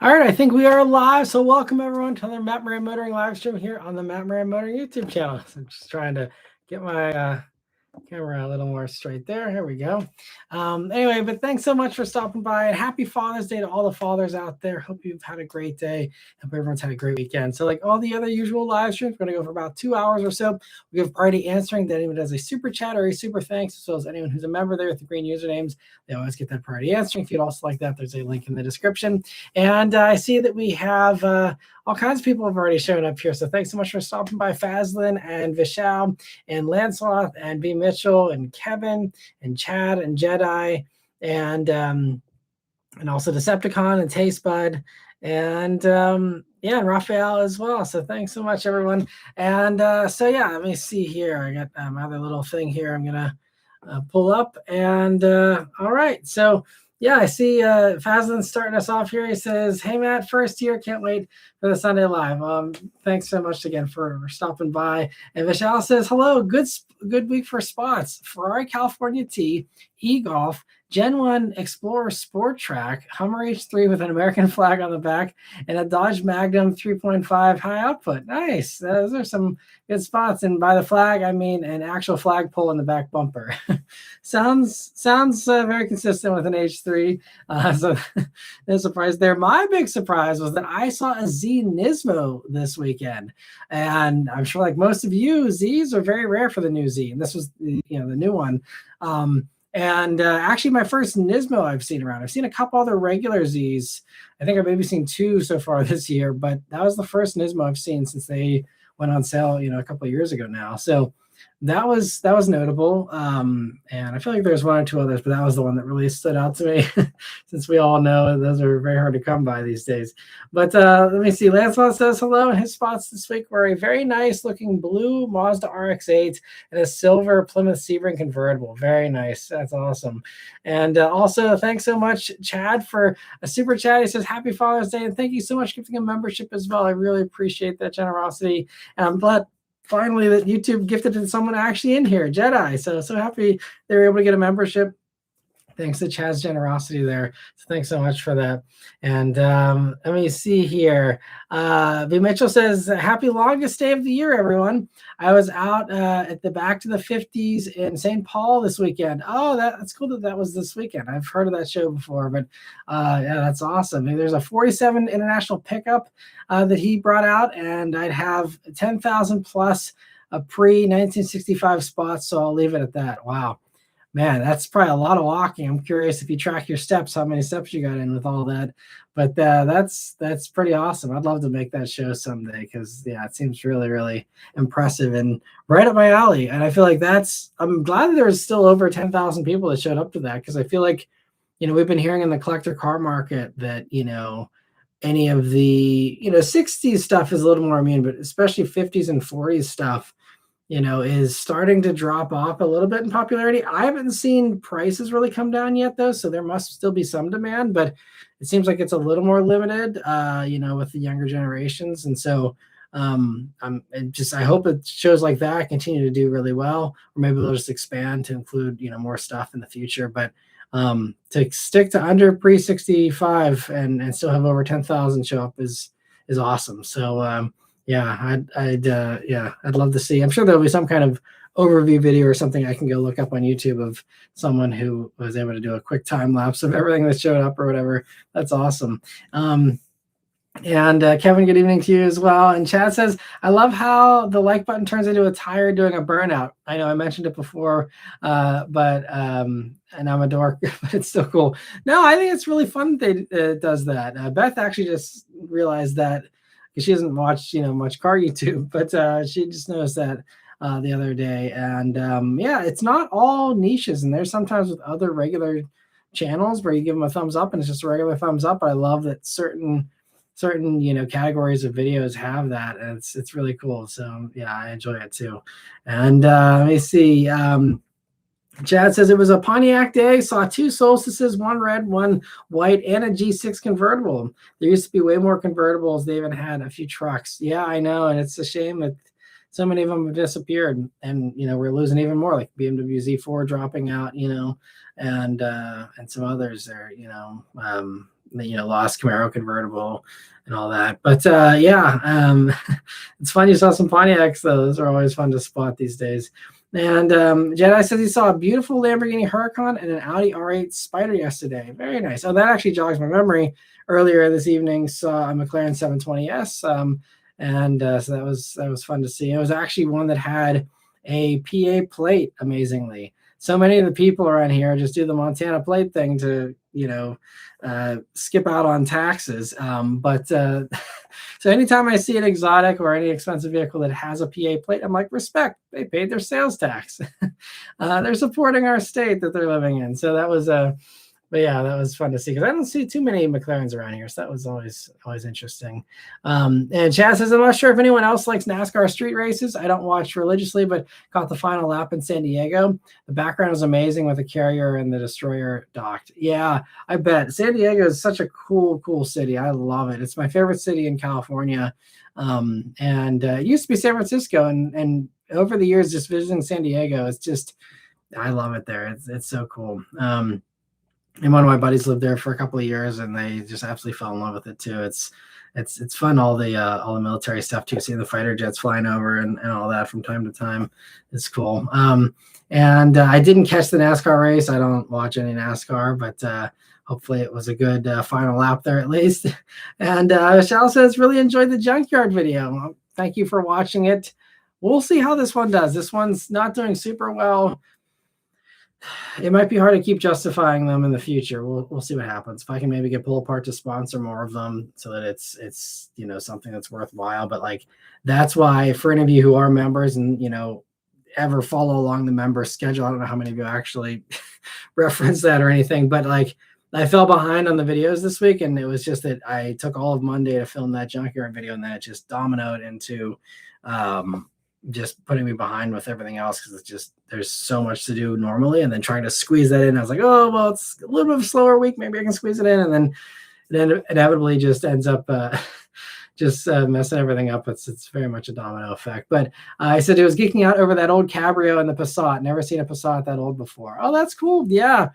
All right, I think we are live. So welcome everyone to another Matt Maran Motoring live stream here on the Matt Maran Motoring YouTube channel. So I'm just trying to get my camera a little more straight there. Here we go. Anyway, but thanks so much for stopping by, and happy Father's Day to all the fathers out there. Hope you've had a great day. Hope everyone's had a great weekend. So like all the other usual live streams, we're going to go for about 2 hours or so. We have priority answering that anyone does a super chat or a super thanks, as well as anyone who's a member there with the green usernames. They always get that priority answering. If you'd also like that, there's a link in the description. And I see that we have all kinds of people have already shown up here. So thanks so much for stopping by, Fazlin and Vishal and Lancelot and B. Mitchell and Kevin and Chad and Jedi and also Decepticon and Taste Bud and yeah, and Raphael as well. So thanks so much, everyone. And so yeah, let me see here. I got my other little thing here. I'm gonna pull up and all right. So yeah, I see Fazlin's starting us off here. He says, "Hey Matt, first year, can't wait for the Sunday live." Thanks so much again for stopping by. And Vishal says, "Hello, good week for spots. Ferrari California T, e-golf, Gen 1 Explorer Sport Track, Hummer H3 with an American flag on the back, and a Dodge Magnum 3.5 high output." Nice. Those are some good spots. And by the flag, I mean an actual flagpole in the back bumper. sounds very consistent with an H3. So no surprise there. My big surprise was that I saw a Z Nismo this weekend. And I'm sure like most of you, Zs are very rare for the new Z. And this was the new one. And actually my first Nismo I've seen around. I've seen a couple other regular Zs. I think I've maybe seen 2 so far this year, but that was the first Nismo I've seen since they went on sale, a couple of years ago now. So that was notable. And I feel like there's 1 or 2 others, but that was the one that really stood out to me since we all know those are very hard to come by these days. But let me see. Lancelot says hello, and his spots this week were a very nice looking blue Mazda RX-8 and a silver Plymouth Sebring convertible. Very nice. That's awesome. And also thanks so much, Chad, for a super chat. He says happy Father's Day, and thank you so much for gifting a membership as well. I really appreciate that generosity. And I'm glad finally that YouTube gifted it to someone actually in here, Jedi. So happy they were able to get a membership. Thanks to Chad's generosity there. So thanks so much for that. And let me see here. B. Mitchell says, happy longest day of the year, everyone. I was out at the Back to the 50s in St. Paul this weekend. Oh, that's cool that was this weekend. I've heard of that show before, but yeah, that's awesome. And there's a 47 international pickup that he brought out, and I'd have 10,000 plus pre-1965 spots, so I'll leave it at that. Wow. Man, that's probably a lot of walking. I'm curious if you track your steps, how many steps you got in with all that. But that's pretty awesome. I'd love to make that show someday because, yeah, it seems really, really impressive and right up my alley. And I feel like I'm glad that there's still over 10,000 people that showed up to that, because I feel like, we've been hearing in the collector car market that, any of the, 60s stuff is a little more immune, but especially 50s and 40s stuff, is starting to drop off a little bit in popularity. I haven't seen prices really come down yet, though, so there must still be some demand, but it seems like it's a little more limited, with the younger generations. And so I hope it shows like that continue to do really well, or maybe they'll just expand to include, more stuff in the future. But to stick to under pre-65 and still have over 10,000 show up is awesome. So yeah, I'd love to see. I'm sure there'll be some kind of overview video or something I can go look up on YouTube of someone who was able to do a quick time lapse of everything that showed up or whatever. That's awesome. And Kevin, good evening to you as well. And Chad says, I love how the like button turns into a tire doing a burnout. I know I mentioned it before, but and I'm a dork, but it's still cool. No, I think it's really fun that it does that. Beth actually just realized that, because she hasn't watched much car YouTube, but she just noticed that the other day. And yeah, it's not all niches, and there's sometimes with other regular channels where you give them a thumbs up and it's just a regular thumbs up. I love that certain categories of videos have that, and it's really cool. So yeah, I enjoy it too. And let me see. Chad says it was a Pontiac day, saw 2 Solstices, 1 red, 1 white, and a G6 convertible. There used to be way more convertibles. They even had a few trucks. Yeah, I know, and it's a shame that so many of them have disappeared, and we're losing even more, like BMW Z4 dropping out, and some others there, lost Camaro convertible and all that. But yeah, it's fun. You saw some Pontiacs, though. Those are always fun to spot these days. And Jedi says he saw a beautiful Lamborghini Huracan and an Audi R8 Spider yesterday. Very nice. Oh, that actually jogs my memory. Earlier this evening, saw a McLaren 720S, and so that was fun to see. It was actually one that had a PA plate. Amazingly, so many of the people around here just do the Montana plate thing to skip out on taxes. But so anytime I see an exotic or any expensive vehicle that has a PA plate, I'm like, respect. They paid their sales tax. They're supporting our state that they're living in. So that was but yeah, that was fun to see because I don't see too many McLarens around here. So that was always interesting. And Chad says, I'm not sure if anyone else likes NASCAR street races. I don't watch religiously, but caught the final lap in San Diego. The background was amazing with the Carrier and the Destroyer docked. Yeah, I bet. San Diego is such a cool city. I love it. It's my favorite city in California. And it used to be San Francisco. And over the years, just visiting San Diego, it's just, I love it there. It's so cool. And one of my buddies lived there for a couple of years, and they just absolutely fell in love with it too. It's fun, all the military stuff too. Seeing the fighter jets flying over and all that from time to time. It's cool. And I didn't catch the NASCAR race. I don't watch any NASCAR, but hopefully it was a good final lap there at least. And Michelle says, really enjoyed the junkyard video. Thank you for watching it. We'll see how this one does. This one's not doing super well. It might be hard to keep justifying them in the future. We'll see what happens. If I can maybe get Pull Apart to sponsor more of them so that it's something that's worthwhile. But like, that's why for any of you who are members and ever follow along the member schedule, I don't know how many of you actually reference that or anything, but like, I fell behind on the videos this week, and it was just that I took all of Monday to film that junkyard video, and then it just dominoed into just putting me behind with everything else because it's just there's so much to do normally, and then trying to squeeze that in. I was like, oh well, it's a little bit of a slower week, maybe I can squeeze it in, and then it inevitably just ends up messing everything up. It's very much a domino effect. But I said I was geeking out over that old Cabrio and the Passat. Never seen a Passat that old before. Oh, that's cool. Yeah,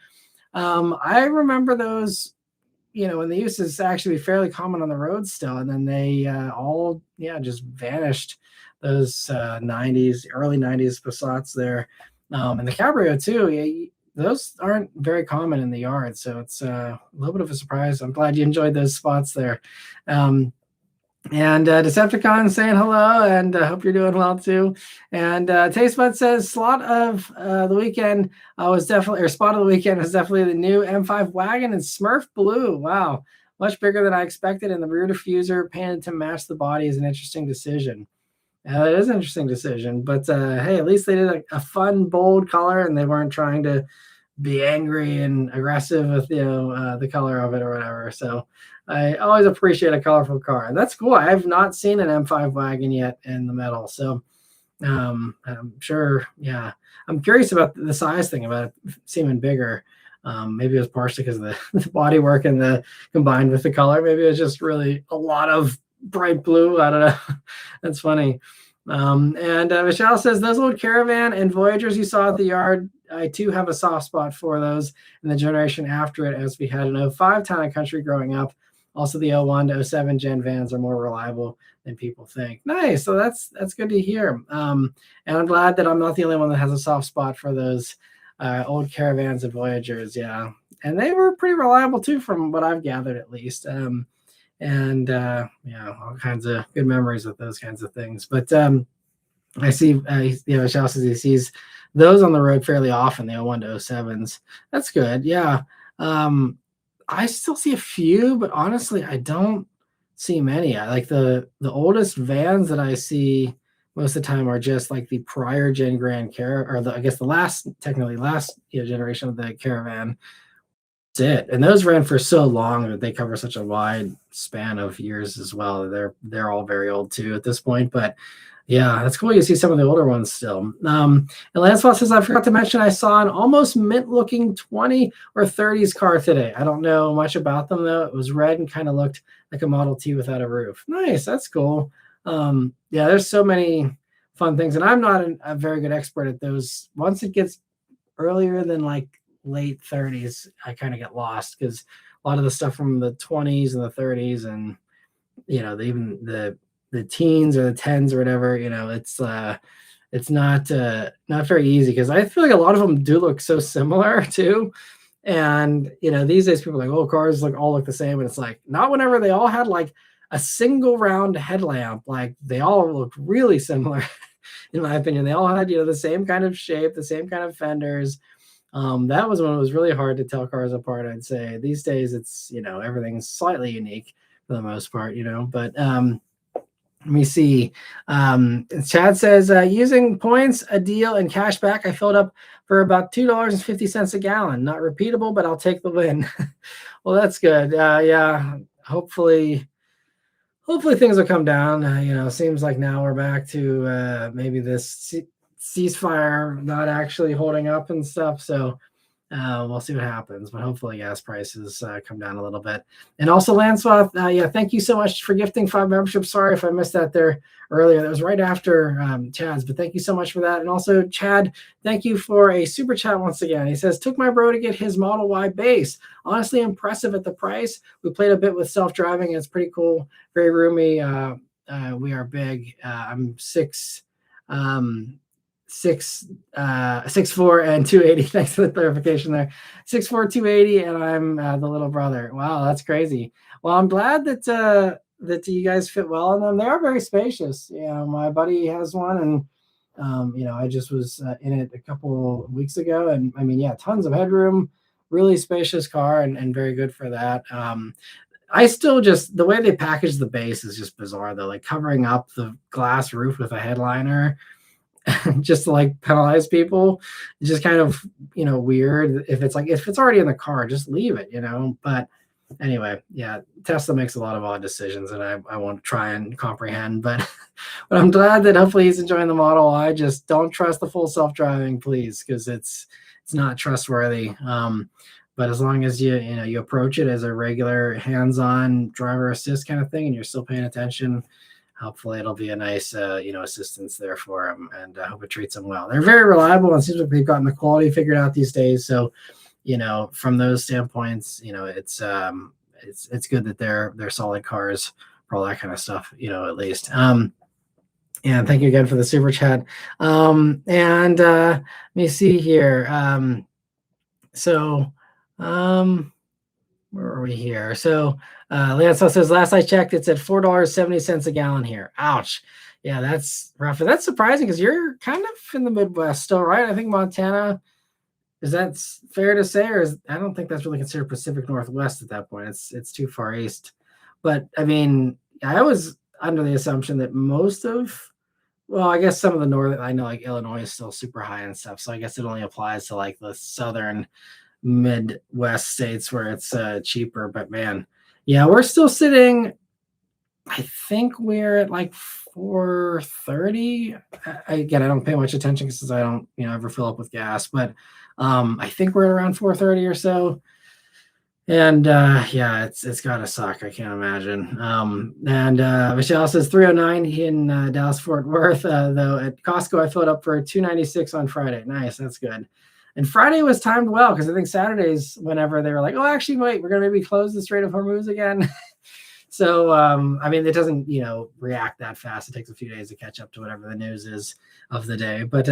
I remember those. When the use is actually fairly common on the road still, and then they all just vanished. Those early 90s Passats there, and the Cabrio too. Yeah, those aren't very common in the yard, so it's a little bit of a surprise. I'm glad you enjoyed those spots there. And Decepticon saying hello, and hope you're doing well too. And Tastebud says slot of the weekend spot of the weekend was definitely the new M5 wagon in Smurf blue. Wow, much bigger than I expected, and the rear diffuser painted to match the body is an interesting decision. It is an interesting decision, but hey, at least they did a fun, bold color, and they weren't trying to be angry and aggressive with the color of it or whatever. So I always appreciate a colorful car, and that's cool. I have not seen an M5 wagon yet in the metal, so I'm sure. Yeah, I'm curious about the size thing, about it seeming bigger. Maybe it was partially because of the body work and the combined with the color. Maybe it was just really a lot of bright blue. I don't know. That's funny. And Michelle says those old Caravan and Voyagers you saw at the yard, I too have a soft spot for those in the generation after it, as we had an 05 Town and Country growing up. Also, the 01 to 07 Gen vans are more reliable than people think. Nice. So that's good to hear. And I'm glad that I'm not the only one that has a soft spot for those old Caravans and Voyagers. Yeah. And they were pretty reliable too, from what I've gathered at least. And all kinds of good memories with those kinds of things. But I see, Michelle says he sees those on the road fairly often, the 01 to 07s. That's good. Yeah. I still see a few, but honestly, I don't see many. I like the oldest vans that I see most of the time are just like the prior Gen Grand Caravan, or the last generation of the Caravan. That's it. And those ran for so long that they cover such a wide span of years as well. They're all very old too at this point. But yeah, that's cool. You see some of the older ones still. And Lancelot says, I forgot to mention I saw an almost mint-looking 20 or 30s car today. I don't know much about them though. It was red and kind of looked like a Model T without a roof. Nice. That's cool. There's so many fun things, and I'm not a very good expert at those. Once it gets earlier than like late 30s, I kind of get lost because a lot of the stuff from the 20s and the 30s, and even the teens or the tens or whatever. It's not very easy, because I feel like a lot of them do look so similar too. And these days people are like, oh, cars all look the same, and it's like, not whenever they all had like a single round headlamp. Like, they all looked really similar. In my opinion, they all had the same kind of shape, the same kind of fenders. That was when it was really hard to tell cars apart, I'd say. These days it's everything's slightly unique for the most part. But let me see. Chad says, using points, a deal, and cash back, I filled up for about $2.50 a gallon. Not repeatable, but I'll take the win. Well, that's good. Yeah, hopefully things will come down. Seems like now we're back to maybe this ceasefire not actually holding up and stuff. So we'll see what happens, but hopefully gas prices come down a little bit. And also, Landswath, yeah, thank you so much for gifting 5 memberships. Sorry if I missed that there earlier. That was right after Chad's, but thank you so much for that. And also, Chad, thank you for a super chat once again. He says, took my bro to get his Model Y base. Honestly impressive at the price. We played a bit with self-driving, and it's pretty cool. Very roomy. We are big. I'm 6'4" and 280. Thanks for the clarification there. 6'4", 280, and I'm the little brother. Wow, that's crazy. Well, I'm glad that you guys fit well in them. They are very spacious. My buddy has one, and I just was in it a couple weeks ago, and I mean, yeah, tons of headroom, really spacious car, and very good for that. I still just, the way they package the base is just bizarre though, like covering up the glass roof with a headliner just to like penalize people. It's just kind of weird. If it's already in the car, just leave it. But anyway, yeah, Tesla makes a lot of odd decisions, and I won't try and comprehend, but I'm glad that hopefully he's enjoying the Model. I just don't trust the full self-driving, please, because it's not trustworthy. But as long as you approach it as a regular hands-on driver assist kind of thing, and you're still paying attention, hopefully it'll be a nice, assistance there for them, and I hope it treats them well. They're very reliable, and it seems like they've gotten the quality figured out these days. So, from those standpoints, it's good that they're solid cars for all that kind of stuff, at least. And thank you again for the super chat. Let me see here. Where are we here? So Lance says, last I checked, it's at $4.70 a gallon here. Ouch. Yeah, that's rough. That's surprising, because you're kind of in the Midwest still, right? I think Montana, is that fair to say? Or I don't think that's really considered Pacific Northwest at that point. It's too far east. But I mean, I was under the assumption that I guess some of the northern, I know like Illinois is still super high and stuff. So I guess it only applies to like the southern Midwest states where it's cheaper. But man, yeah, we're still sitting, I think we're at like 430. Again, I don't pay much attention because I don't ever fill up with gas, but I think we're at around 430 or so. And yeah, it's gotta suck. I can't imagine. And Michelle says 309 in Dallas Fort Worth. Though at Costco I filled up for 296 on Friday. Nice, that's good. And Friday was timed well, because I think Saturdays, whenever they were like, oh, actually, wait, we're going to maybe close the Strait of Hormuz again. So, I mean, it doesn't, react that fast. It takes a few days to catch up to whatever the news is of the day. But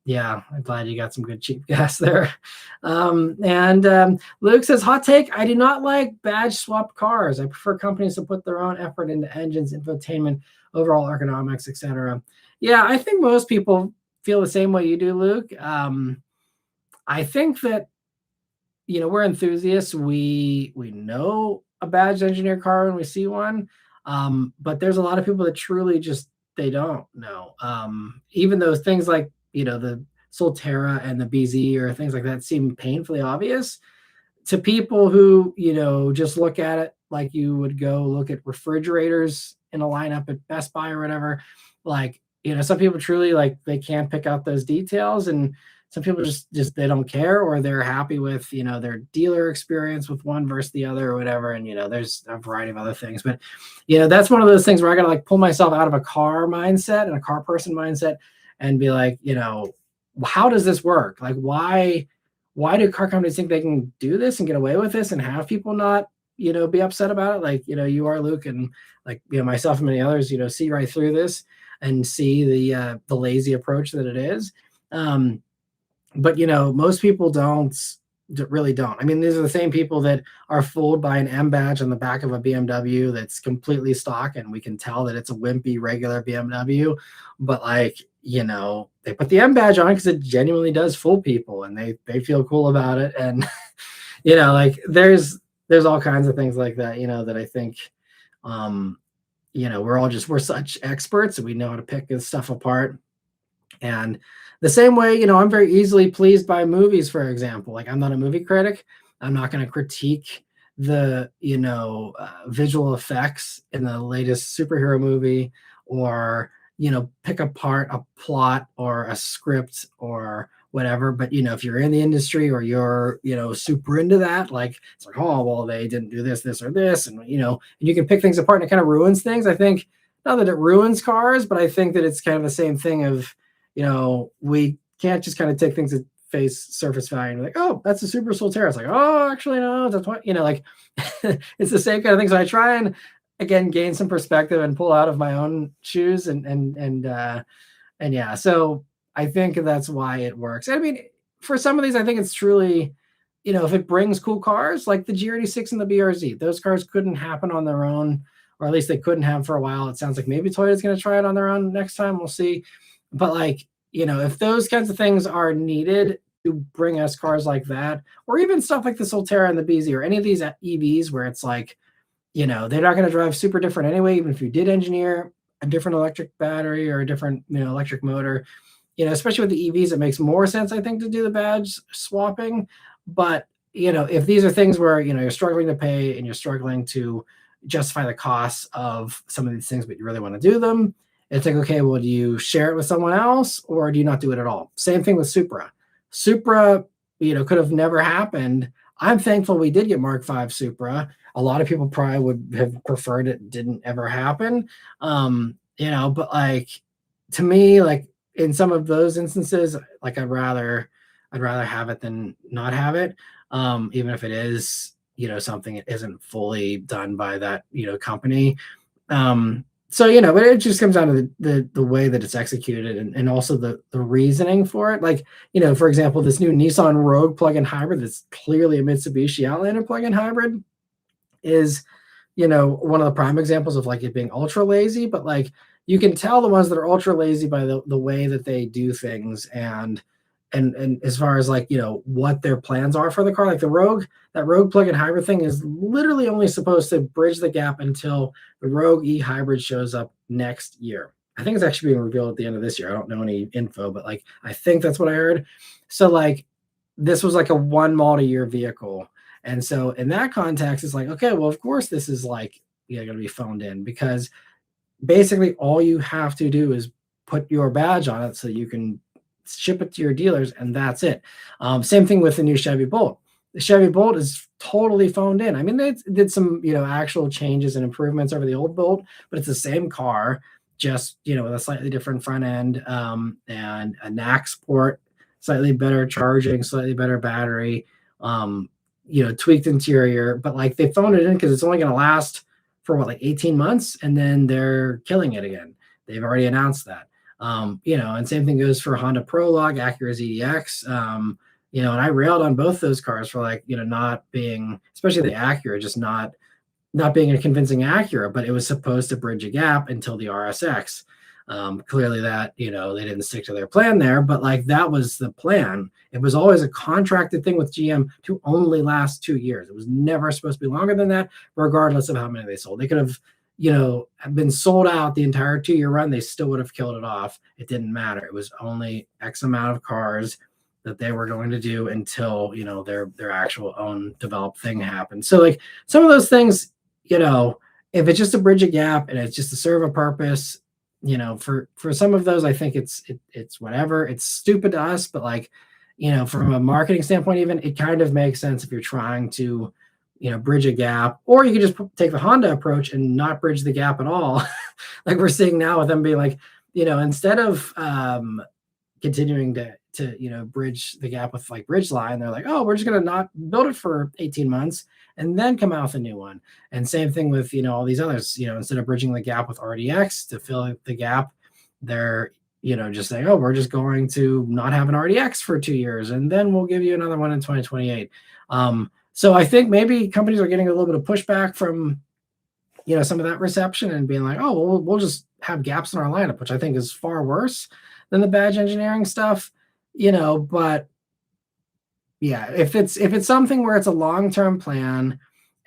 yeah, I'm glad you got some good cheap gas there. Luke says, hot take, I do not like badge swap cars. I prefer companies to put their own effort into engines, infotainment, overall ergonomics, etc. Yeah, I think most people feel the same way you do, Luke. I think that, we're enthusiasts. We know a badged engineer car when we see one. But there's a lot of people that truly just, they don't know. Even those things like, the Solterra and the BZ or things like that seem painfully obvious to people who, just look at it like you would go look at refrigerators in a lineup at Best Buy or whatever. Like, some people truly, like, they can't pick out those details, and some people just they don't care, or they're happy with their dealer experience with one versus the other or whatever. And there's a variety of other things, but that's one of those things where I gotta like pull myself out of a car mindset and a car person mindset and be like, how does this work? Like, why why do car companies think they can do this and get away with this and have people not, be upset about it? Like, you are, Luke, and like, myself and many others, see right through this and see the lazy approach that it is. But most people really don't. I mean, these are the same people that are fooled by an M badge on the back of a BMW that's completely stock, and we can tell that it's a wimpy regular BMW. But like, they put the M badge on because it genuinely does fool people, and they feel cool about it. And like there's all kinds of things like that, that I think, we're such experts and we know how to pick this stuff apart. And the same way, I'm very easily pleased by movies, for example. Like, I'm not a movie critic. I'm not going to critique the, visual effects in the latest superhero movie, or, pick apart a plot or a script or whatever. But, if you're in the industry or you're, super into that, like, it's like, oh, well, they didn't do this, or this. And, and you can pick things apart and it kind of ruins things. I think, not that it ruins cars, but I think that it's kind of the same thing of, we can't just kind of take things at face surface value and be like, oh, that's a Super Solterra. It's like, oh, actually, no, that's what, like, it's the same kind of thing. So I try and, again, gain some perspective and pull out of my own shoes and yeah. So I think that's why it works. I mean, for some of these, I think it's truly, if it brings cool cars like the GR86 and the BRZ, those cars couldn't happen on their own, or at least they couldn't have for a while. It sounds like maybe Toyota's going to try it on their own next time. We'll see. But like, if those kinds of things are needed to bring us cars like that, or even stuff like the Solterra and the BZ, or any of these EVs where it's like, they're not going to drive super different anyway, even if you did engineer a different electric battery or a different, electric motor, especially with the EVs, it makes more sense, I think, to do the badge swapping. But, if these are things where, you're struggling to pay and you're struggling to justify the costs of some of these things, but you really want to do them, it's like, okay, well, do you share it with someone else or do you not do it at all? Same thing with Supra. Supra, could have never happened. I'm thankful we did get Mark V Supra. A lot of people probably would have preferred it didn't ever happen. But like, to me, like in some of those instances, like I'd rather have it than not have it. Even if it is, something that isn't fully done by that, company. So, but it just comes down to the way that it's executed and also the reasoning for it. Like, for example, this new Nissan Rogue plug-in hybrid that's clearly a Mitsubishi Outlander plug-in hybrid is, one of the prime examples of like it being ultra lazy. But like, you can tell the ones that are ultra lazy by the way that they do things and as far as like, what their plans are for the car. Like that Rogue plug-in hybrid thing is literally only supposed to bridge the gap until the Rogue e-hybrid shows up next year. I think it's actually being revealed at the end of this year. I don't know any info, but like, I think that's what I heard. So like, this was like a one model year vehicle. And so in that context, it's like, okay, well, of course this is like, going to be phoned in, because basically all you have to do is put your badge on it so you can ship it to your dealers, and that's it. Same thing with the new Chevy Bolt. The Chevy Bolt is totally phoned in. I mean, they did some, actual changes and improvements over the old Bolt, but it's the same car, just, with a slightly different front end, and a NACS port, slightly better charging, slightly better battery, tweaked interior. But like, they phoned it in because it's only going to last for what, like 18 months, and then they're killing it again. They've already announced that. And same thing goes for Honda Prologue, Acura ZDX. And I railed on both those cars for like, not being, especially the Acura, just not being a convincing Acura, but it was supposed to bridge a gap until the RSX. Clearly that, they didn't stick to their plan there, but like, that was the plan. It was always a contracted thing with GM to only last 2 years. It was never supposed to be longer than that, regardless of how many they sold. They could have, been sold out the entire 2-year run. They still would have killed it off. It didn't matter. It was only X amount of cars that they were going to do until, their actual own developed thing happened. So like, some of those things, if it's just to bridge a gap and it's just to serve a purpose, for some of those, I think it's whatever. It's stupid to us, but like, from a marketing standpoint, even, it kind of makes sense if you're trying to, bridge a gap. Or you could just take the Honda approach and not bridge the gap at all. Like we're seeing now with them being like, instead of continuing to bridge the gap with like Bridgeline. They're like, oh, we're just gonna not build it for 18 months and then come out with a new one. And same thing with all these others. Instead of bridging the gap with RDX to fill the gap, they're just saying, oh, we're just going to not have an RDX for 2 years, and then we'll give you another one in 2028. So I think maybe companies are getting a little bit of pushback from some of that reception and being like, oh, well, we'll just have gaps in our lineup, which I think is far worse than the badge engineering stuff. But yeah, if it's something where it's a long-term plan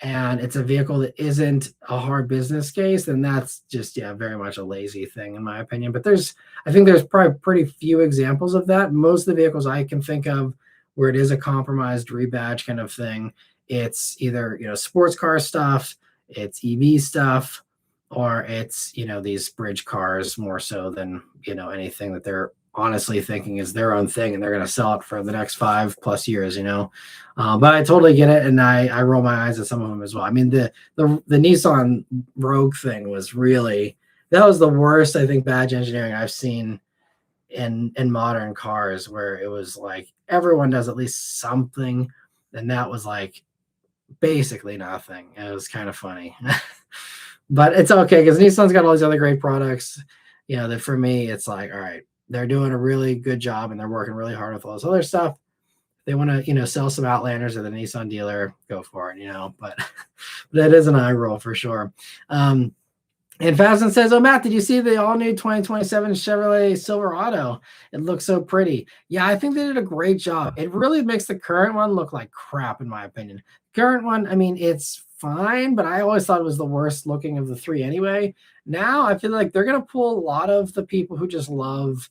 and it's a vehicle that isn't a hard business case, then that's just very much a lazy thing in my opinion. But I think there's probably pretty few examples of that. Most of the vehicles I can think of where it is a compromised rebadge kind of thing, it's either sports car stuff, it's EV stuff, or it's these bridge cars more so than anything that they're honestly thinking is their own thing and they're going to sell it for the next 5+ years. But I totally get it, and I roll my eyes at some of them as well. I mean, the Nissan Rogue thing was that was the worst, I think, badge engineering I've seen in modern cars, where it was like everyone does at least something, and that was like basically nothing. It was kind of funny. But it's okay because Nissan's got all these other great products. That for me, it's like, all right, they're doing a really good job and they're working really hard with all this other stuff. They want to, sell some Outlanders at the Nissan dealer, go for it, but that is an eye roll for sure. And Fazan says, oh, Matt, did you see the all new 2027 Chevrolet Silverado? It looks so pretty. Yeah, I think they did a great job. It really makes the current one look like crap, in my opinion. Current one, I mean, it's fine, but I always thought it was the worst looking of the three anyway. Now I feel like they're going to pull a lot of the people who just love,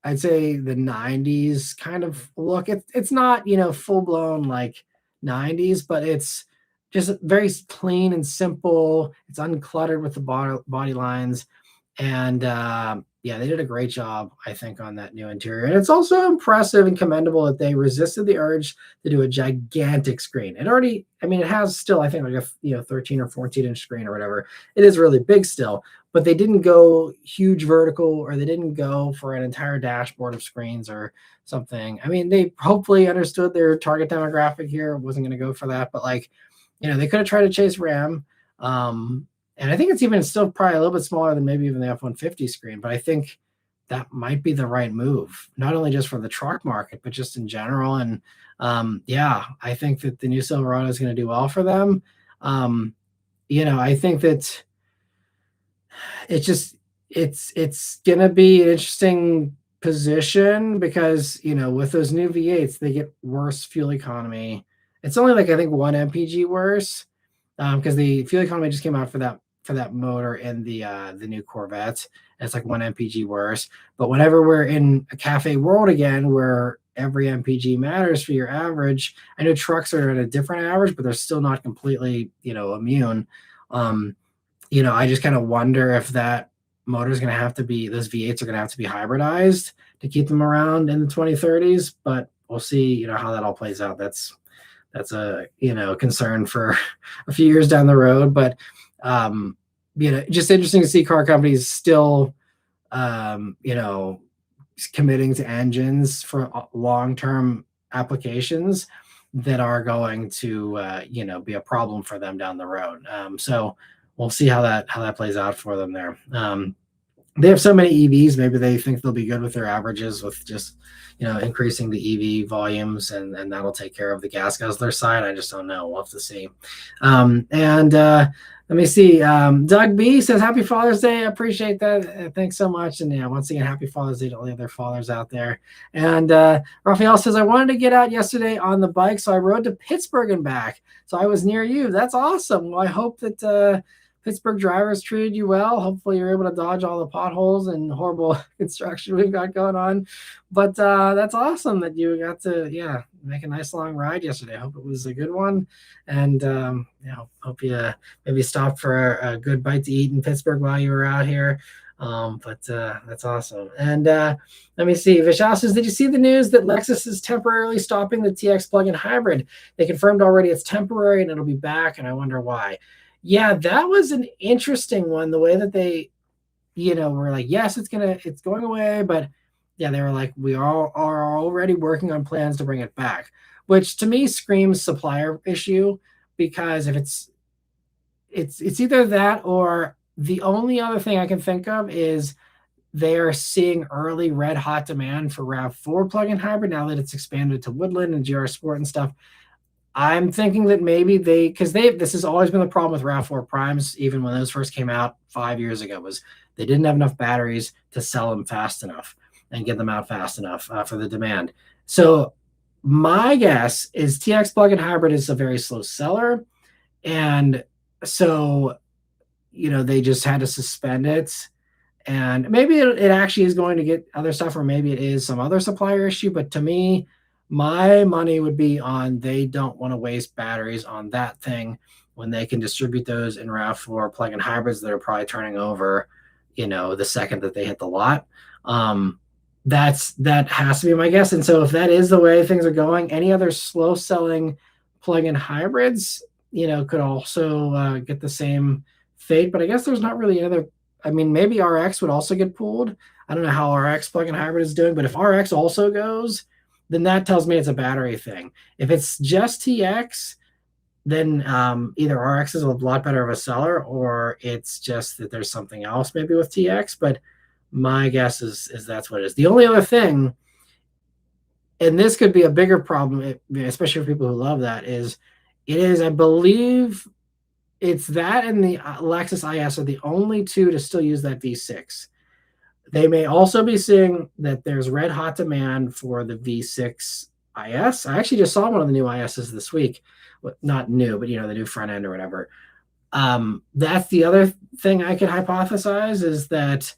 I'd say the 90s kind of look. It's not, full blown like 90s, but it's just very clean and simple. It's uncluttered with the body lines. And they did a great job, I think, on that new interior. And it's also impressive and commendable that they resisted the urge to do a gigantic screen. It has still, I think, like a 13 or 14 inch screen or whatever. It is really big still, but they didn't go huge vertical, or they didn't go for an entire dashboard of screens or something. I mean, they hopefully understood their target demographic here. Wasn't going to go for that, but they could have tried to chase RAM. And I think it's even still probably a little bit smaller than maybe even the F-150 screen, but I think that might be the right move, not only just for the truck market, but just in general. And I think that the new Silverado is going to do well for them. I think that it's going to be an interesting position because, with those new V8s, they get worse fuel economy. It's only like, I think, 1 mpg worse, because the fuel economy just came out for that motor in the new Corvette. It's like 1 mpg worse. But whenever we're in a cafe world again, where every mpg matters for your average, I know trucks are at a different average, but they're still not completely immune. I just kind of wonder if that motor is going to have to be, those V8s are going to have to be hybridized to keep them around in the 2030s. But we'll see how that all plays out. That's a concern for a few years down the road. But just interesting to see car companies still committing to engines for long-term applications that are going to be a problem for them down the road. So we'll see how that plays out for them there. They have so many EVs, maybe they think they'll be good with their averages with just increasing the EV volumes, and that'll take care of the gas guzzler side. I just don't know. We'll have to see. Let me see. Doug B says, happy Father's Day. I appreciate that. Thanks so much. And once again, happy Father's Day to all the other fathers out there. And Raphael says, I wanted to get out yesterday on the bike, so I rode to Pittsburgh and back. So I was near you. That's awesome. Well, I hope that Pittsburgh drivers treated you well. Hopefully you're able to dodge all the potholes and horrible construction we've got going on. But that's awesome that you got to, make a nice long ride yesterday. I hope it was a good one. And hope you maybe stopped for a good bite to eat in Pittsburgh while you were out here. But that's awesome. And let me see. Vishal says, did you see the news that Lexus is temporarily stopping the TX plug-in hybrid? They confirmed already it's temporary and it'll be back, and I wonder why. Yeah, that was an interesting one. The way that they, were like, yes, it's going away, but yeah, they were like, we all are already working on plans to bring it back, which to me screams supplier issue, because if it's either that, or the only other thing I can think of is they are seeing early red hot demand for RAV4 plug-in hybrid now that it's expanded to Woodland and GR Sport and stuff. I'm thinking that maybe this has always been the problem with RAV4 Primes, even when those first came out 5 years ago, was they didn't have enough batteries to sell them fast enough and get them out fast enough for the demand. So my guess is TX plug-in hybrid is a very slow seller, and so they just had to suspend it, and maybe it actually is going to get other stuff, or maybe it is some other supplier issue. But to me, my money would be on they don't want to waste batteries on that thing when they can distribute those in RAV4 plug-in hybrids that are probably turning over, the second that they hit the lot. That has to be my guess. And so if that is the way things are going, any other slow selling plug-in hybrids, could also get the same fate. But I guess there's not really another. I mean, maybe RX would also get pulled. I don't know how RX plug-in hybrid is doing, but if RX also goes, then that tells me it's a battery thing. If it's just TX, then either RX is a lot better of a seller, or it's just that there's something else maybe with TX. But my guess is that's what it is. The only other thing, and this could be a bigger problem, especially for people who love that, I believe it's that and the Lexus IS are the only two to still use that V6. They may also be seeing that there's red hot demand for the V6 IS. I actually just saw one of the new ISs this week. Not new, but the new front end or whatever. That's the other thing I could hypothesize, is that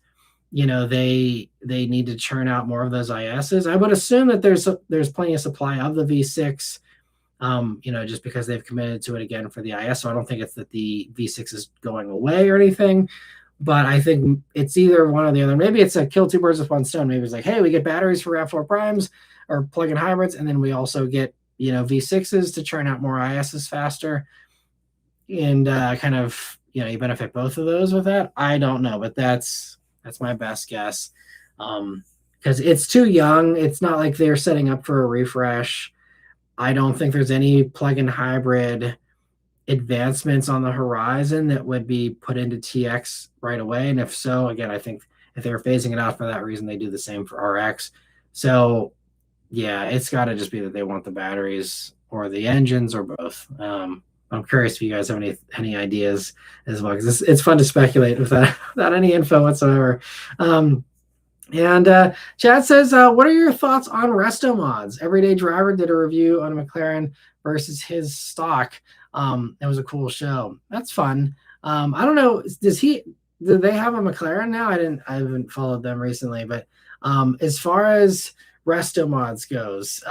they need to churn out more of those ISs. I would assume that there's plenty of supply of the V6. Just because they've committed to it again for the IS. So I don't think it's that the V6 is going away or anything, but I think it's either one or the other. Maybe it's a kill two birds with one stone. Maybe it's like, hey, we get batteries for RAV4 primes or plug-in hybrids, and then we also get, V6s to churn out more ISs faster. And kind of, you benefit both of those with that. I don't know, but that's my best guess. Because it's too young. It's not like they're setting up for a refresh. I don't think there's any plug-in hybrid advancements on the horizon that would be put into TX right away. And if so, again, I think if they're phasing it out for that reason, they do the same for RX. So yeah, it's got to just be that they want the batteries or the engines or both. I'm curious if you guys have any ideas as well, because it's fun to speculate without any info whatsoever. And Chad says, what are your thoughts on resto mods? Everyday Driver did a review on a McLaren versus his stock. It was a cool show. That's fun. I don't know. Do they have a McLaren now? I haven't followed them recently, but as far as resto mods goes,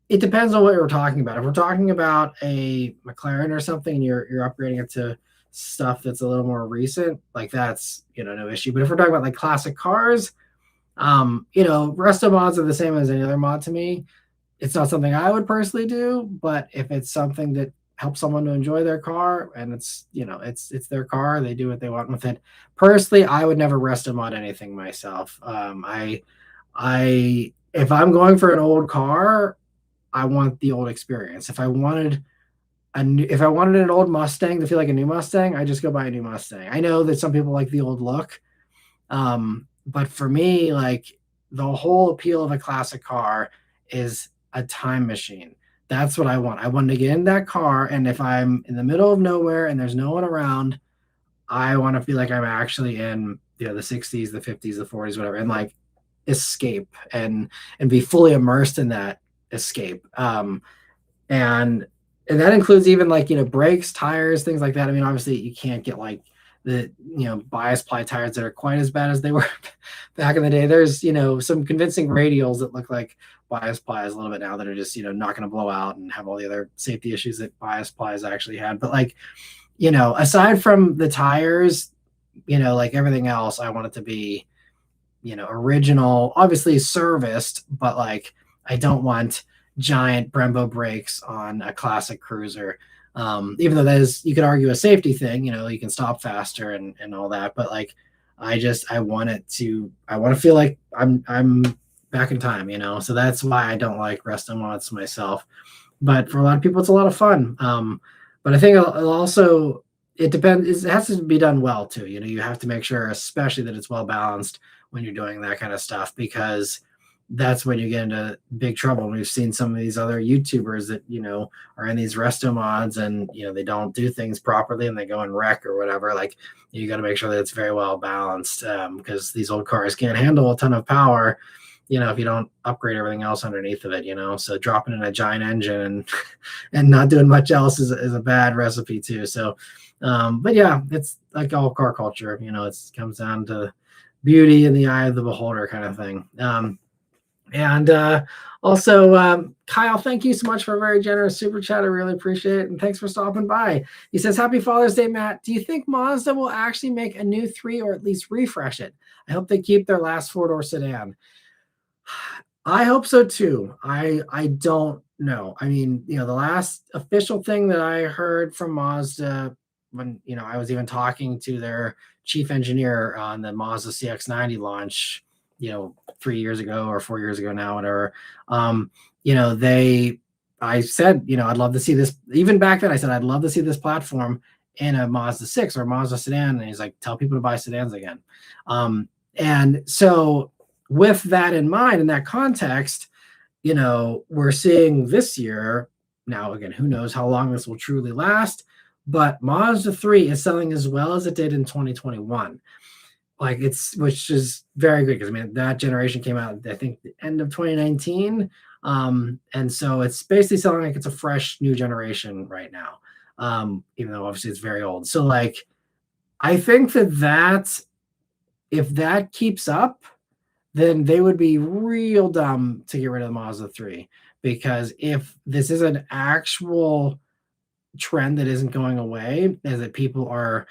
it depends on what we're talking about. If we're talking about a McLaren or something, and you're upgrading it to stuff that's a little more recent, like that's no issue. But if we're talking about like classic cars, resto mods are the same as any other mod to me. It's not something I would personally do, but if it's something that helps someone to enjoy their car, and it's their car, they do what they want with it. Personally, I would never resto mod anything myself. If I'm going for an old car, I want the old experience. If I wanted an old Mustang to feel like a new Mustang, I just go buy a new Mustang. I know that some people like the old look, but for me, like, the whole appeal of a classic car is a time machine. That's what I want. I want to get in that car, and if I'm in the middle of nowhere and there's no one around, I want to feel like I'm actually in the 60s, the 50s, the 40s, whatever, and like escape and be fully immersed in that escape. And that includes even like brakes, tires, things like that. I mean, obviously you can't get like the bias ply tires that are quite as bad as they were back in the day. There's some convincing radials that look like bias plies a little bit now that are just not going to blow out and have all the other safety issues that bias plies actually had. But like aside from the tires, like everything else, I want it to be original, obviously serviced, but like I don't want giant Brembo brakes on a classic cruiser. Even though that is, you could argue, a safety thing, you can stop faster and all that. But like, I want to feel like I'm back in time, So that's why I don't like resto mods myself. But for a lot of people, it's a lot of fun. But I think it'll also it depends. It has to be done well too. You have to make sure, especially that it's well balanced when you're doing that kind of stuff, because that's when you get into big trouble. And we've seen some of these other YouTubers that are in these resto mods, and they don't do things properly, and they go and wreck or whatever. Like, you got to make sure that it's very well balanced, because these old cars can't handle a ton of power, if you don't upgrade everything else underneath of it. So dropping in a giant engine and not doing much else is a bad recipe too. So, but yeah, it's like all car culture. It comes down to beauty in the eye of the beholder kind of thing. And also, Kyle, thank you so much for a very generous super chat. I really appreciate it. And thanks for stopping by. He says, Happy Father's Day, Matt. Do you think Mazda will actually make a new 3 or at least refresh it? I hope they keep their last 4-door sedan. I hope so too. I don't know. I mean, the last official thing that I heard from Mazda when, I was even talking to their chief engineer on the Mazda CX-90 launch, 3 years ago or 4 years ago now, whatever. I said, I'd love to see this. Even back then, I said, I'd love to see this platform in a Mazda 6 or a Mazda sedan. And he's like, tell people to buy sedans again. And so with that in mind, in that context, we're seeing this year now, again, who knows how long this will truly last, but Mazda 3 is selling as well as it did in 2021. Which is very good, because that generation came out, I think, the end of 2019. And so it's basically selling like it's a fresh new generation right now. Even though obviously it's very old. So I think that if that keeps up, then they would be real dumb to get rid of the Mazda 3, because if this is an actual trend that isn't going away, is that people are,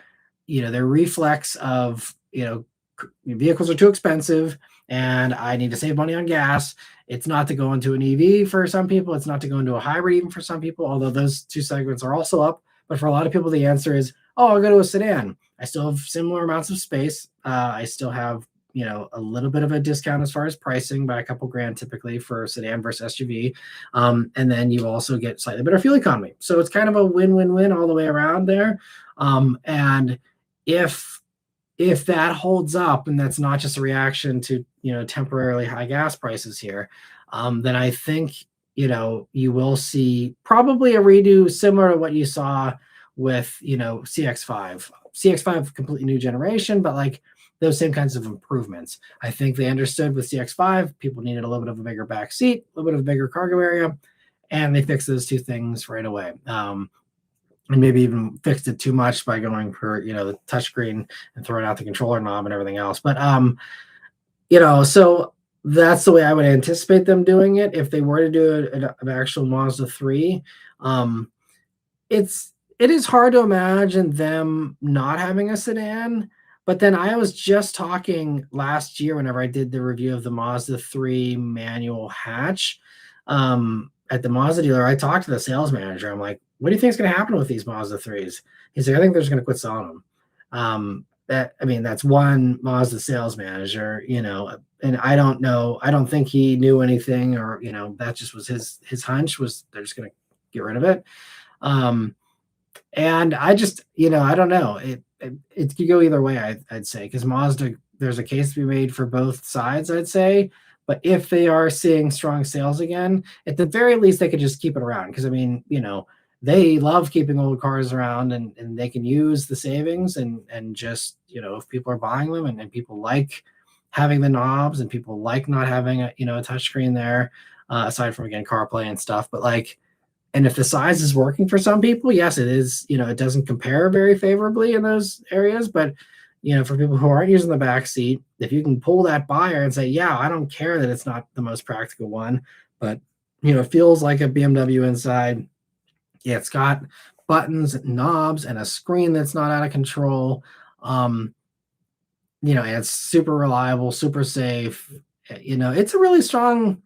their reflex of, vehicles are too expensive and I need to save money on gas. It's not to go into an EV for some people. It's not to go into a hybrid even for some people, although those two segments are also up. But for a lot of people, the answer is, I'll go to a sedan. I still have similar amounts of space. I still have, a little bit of a discount as far as pricing by a couple grand typically for a sedan versus SUV. And then you also get slightly better fuel economy. So it's kind of a win-win-win all the way around there. And if that holds up, and that's not just a reaction to, temporarily high gas prices here, then I think, you will see probably a redo similar to what you saw with, CX-5. CX-5, completely new generation, but those same kinds of improvements. I think they understood with CX-5, people needed a little bit of a bigger back seat, a little bit of a bigger cargo area, and they fixed those two things right away. And maybe even fixed it too much by going for, the touchscreen and throwing out the controller knob and everything else. But, so that's the way I would anticipate them doing it. If they were to do an actual Mazda 3, it is hard to imagine them not having a sedan. But then I was just talking last year whenever I did the review of the Mazda 3 manual hatch at the Mazda dealer. I talked to the sales manager. I'm like, what do you think is going to happen with these Mazda 3s? He's like, I think they're just going to quit selling them. That's one Mazda sales manager, and I don't know. I don't think he knew anything, or, that just was his hunch, was they're just going to get rid of it. And I just, I don't know. It could go either way, I'd say, because Mazda, there's a case to be made for both sides, I'd say. But if they are seeing strong sales again, at the very least, they could just keep it around. Because, they love keeping old cars around, and they can use the savings and just, if people are buying them and people like having the knobs, and people like not having a touchscreen there, aside from, again, CarPlay and stuff. But and if the size is working for some people, yes, it is, it doesn't compare very favorably in those areas. But, for people who aren't using the back seat, if you can pull that buyer and say, yeah, I don't care that it's not the most practical one, but, it feels like a BMW inside. Yeah, it's got buttons and knobs and a screen that's not out of control. And it's super reliable, super safe. It's a really strong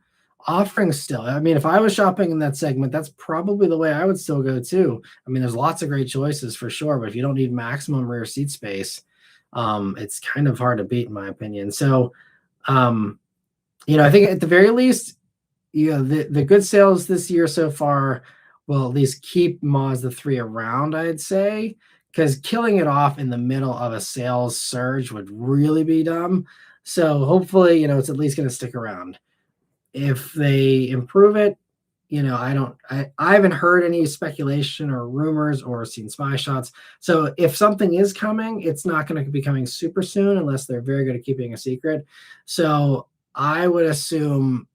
offering still. If I was shopping in that segment, that's probably the way I would still go too. There's lots of great choices for sure, but if you don't need maximum rear seat space, It's kind of hard to beat, in my opinion. So, I think at the very least, the good sales this year so far will at least keep Mazda 3 around, I'd say, because killing it off in the middle of a sales surge would really be dumb. So hopefully, it's at least going to stick around. If they improve it, I haven't heard any speculation or rumors or seen spy shots. So if something is coming, it's not going to be coming super soon unless they're very good at keeping a secret. So I would assume,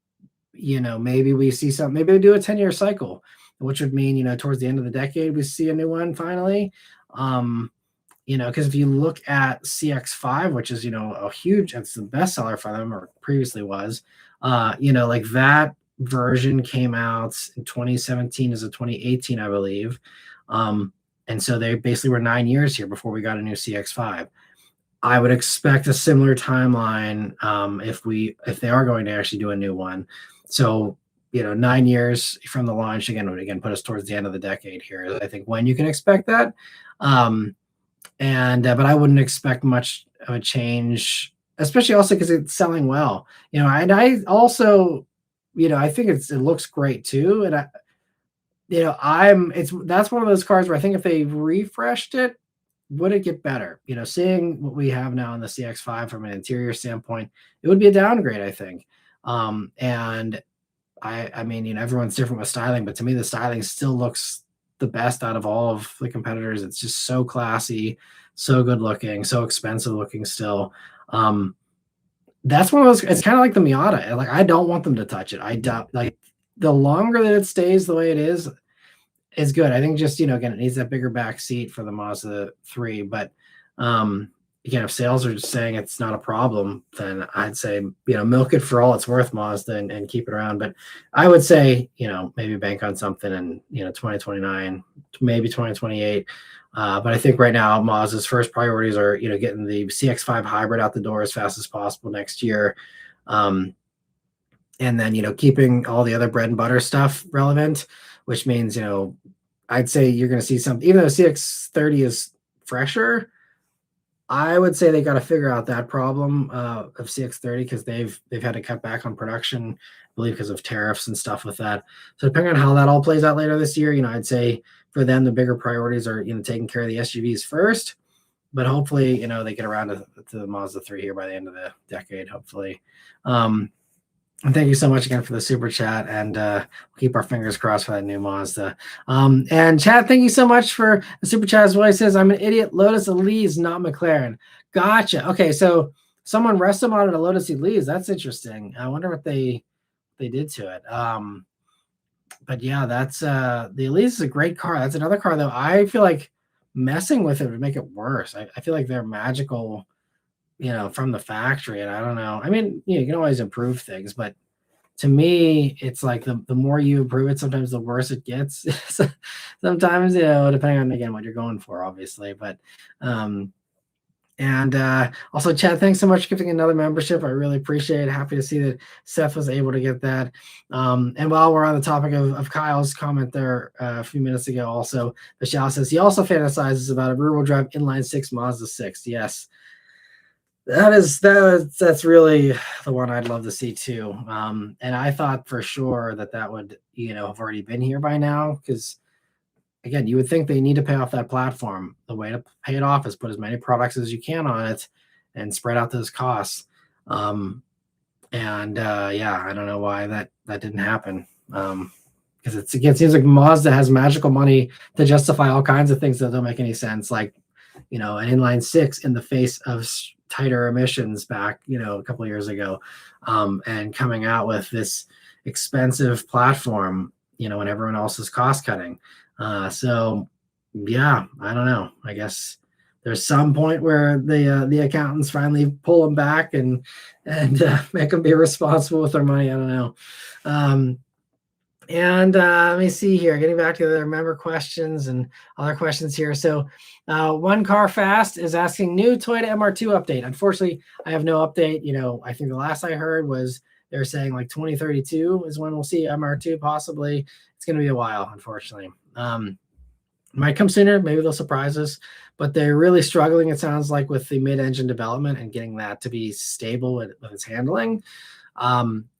maybe we see something, maybe we do a 10-year cycle, which would mean, towards the end of the decade, we see a new one finally. Because if you look at CX5, which is, a huge, it's the bestseller for them, or previously was, like that version came out in 2017 as a 2018, I believe. And so they basically were 9 years here before we got a new CX5. I would expect a similar timeline if they are going to actually do a new one. So, 9 years from the launch would again put us towards the end of the decade here. I think when you can expect that. But I wouldn't expect much of a change, especially also because it's selling well. And I also, I think it looks great too. And that's one of those cars where I think if they refreshed it, would it get better? Seeing what we have now in the CX5 from an interior standpoint, it would be a downgrade, I think. And I mean, everyone's different with styling, but to me, the styling still looks the best out of all of the competitors. It's just so classy, so good looking, so expensive looking still. That's one of those, it's kind of like the Miata. Like, I don't want them to touch it. I doubt, like, the longer that it stays the way it is good. I think just, again, it needs that bigger back seat for the Mazda 3. But again, if sales are just saying it's not a problem, then I'd say, milk it for all it's worth, Mazda, and keep it around. But I would say, maybe bank on something in, 2029, maybe 2028. But I think right now Mazda's first priorities are, getting the CX-5 hybrid out the door as fast as possible next year. And then, keeping all the other bread and butter stuff relevant, which means, I'd say you're going to see something, even though CX-30 is fresher, I would say they got to figure out that problem of CX-30 because they've had to cut back on production, I believe, because of tariffs and stuff with that. So depending on how that all plays out later this year, I'd say for them the bigger priorities are taking care of the SUVs first, but hopefully they get around to the Mazda 3 here by the end of the decade, hopefully. And thank you so much again for the super chat, and we'll keep our fingers crossed for that new Mazda. And Chad, thank you so much for the super chat as well. He says, I'm an idiot. Lotus Elise, not McLaren. Gotcha. Okay, so someone rested on a Lotus Elise. That's interesting. I wonder what they did to it. But yeah, that's the Elise is a great car. That's another car though. I feel like messing with it would make it worse. I feel like they're magical, from the factory. And I don't know. I mean, you can always improve things, but to me, it's like the more you improve it, sometimes the worse it gets. Sometimes, depending on, again, what you're going for, obviously. But also, Chad, thanks so much for giving another membership. I really appreciate it. Happy to see that Seth was able to get that. And while we're on the topic of Kyle's comment there a few minutes ago, also, Michelle says he also fantasizes about a rear-wheel drive inline-six Mazda 6. Yes. That's really the one I'd love to see too. And I thought for sure that would, have already been here by now, because again, you would think they need to pay off that platform. The way to pay it off is put as many products as you can on it and spread out those costs. Yeah, I don't know why that didn't happen. Because it seems like Mazda has magical money to justify all kinds of things that don't make any sense, like an inline six in the face of tighter emissions back, a couple of years ago, and coming out with this expensive platform, when everyone else is cost cutting. So yeah, I don't know. I guess there's some point where the accountants finally pull them back and make them be responsible with their money. I don't know. Let me see here, getting back to the member questions and other questions here. So One Car Fast is asking, new Toyota MR2 update. Unfortunately, I have no update. I think the last I heard was they're saying like 2032 is when we'll see MR2 possibly. It's going to be a while, unfortunately. Might come sooner. Maybe they'll surprise us, but they're really struggling, it sounds like, with the mid-engine development and getting that to be stable with its handling.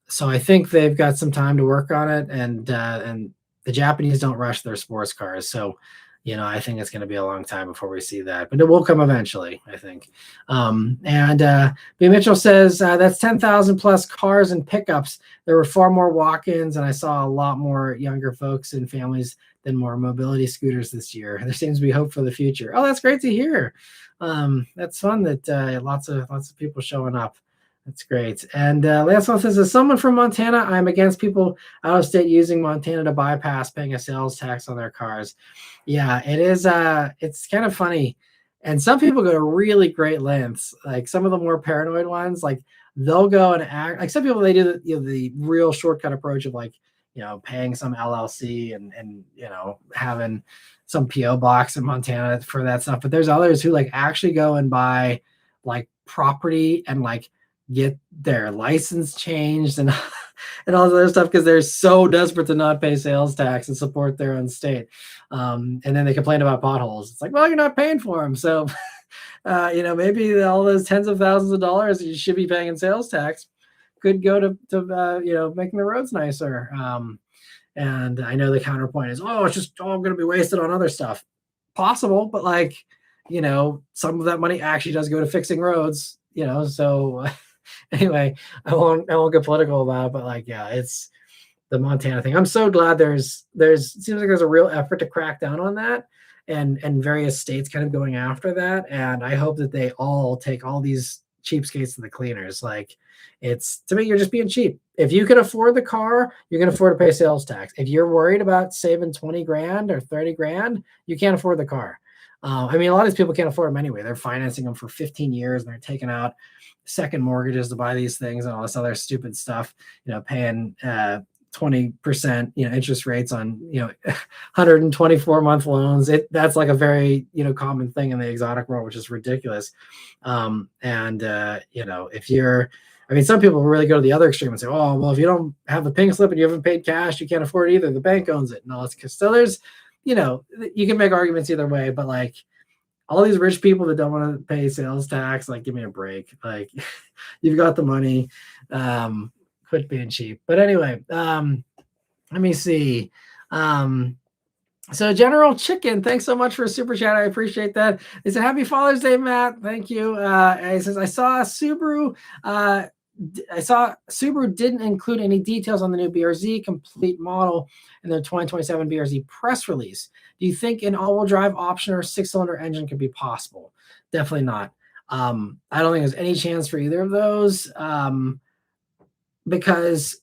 So I think they've got some time to work on it, and the Japanese don't rush their sports cars. So, I think it's going to be a long time before we see that, but it will come eventually, I think. B. Mitchell says that's 10,000 plus cars and pickups. There were far more walk-ins, and I saw a lot more younger folks and families than more mobility scooters this year. There seems to be hope for the future. Oh, that's great to hear. That's fun that lots of people showing up. That's great. And Lance says, as someone from Montana, I'm against people out of state using Montana to bypass paying a sales tax on their cars. Yeah, it is. It's kind of funny. And some people go to really great lengths. Like some of the more paranoid ones, like they'll go and act like some people, they do the real shortcut approach of like, paying some LLC and having some PO box in Montana for that stuff. But there's others who like actually go and buy like property and like get their license changed and and all this other stuff because they're so desperate to not pay sales tax and support their own state. And then they complain about potholes. It's like, well, you're not paying for them. So, maybe all those tens of thousands of dollars you should be paying in sales tax could go to making the roads nicer. And I know the counterpoint is, oh, it's just all going to be wasted on other stuff. Possible, but like, some of that money actually does go to fixing roads, so anyway, I won't get political about it, but like, yeah, it's the Montana thing. I'm so glad it seems like there's a real effort to crack down on that and various states kind of going after that. And I hope that they all take all these cheapskates to the cleaners. Like to me, you're just being cheap. If you can afford the car, you can afford to pay sales tax. If you're worried about saving 20 grand or 30 grand, you can't afford the car. A lot of these people can't afford them anyway. They're financing them for 15 years and they're taking out second mortgages to buy these things and all this other stupid stuff, paying 20%, interest rates on, 124-month loans. That's like a very, common thing in the exotic world, which is ridiculous. If you're, some people really go to the other extreme and say, oh, well, if you don't have the pink slip and you haven't paid cash, you can't afford it either. The bank owns it and all this. So there's, you can make arguments either way, but like all these rich people that don't want to pay sales tax, like, give me a break. Like you've got the money, quit being cheap. But anyway, let me see. So General Chicken, thanks so much for a super chat. I appreciate that. He said, happy Father's Day, Matt. Thank you. He says, I saw Subaru didn't include any details on the new BRZ complete model in their 2027 BRZ press release. Do you think an all-wheel drive option or 6-cylinder engine could be possible? Definitely not. I don't think there's any chance for either of those. Because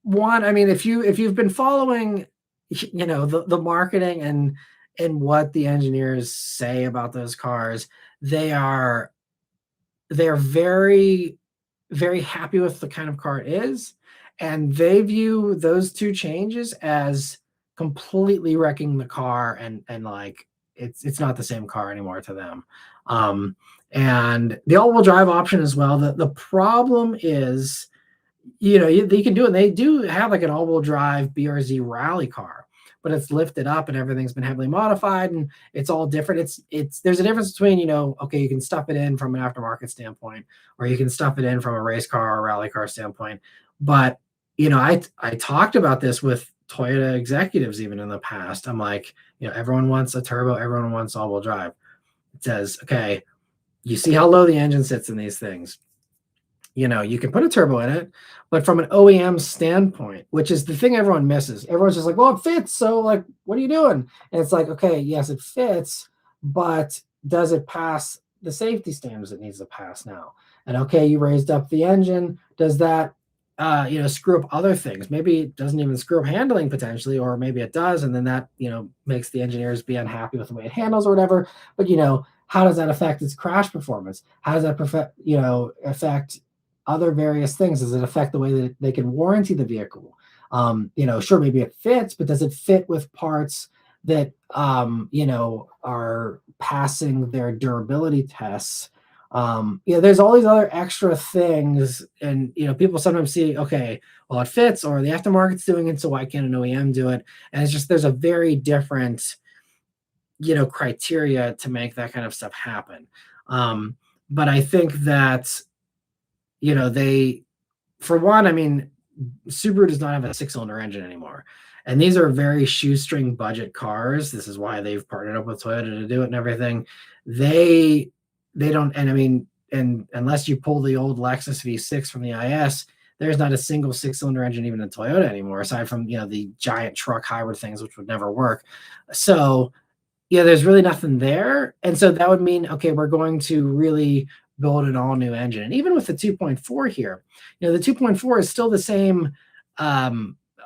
one, if you've been following, the marketing and what the engineers say about those cars, they're very, very happy with the kind of car it is, and they view those two changes as completely wrecking the car and like it's not the same car anymore to them. And the all-wheel drive option as well. The problem is, they can do it. They do have like an all-wheel drive BRZ rally car, but it's lifted up and everything's been heavily modified and it's all different. There's a difference between, okay, you can stuff it in from an aftermarket standpoint, or you can stuff it in from a race car or rally car standpoint. But, I talked about this with Toyota executives even in the past. I'm like, everyone wants a turbo, everyone wants all-wheel drive. It says, okay, you see how low the engine sits in these things. You can put a turbo in it, but from an OEM standpoint, which is the thing everyone misses, everyone's just like, well, it fits. So like, what are you doing? And it's like, okay, yes, it fits, but does it pass the safety standards it needs to pass now? And okay, you raised up the engine. Does that, screw up other things? Maybe it doesn't even screw up handling potentially, or maybe it does. And then that, makes the engineers be unhappy with the way it handles or whatever. But, how does that affect its crash performance? How does that affect other various things? Does it affect the way that they can warranty the vehicle? Sure, maybe it fits, but does it fit with parts that, are passing their durability tests? There's all these other extra things, and, people sometimes see, okay, well, it fits, or the aftermarket's doing it, so why can't an OEM do it? And it's just, there's a very different criteria to make that kind of stuff happen. But I think that, they, for one, I mean, Subaru does not have a 6-cylinder engine anymore. And these are very shoestring budget cars. This is why they've partnered up with Toyota to do it and everything. They don't, and I mean, and unless you pull the old Lexus V6 from the IS, there's not a single 6-cylinder engine even in Toyota anymore, aside from the giant truck hybrid things, which would never work. So there's really nothing there. And so that would mean, okay, we're going to really build an all new engine. And even with the 2.4 here, the 2.4 is still the same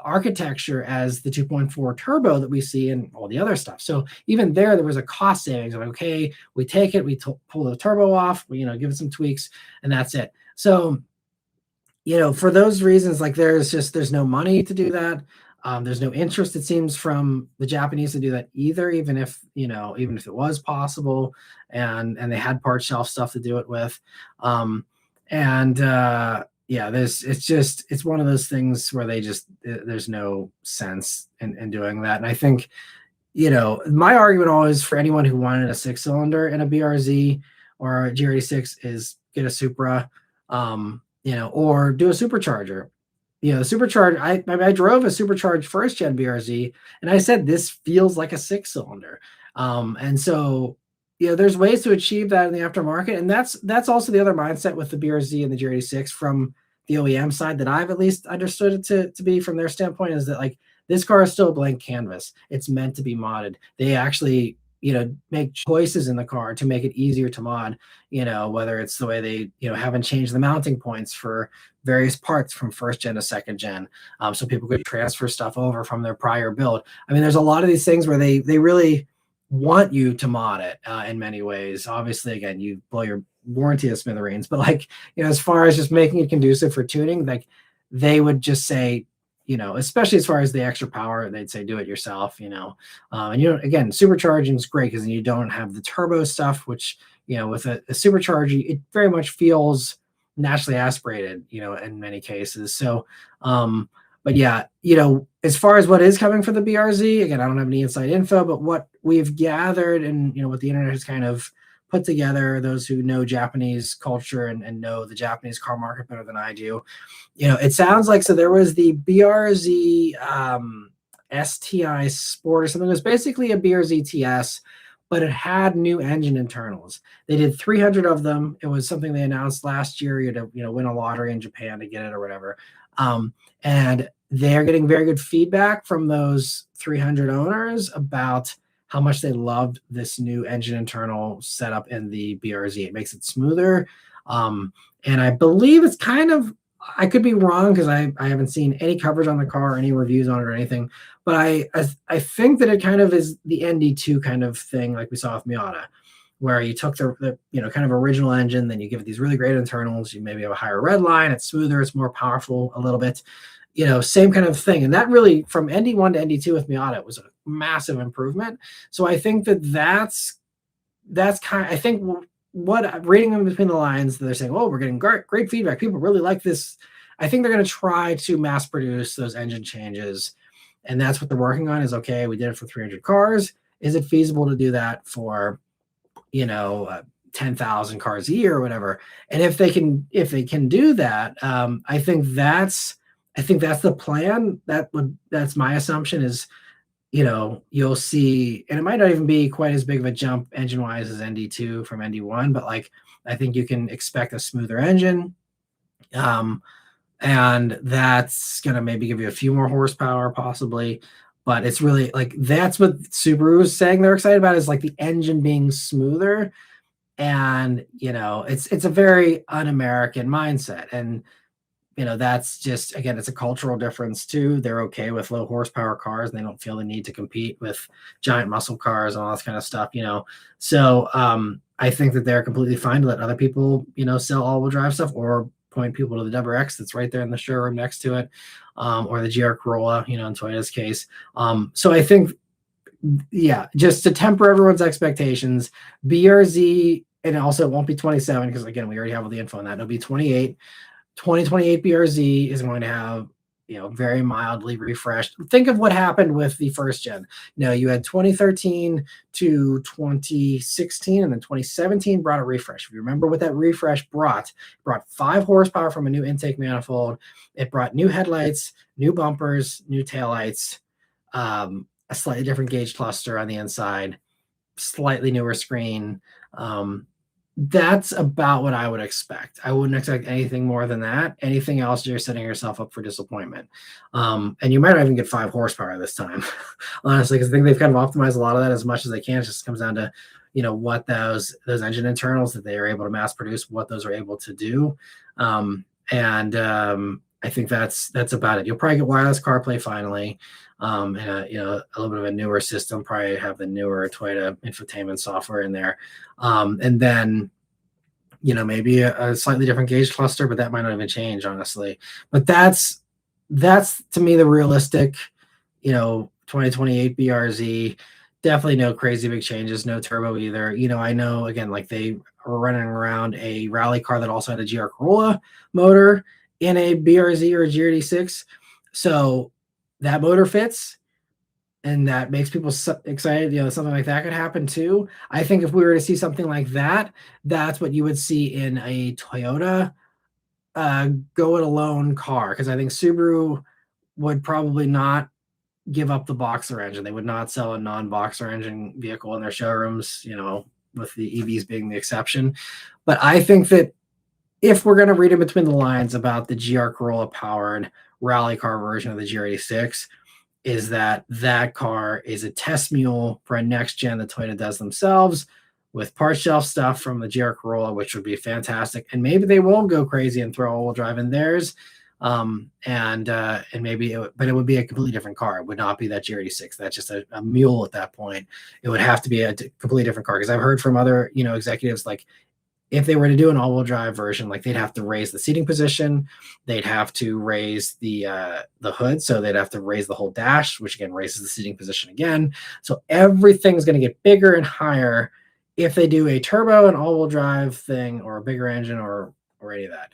architecture as the 2.4 turbo that we see in all the other stuff. So even there was a cost savings of, okay, we take it, we pull the turbo off, we, give it some tweaks, and that's it. So, for those reasons, like there's no money to do that. There's no interest, it seems, from the Japanese to do that either, even if it was possible, and they had part shelf stuff to do it with. It's one of those things where there's no sense in doing that. And I think, my argument always for anyone who wanted a 6-cylinder in a BRZ or a GR86 is get a Supra, or do a supercharger. The supercharged, I drove a supercharged first gen BRZ, and I said this feels like a 6-cylinder. And so there's ways to achieve that in the aftermarket, and that's also the other mindset with the BRZ and the GR86 from the OEM side that I've at least understood it to be from their standpoint, is that like this car is still a blank canvas. It's meant to be modded. They actually make choices in the car to make it easier to mod, whether it's the way they, haven't changed the mounting points for various parts from first gen to second gen. So people could transfer stuff over from their prior build. I mean, there's a lot of these things where they really want you to mod it in many ways. Obviously, again, you blow your warranty to smithereens, but like, as far as just making it conducive for tuning, like they would just say, especially as far as the extra power, they'd say, do it yourself, and again, supercharging is great because you don't have the turbo stuff, which, with a supercharger, it very much feels naturally aspirated, in many cases. So, but yeah, as far as what is coming for the BRZ, again, I don't have any inside info, but what we've gathered and, what the internet has kind of put together, those who know Japanese culture and know the Japanese car market better than I do, it sounds like, so there was the BRZ STI Sport or something. It was basically a BRZ TS, but it had new engine internals. They did 300 of them. It was something they announced last year. You had to, win a lottery in Japan to get it or whatever. And they're getting very good feedback from those 300 owners about how much they loved this new engine internal setup in the BRZ. It makes it smoother. And I believe it's kind of, I could be wrong because I haven't seen any coverage on the car or any reviews on it or anything, but I think that it kind of is the ND2 kind of thing like we saw with Miata, where you took the kind of original engine, then you give it these really great internals, you maybe have a higher red line, it's smoother, it's more powerful a little bit, same kind of thing. And that really, from ND1 to ND2 with Miata, was a massive improvement. So I think that's kind of, I think what reading them between the lines, they're saying, oh, we're getting great feedback. People really like this. I think they're going to try to mass produce those engine changes. And that's what they're working on is, okay, we did it for 300 cars. Is it feasible to do that for, 10,000 cars a year or whatever? And if they can do that, I think that's the plan. That's my assumption is, you'll see, and it might not even be quite as big of a jump engine wise as ND2 from ND1, but like, I think you can expect a smoother engine. And that's going to maybe give you a few more horsepower possibly, but it's really like, that's what Subaru is saying they're excited about, is like the engine being smoother. And, it's a very un-American mindset. And, that's just, again, it's a cultural difference too. They're okay with low horsepower cars. They don't feel the need to compete with giant muscle cars and all that kind of stuff, So I think that they're completely fine to let other people, sell all-wheel drive stuff, or point people to the WX that's right there in the showroom next to it, or the GR Corolla, in Toyota's case. So I think, yeah, just to temper everyone's expectations, BRZ, and also it won't be 27 because, again, we already have all the info on that. It'll be 28. 2028 BRZ is going to have very mildly refreshed. Think of what happened with the first gen. You had 2013 to 2016, and then 2017 brought a refresh. If you remember what that refresh brought, it brought 5 horsepower from a new intake manifold. It brought new headlights, new bumpers, new taillights, a slightly different gauge cluster on the inside, slightly newer screen. That's about what I would expect. I wouldn't expect anything more than that. Anything else, you're setting yourself up for disappointment. And you might not even get 5 horsepower this time, honestly, because I think they've kind of optimized a lot of that as much as they can. It just comes down to, what those engine internals that they are able to mass produce, what those are able to do. I think that's about it. You'll probably get wireless CarPlay finally. And a little bit of a newer system, probably have the newer Toyota infotainment software in there. And then, maybe a slightly different gauge cluster, but that might not even change, honestly. But that's to me the realistic, 2028 BRZ. Definitely no crazy big changes, no turbo either. I know, again, like they were running around a rally car that also had a GR Corolla motor in a BRZ or a GR86. So that motor fits, and that makes people excited. Something like that could happen too. I think if we were to see something like that, that's what you would see in a Toyota go it alone car, because I think Subaru would probably not give up the boxer engine. They would not sell a non-boxer engine vehicle in their showrooms, with the EVs being the exception. But I think that if we're going to read in between the lines about the GR Corolla powered rally car version of the GR86, is that car is a test mule for a next gen that Toyota does themselves, with part shelf stuff from the GR Corolla, which would be fantastic. And maybe they won't go crazy and throw all-wheel drive in theirs. And maybe but it would be a completely different car. It would not be that GR86. That's just a mule at that point. It would have to be a completely different car, because I've heard from other executives, like, if they were to do an all-wheel drive version, like, they'd have to raise the seating position, they'd have to raise the hood, so they'd have to raise the whole dash, which again raises the seating position again. So everything's going to get bigger and higher if they do a turbo and all-wheel drive thing, or a bigger engine, or any of that.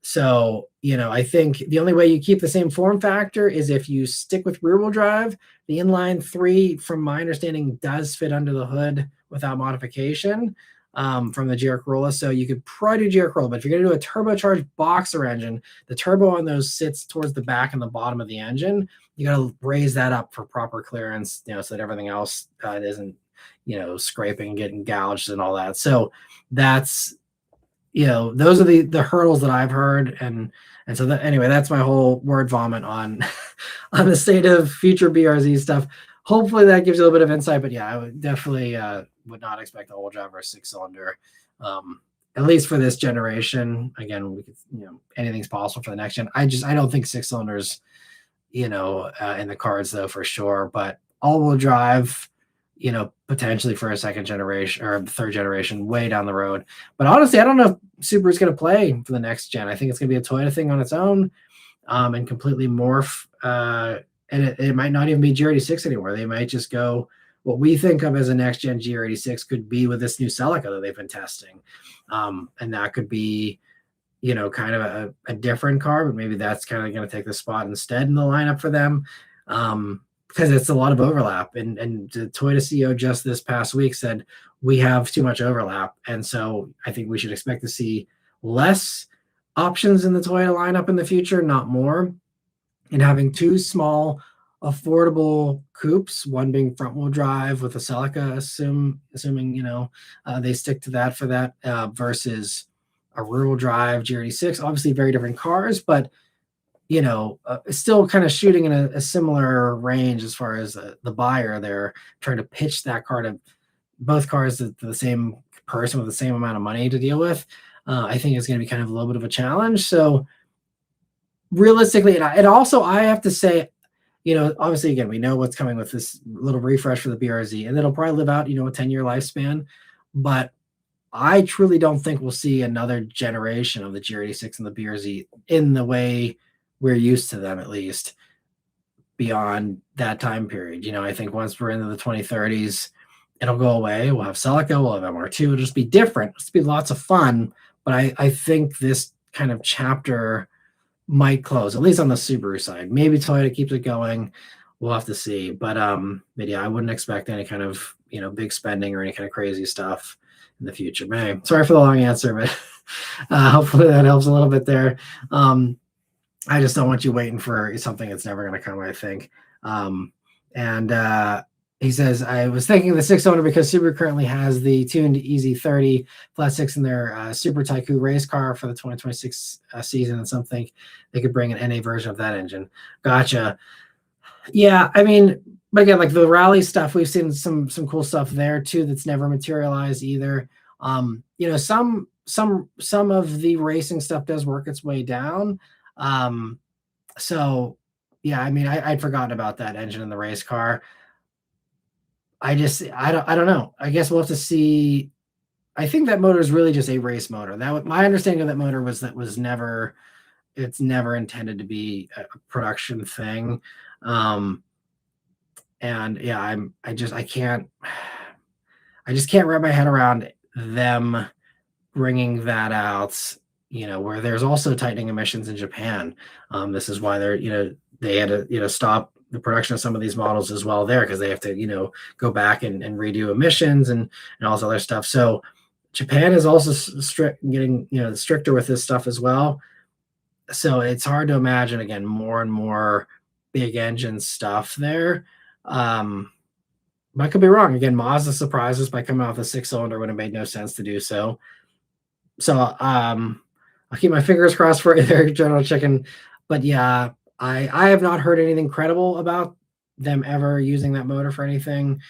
So I think the only way you keep the same form factor is if you stick with rear-wheel drive. The inline 3, from my understanding, does fit under the hood without modification. From the GR Corolla. So you could probably do GR Corolla, but if you're going to do a turbocharged boxer engine, the turbo on those sits towards the back and the bottom of the engine. You got to raise that up for proper clearance, so that everything else isn't, scraping and getting gouged and all that. So that's, those are the hurdles that I've heard. And so anyway, that's my whole word vomit on, on the state of future BRZ stuff. Hopefully that gives you a little bit of insight, but yeah, I would definitely, would not expect all-wheel drive or a 6-cylinder, at least for this generation. Again, we could, anything's possible for the next gen. I don't think 6-cylinders, in the cards though, for sure. But all-wheel drive, potentially for a second generation or third generation way down the road. But honestly, I don't know if Subaru's going to play for the next gen. I think it's going to be a Toyota thing on its own, and completely morph. And it might not even be GR86 anymore. They might just go what we think of as a next gen GR86 could be with this new Celica that they've been testing. And that could be, kind of a different car, but maybe that's kind of going to take the spot instead in the lineup for them. Because it's a lot of overlap. And the Toyota CEO just this past week said, we have too much overlap. And so I think we should expect to see less options in the Toyota lineup in the future, not more. And having 2 small, affordable coupes, one being front wheel drive with a Celica, assuming they stick to that for that, versus a rear wheel drive GR86. Obviously very different cars, but still kind of shooting in a similar range as far as the buyer. They're trying to pitch that car to both cars to the same person with the same amount of money to deal with. I think it's going to be kind of a little bit of a challenge. So realistically, and also I have to say, obviously, again, we know what's coming with this little refresh for the BRZ, and it'll probably live out, a 10-year lifespan. But I truly don't think we'll see another generation of the GR86 and the BRZ in the way we're used to them, at least beyond that time period. I think once we're into the 2030s, it'll go away. We'll have Celica, we'll have MR2. It'll just be different. It'll be lots of fun. But I think this kind of chapter might close, at least on the Subaru side. Maybe Toyota keeps it going. We'll have to see. But yeah, I wouldn't expect any kind of big spending or any kind of crazy stuff in the future. But anyway, sorry for the long answer, but hopefully that helps a little bit there. I just don't want you waiting for something that's never going to come, I think. He says, I was thinking the 6-cylinder because Subaru currently has the tuned EZ30 Flat 6 in their Super Tycoon race car for the 2026 season, and something they could bring an NA version of that engine. Gotcha. Yeah, I mean, but again, like the rally stuff, we've seen some cool stuff there too that's never materialized either. Some of the racing stuff does work its way down. So yeah, I mean, I'd forgotten about that engine in the race car. I don't know. I guess we'll have to see. I think that motor is really just a race motor. My understanding of that motor was it's never intended to be a production thing. And yeah, I just can't wrap my head around them bringing that out, where there's also tightening emissions in Japan. This is why they had to stop the production of some of these models as well there, because they have to go back and redo emissions and all this other stuff. So Japan is also getting stricter with this stuff as well. So it's hard to imagine, again, more and more big engine stuff there. But I could be wrong. Again, Mazda surprised us by coming off the 6-cylinder when it made no sense to do so. So I'll keep my fingers crossed for you there, General Chicken. But yeah, I have not heard anything credible about them ever using that motor for anything.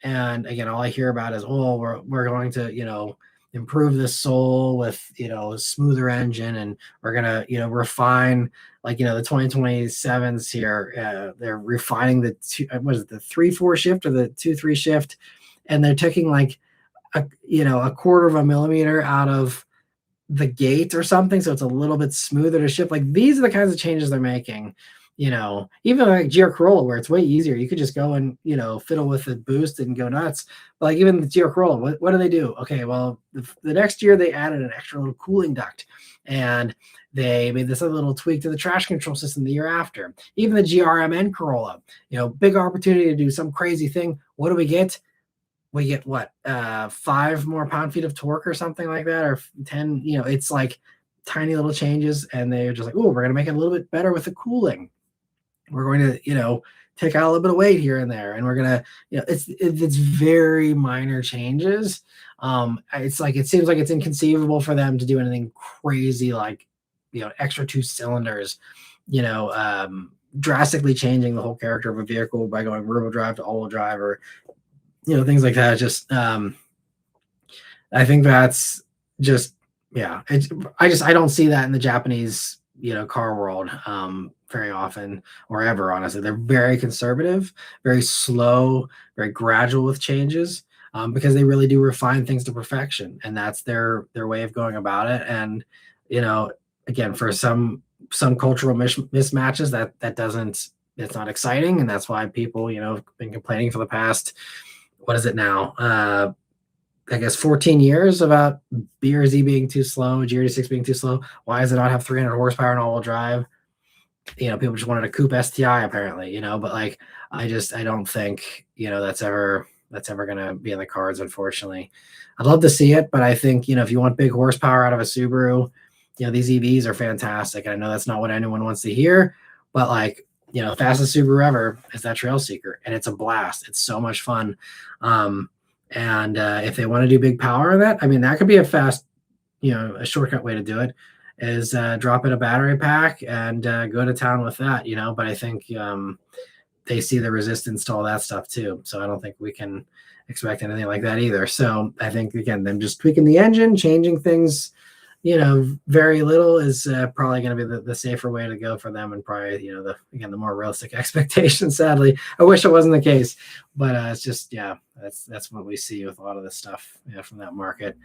And again, all I hear about is, we're going to, improve the Soul with, a smoother engine, and we're going to, refine, like, the 2027s here. They're refining the 3-4 shift or the 2-3 shift. And they're taking like a quarter of a millimeter out of the gate or something, so it's a little bit smoother to shift. Like, these are the kinds of changes they're making. Even like GR Corolla, where it's way easier, you could just go and fiddle with the boost and go nuts. But like, even the GR Corolla, what do they do? Okay, well, the next year they added an extra little cooling duct, and they made this little tweak to the traction control system the year after. Even the GRMN Corolla, big opportunity to do some crazy thing. What do we get? We get what, 5 more pound-feet of torque or something like that, or 10. It's like tiny little changes, and they're just like, we're going to make it a little bit better with the cooling. We're going to, take out a little bit of weight here and there, and we're going to, it's very minor changes. It's like, it seems like it's inconceivable for them to do anything crazy, like, extra 2 cylinders, drastically changing the whole character of a vehicle by going rear-wheel drive to all-wheel drive, or things like that. Just I think that's just, yeah, I don't see that in the Japanese car world very often, or ever, honestly. They're very conservative, very slow, very gradual with changes, because they really do refine things to perfection, and that's their way of going about it. And again, for some cultural mismatches, that doesn't, it's not exciting, and that's why people have been complaining for the past, what is it now, I guess 14 years about BRZ being too slow, GR86 being too slow. Why does it not have 300 horsepower and all-wheel drive? People just wanted a coupe STI apparently, but like, I don't think, that's ever going to be in the cards, unfortunately. I'd love to see it, but I think, if you want big horsepower out of a Subaru, these EVs are fantastic. I know that's not what anyone wants to hear, but like, fastest Subaru ever is that Trail Seeker, and it's a blast. It's so much fun. And if they want to do big power on that, I mean, that could be a fast, a shortcut way to do it, is drop in a battery pack and go to town with that, But I think they see the resistance to all that stuff too. So I don't think we can expect anything like that either. So I think, again, them just tweaking the engine, changing things, very little is probably going to be the safer way to go for them, and probably, the more realistic expectation. Sadly, I wish it wasn't the case, but it's just, yeah, that's what we see with a lot of this stuff, from that market.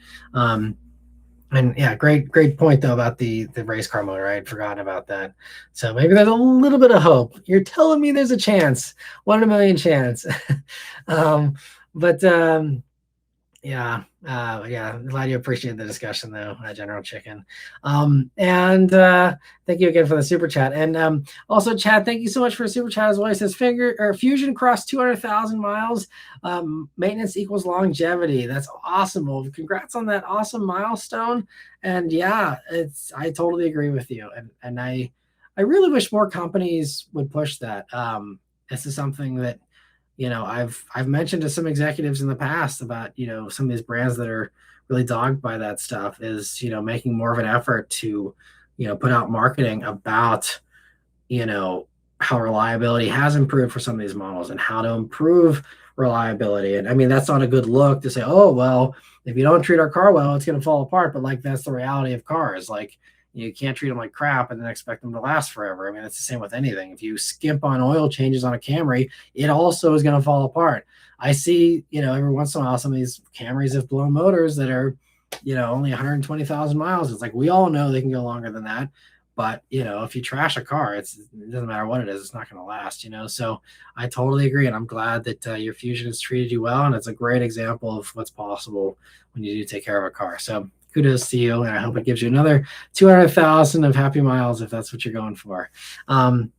And yeah, great point though about the race car motor. I had forgotten about that. So maybe there's a little bit of hope. You're telling me there's a chance, 1 in a million chance. Yeah, yeah. Glad you appreciate the discussion, though, General Chicken. And thank you again for the super chat. And also, Chad, thank you so much for the super chat as well. He says, Fusion crossed 200,000 miles. Maintenance equals longevity. That's awesome. Well, congrats on that awesome milestone. And yeah, I totally agree with you. And I really wish more companies would push that. This is something that I've mentioned to some executives in the past about, some of these brands that are really dogged by that stuff is, making more of an effort to, put out marketing about, you know, how reliability has improved for some of these models and how to improve reliability. And I mean, that's not a good look to say, oh, well, if you don't treat our car well, it's going to fall apart. But like, that's the reality of cars. Like, you can't treat them like crap and then expect them to last forever. I mean, it's the same with anything. If you skimp on oil changes on a Camry, it also is going to fall apart. I see, every once in a while, some of these Camrys have blown motors that are, only 120,000 miles. It's like, we all know they can go longer than that. But, if you trash a car, it doesn't matter what it is, it's not going to last, So I totally agree. And I'm glad that your Fusion has treated you well. And it's a great example of what's possible when you do take care of a car. So kudos to you. And I hope it gives you another 200,000 of happy miles if that's what you're going for. And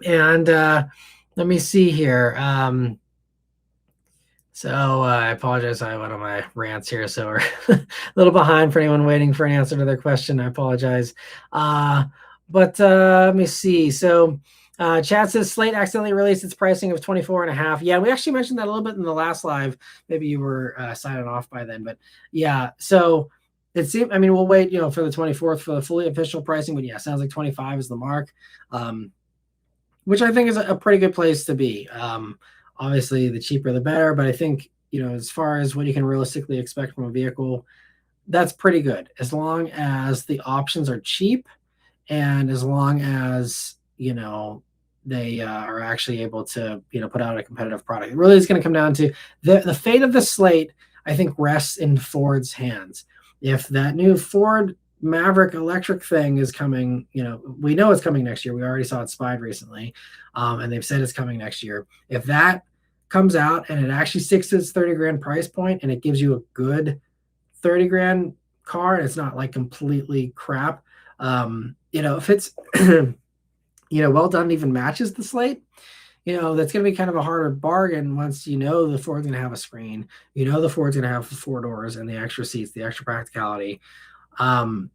let me see here. So I apologize. I went on my rants here, so we're a little behind for anyone waiting for an answer to their question. I apologize. But let me see. So Chad says Slate accidentally released its pricing of 24.5. Yeah, we actually mentioned that a little bit in the last live. Maybe you were signing off by then, but yeah. So it seemed. I mean, we'll wait, for the 24th for the fully official pricing. But yeah, sounds like 25 is the mark, which I think is a pretty good place to be. Obviously, the cheaper the better, but I think, as far as what you can realistically expect from a vehicle, that's pretty good. As long as the options are cheap and as long as, they are actually able to, put out a competitive product. It really is going to come down to the fate of the Slate, I think, rests in Ford's hands. If that new Ford Maverick electric thing is coming, we know it's coming next year. We already saw it spied recently, and they've said it's coming next year. If that comes out and it actually sticks to its 30 grand price point and it gives you a good 30 grand car and it's not like completely crap, if it's, well done, even matches the Slate, that's going to be kind of a harder bargain once the Ford's going to have a screen, the Ford's going to have 4 doors and the extra seats, the extra practicality. So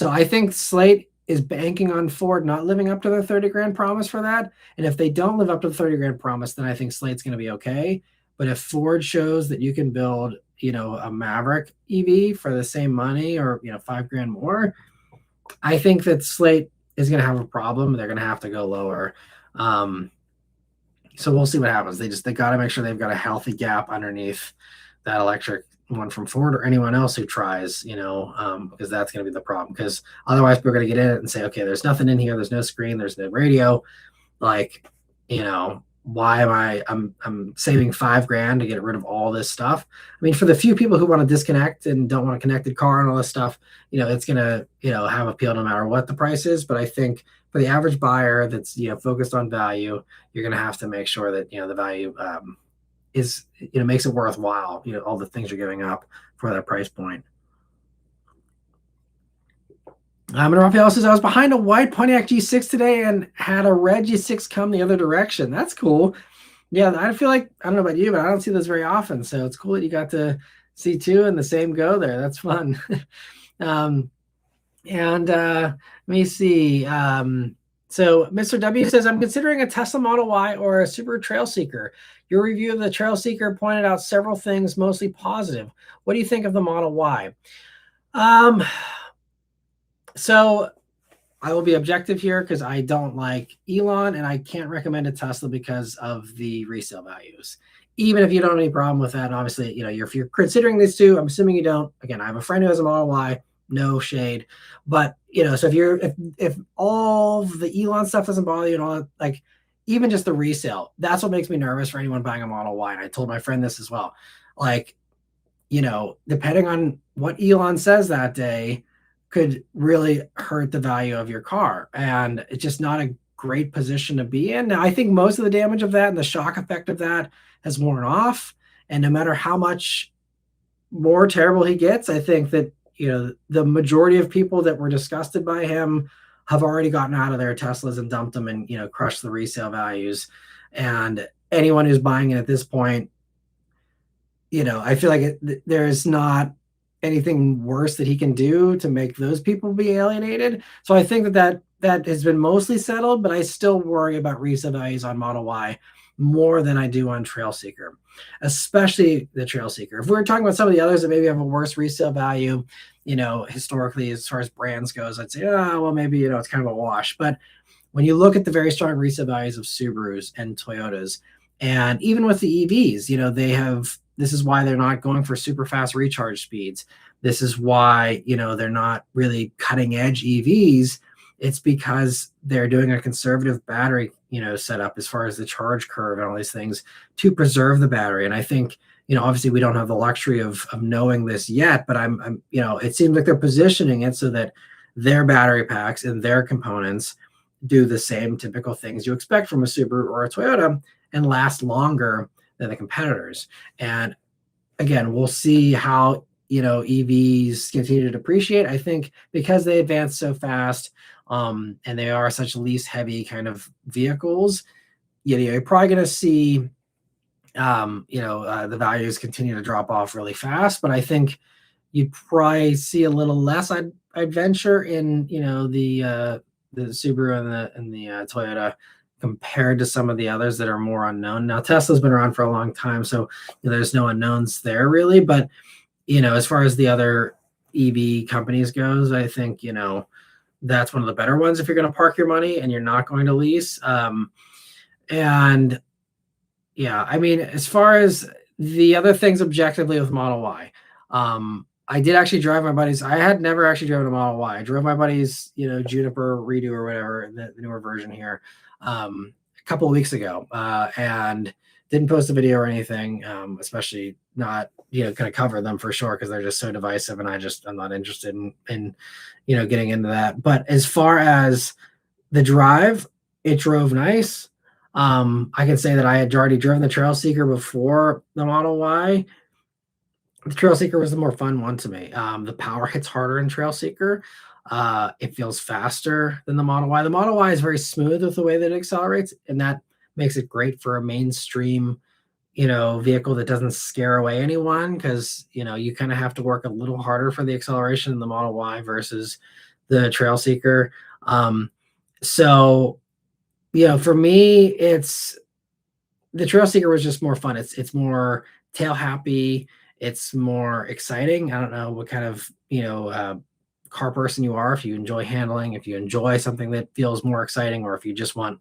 I think Slate is banking on Ford not living up to their 30 grand promise for that. And if they don't live up to the 30 grand promise, then I think Slate's going to be okay. But if Ford shows that you can build, a Maverick EV for the same money or, 5 grand more, I think that Slate is going to have a problem. They're going to have to go lower. So we'll see what happens. They got to make sure they've got a healthy gap underneath that electric one from Ford or anyone else who tries, because that's going to be the problem. Because otherwise, we're going to get in it and say, okay, there's nothing in here. There's no screen. There's no radio. Like, why am I'm saving 5 grand to get rid of all this stuff? I mean, for the few people who want to disconnect and don't want a connected car and all this stuff, it's going to, have appeal no matter what the price is. But I think for the average buyer that's, focused on value, you're going to have to make sure that, the value, is, makes it worthwhile, all the things you're giving up for that price point. And Raphael says, I was behind a white Pontiac G6 today and had a red G6 come the other direction. That's cool. Yeah, I feel like, I don't know about you, but I don't see this very often. So it's cool that you got to see 2 in the same go there. That's fun. Let me see. So Mr. W says, I'm considering a Tesla Model Y or a Subaru Trail Seeker. Your review of the Trail Seeker pointed out several things, mostly positive. What do you think of the Model Y? So I will be objective here because I don't like Elon and I can't recommend a Tesla because of the resale values. Even if you don't have any problem with that, and obviously, if you're considering these 2, I'm assuming you don't. Again, I have a friend who has a Model Y, no shade. But, so if all the Elon stuff doesn't bother you and all that, like even just the resale, that's what makes me nervous for anyone buying a Model Y. And I told my friend this as well. Like, depending on what Elon says that day, could really hurt the value of your car. And it's just not a great position to be in. Now, I think most of the damage of that and the shock effect of that has worn off. And no matter how much more terrible he gets, I think that, the majority of people that were disgusted by him have already gotten out of their Teslas and dumped them and, crushed the resale values. And anyone who's buying it at this point, I feel like there's not anything worse that he can do to make those people be alienated. So I think that has been mostly settled, but I still worry about resale values on Model Y more than I do on Trail Seeker, especially the Trail Seeker. If we're talking about some of the others that maybe have a worse resale value, historically, as far as brands goes, I'd say, oh, well, maybe, it's kind of a wash. But when you look at the very strong resale values of Subarus and Toyotas, and even with the EVs, this is why they're not going for super fast recharge speeds. This is why, they're not really cutting edge EVs. It's because they're doing a conservative battery, setup as far as the charge curve and all these things to preserve the battery. And I think, obviously we don't have the luxury of knowing this yet, but I'm it seems like they're positioning it so that their battery packs and their components do the same typical things you expect from a Subaru or a Toyota and last longer than the competitors. And again, we'll see how, EVs continue to depreciate. I think because they advance so fast, and they are such lease heavy kind of vehicles, you're probably going to see, the values continue to drop off really fast. But I think you'd probably see a little less adventure in, the Subaru and the Toyota compared to some of the others that are more unknown. Now, Tesla's been around for a long time, so there's no unknowns there really. But, as far as the other EV companies goes, I think, that's one of the better ones if you're going to park your money and you're not going to lease. And yeah, I mean, as far as the other things objectively with Model Y, I did actually drive my buddy's. I had never actually driven a Model Y. I drove my buddy's, Juniper Redo or whatever, the newer version here, a couple of weeks ago, and didn't post a video or anything, especially not, kind of cover them for sure because they're just so divisive, and I'm not interested in getting into that. But as far as the drive, it drove nice. I can say that I had already driven the Trail Seeker before the Model Y. The Trail Seeker was the more fun one to me. The power hits harder in Trail Seeker. It feels faster than the Model Y. The Model Y is very smooth with the way that it accelerates, and that makes it great for a mainstream, vehicle that doesn't scare away anyone because, you kind of have to work a little harder for the acceleration in the Model Y versus the Trail Seeker. So, for me, it's the Trail Seeker was just more fun. It's more tail happy. It's more exciting. I don't know what kind of, car person you are, if you enjoy handling, if you enjoy something that feels more exciting, or if you just want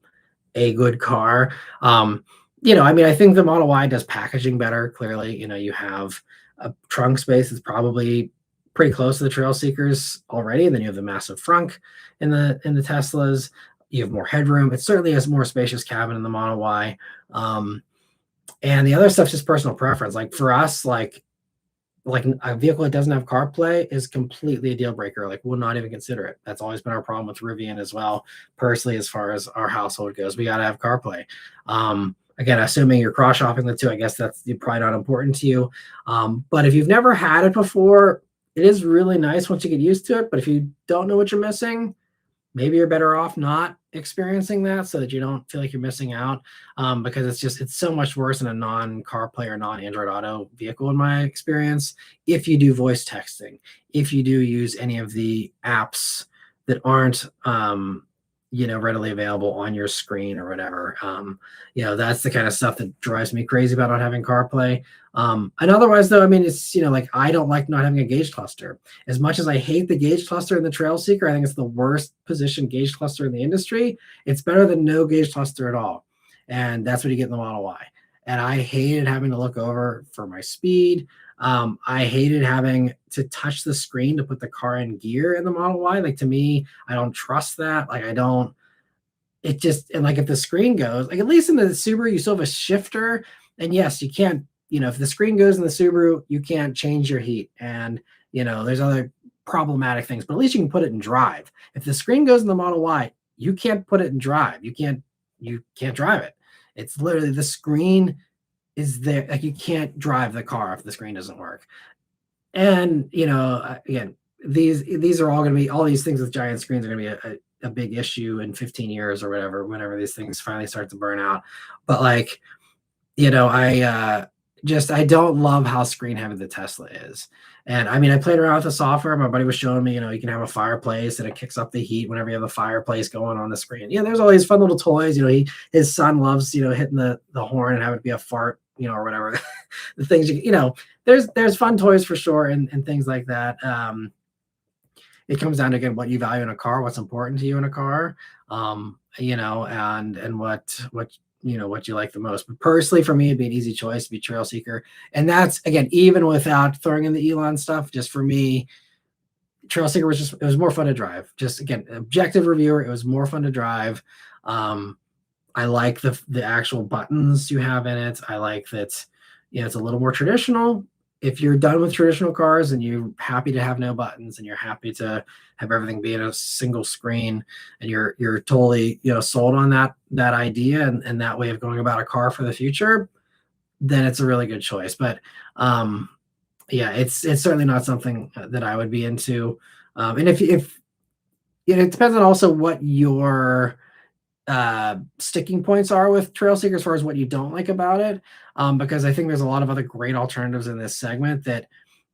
a good car. I think the Model Y does packaging better. Clearly, you have a trunk space that's probably pretty close to the Trail Seekers already. And then you have the massive frunk in the Teslas. You have more headroom. It certainly has more spacious cabin in the Model Y. And the other stuff's just personal preference. Like for us, like a vehicle that doesn't have CarPlay is completely a deal breaker. Like we'll not even consider it. That's always been our problem with Rivian as well. Personally, as far as our household goes, we got to have CarPlay. Again, assuming you're cross shopping the two, I guess that's probably not important to you. But if you've never had it before, it is really nice once you get used to it. But if you don't know what you're missing, maybe you're better off not experiencing that so that you don't feel like you're missing out, because it's so much worse in a non-CarPlay or non-Android Auto vehicle in my experience. If you do voice texting, if you do use any of the apps that aren't readily available on your screen or whatever, that's the kind of stuff that drives me crazy about not having CarPlay. And otherwise, though, it's, I don't like not having a gauge cluster. As much as I hate the gauge cluster in the Trail Seeker, I think it's the worst positioned gauge cluster in the industry. It's better than no gauge cluster at all. And that's what you get in the Model Y. And I hated having to look over for my speed. I hated having to touch the screen to put the car in gear in the Model Y. Like, to me, I don't trust that. And if the screen goes, at least in the Subaru, you still have a shifter. And yes, you can't, if the screen goes in the Subaru, you can't change your heat. And, there's other problematic things, but at least you can put it in drive. If the screen goes in the Model Y, you can't put it in drive. You can't drive it. It's literally the screen is there, like you can't drive the car if the screen doesn't work. And again, these are all going to be, all these things with giant screens are going to be a big issue in 15 years or whatever, whenever these things finally start to burn out. But like, I don't love how screen heavy the Tesla is. And I mean, I played around with the software. My buddy was showing me, you can have a fireplace and it kicks up the heat whenever you have a fireplace going on the screen. Yeah, there's all these fun little toys. His son loves, hitting the horn and having it be a fart, or whatever. The things there's fun toys for sure, and things like that. It comes down to, again, what you value in a car, what's important to you in a car, and what you like the most. But personally, for me, it'd be an easy choice to be Trail Seeker. And that's, again, even without throwing in the Elon stuff, just for me, Trail Seeker it was more fun to drive. Just, again, objective reviewer, it was more fun to drive. I like the actual buttons you have in it. I like that, it's a little more traditional. If you're done with traditional cars and you're happy to have no buttons and you're happy to have everything be in a single screen, and you're totally, sold on that idea and that way of going about a car for the future, then it's a really good choice. But yeah, it's certainly not something that I would be into. And if it depends on also what your sticking points are with Trail Seeker as far as what you don't like about it, because I think there's a lot of other great alternatives in this segment that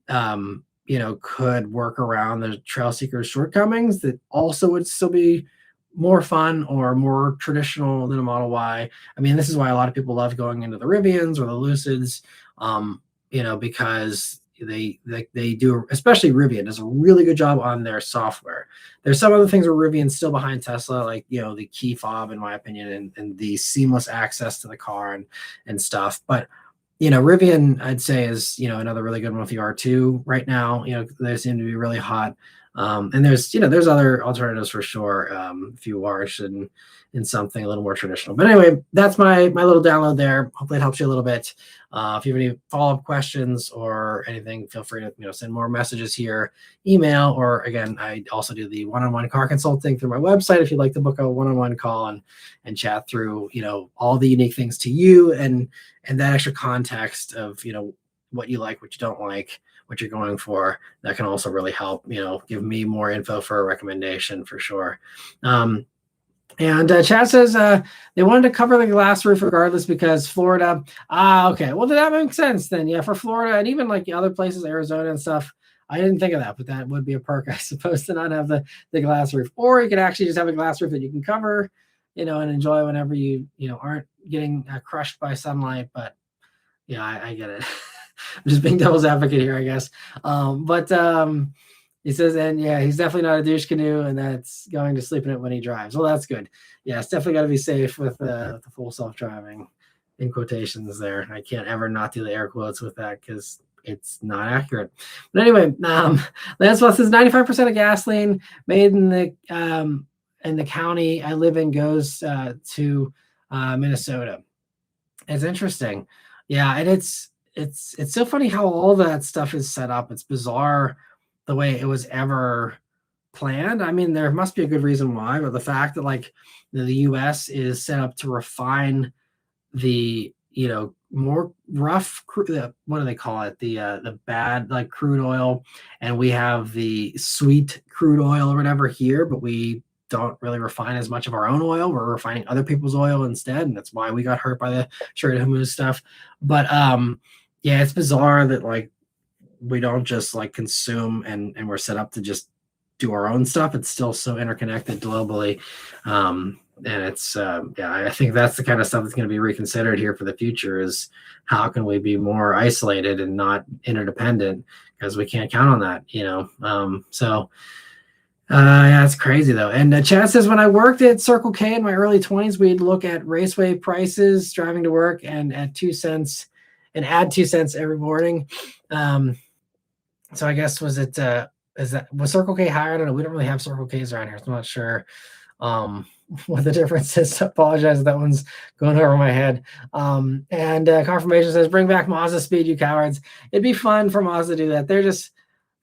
could work around the Trail Seeker's shortcomings that also would still be more fun or more traditional than a Model Y. I mean, this is why a lot of people love going into the Rivians or the Lucids, because they do, especially Rivian does a really good job on their software. There's some other things where Rivian's still behind Tesla, like the key fob, in my opinion, and the seamless access to the car and stuff. But Rivian, I'd say, is another really good one with the R2 right now. They seem to be really hot. And there's other alternatives for sure, if you are interested in something a little more traditional. But anyway, that's my little download there. Hopefully it helps you a little bit. If you have any follow-up questions or anything, feel free to send more messages here, email, or again, I also do the one-on-one car consulting through my website if you'd like to book a one-on-one call and chat through all the unique things to you and that extra context of what you like, what you don't like, what you're going for. That can also really help give me more info for a recommendation for sure. And Chad says they wanted to cover the glass roof regardless because Florida. Okay. Well, that makes sense then. Yeah, for Florida and even like other places, Arizona and stuff. I didn't think of that, but that would be a perk, I suppose, to not have the glass roof. Or you could actually just have a glass roof that you can cover, and enjoy whenever you aren't getting crushed by sunlight. But yeah, I get it. I'm just being devil's advocate here, I guess. He says, and yeah, he's definitely not a douche canoe, and that's going to sleep in it when he drives. Well, that's good. Yeah, it's definitely got to be safe with the full self-driving, in quotations there. I can't ever not do the air quotes with that because it's not accurate. But anyway, Lance West says 95% of gasoline made in the county I live in goes to Minnesota. It's interesting. Yeah, and it's so funny how all that stuff is set up. It's bizarre the way it was ever planned. I mean, there must be a good reason why, but the fact that like the U.S. is set up to refine the more rough crude, what do they call it? The bad like crude oil, and we have the sweet crude oil or whatever here, but we don't really refine as much of our own oil. We're refining other people's oil instead, and that's why we got hurt by the Strait of Hormuz stuff. But yeah, it's bizarre that like we don't just like consume and we're set up to just do our own stuff. It's still so interconnected globally. And it's, I think that's the kind of stuff that's going to be reconsidered here for the future is how can we be more isolated and not interdependent because we can't count on that, yeah, it's crazy though. And Chad says, when I worked at Circle K in my early 20s, we'd look at Raceway prices driving to work and at 2 cents and add 2 cents every morning. So I guess was Circle K higher? I don't know. We don't really have Circle Ks around here. So I'm not sure what the difference is. I apologize if that one's going over my head. And Confirmation says, bring back Mazda Speed, you cowards. It'd be fun for Mazda to do that.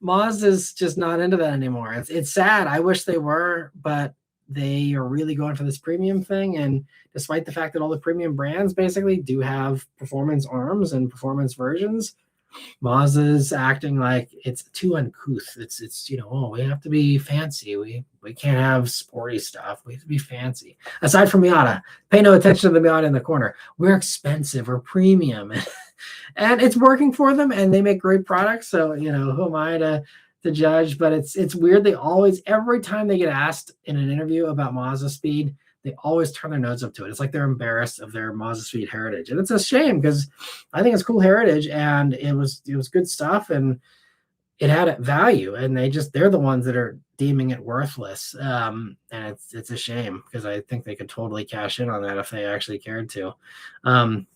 Mazda's just not into that anymore. It's sad. I wish they were, but they are really going for this premium thing. And despite the fact that all the premium brands basically do have performance arms and performance versions, Mazda's acting like it's too uncouth. It's oh, we have to be fancy. We can't have sporty stuff. We have to be fancy. Aside from Miata, pay no attention to the Miata in the corner. We're expensive. We're premium, and it's working for them. And they make great products. So who am I to judge? But it's weird. They always, every time they get asked in an interview about Mazda speed, they always turn their nose up to it. It's like they're embarrassed of their Mazda Speed heritage, and it's a shame because I think it's cool heritage, and it was good stuff, and it had value, and they're the ones that are deeming it worthless, and it's a shame because I think they could totally cash in on that if they actually cared to. And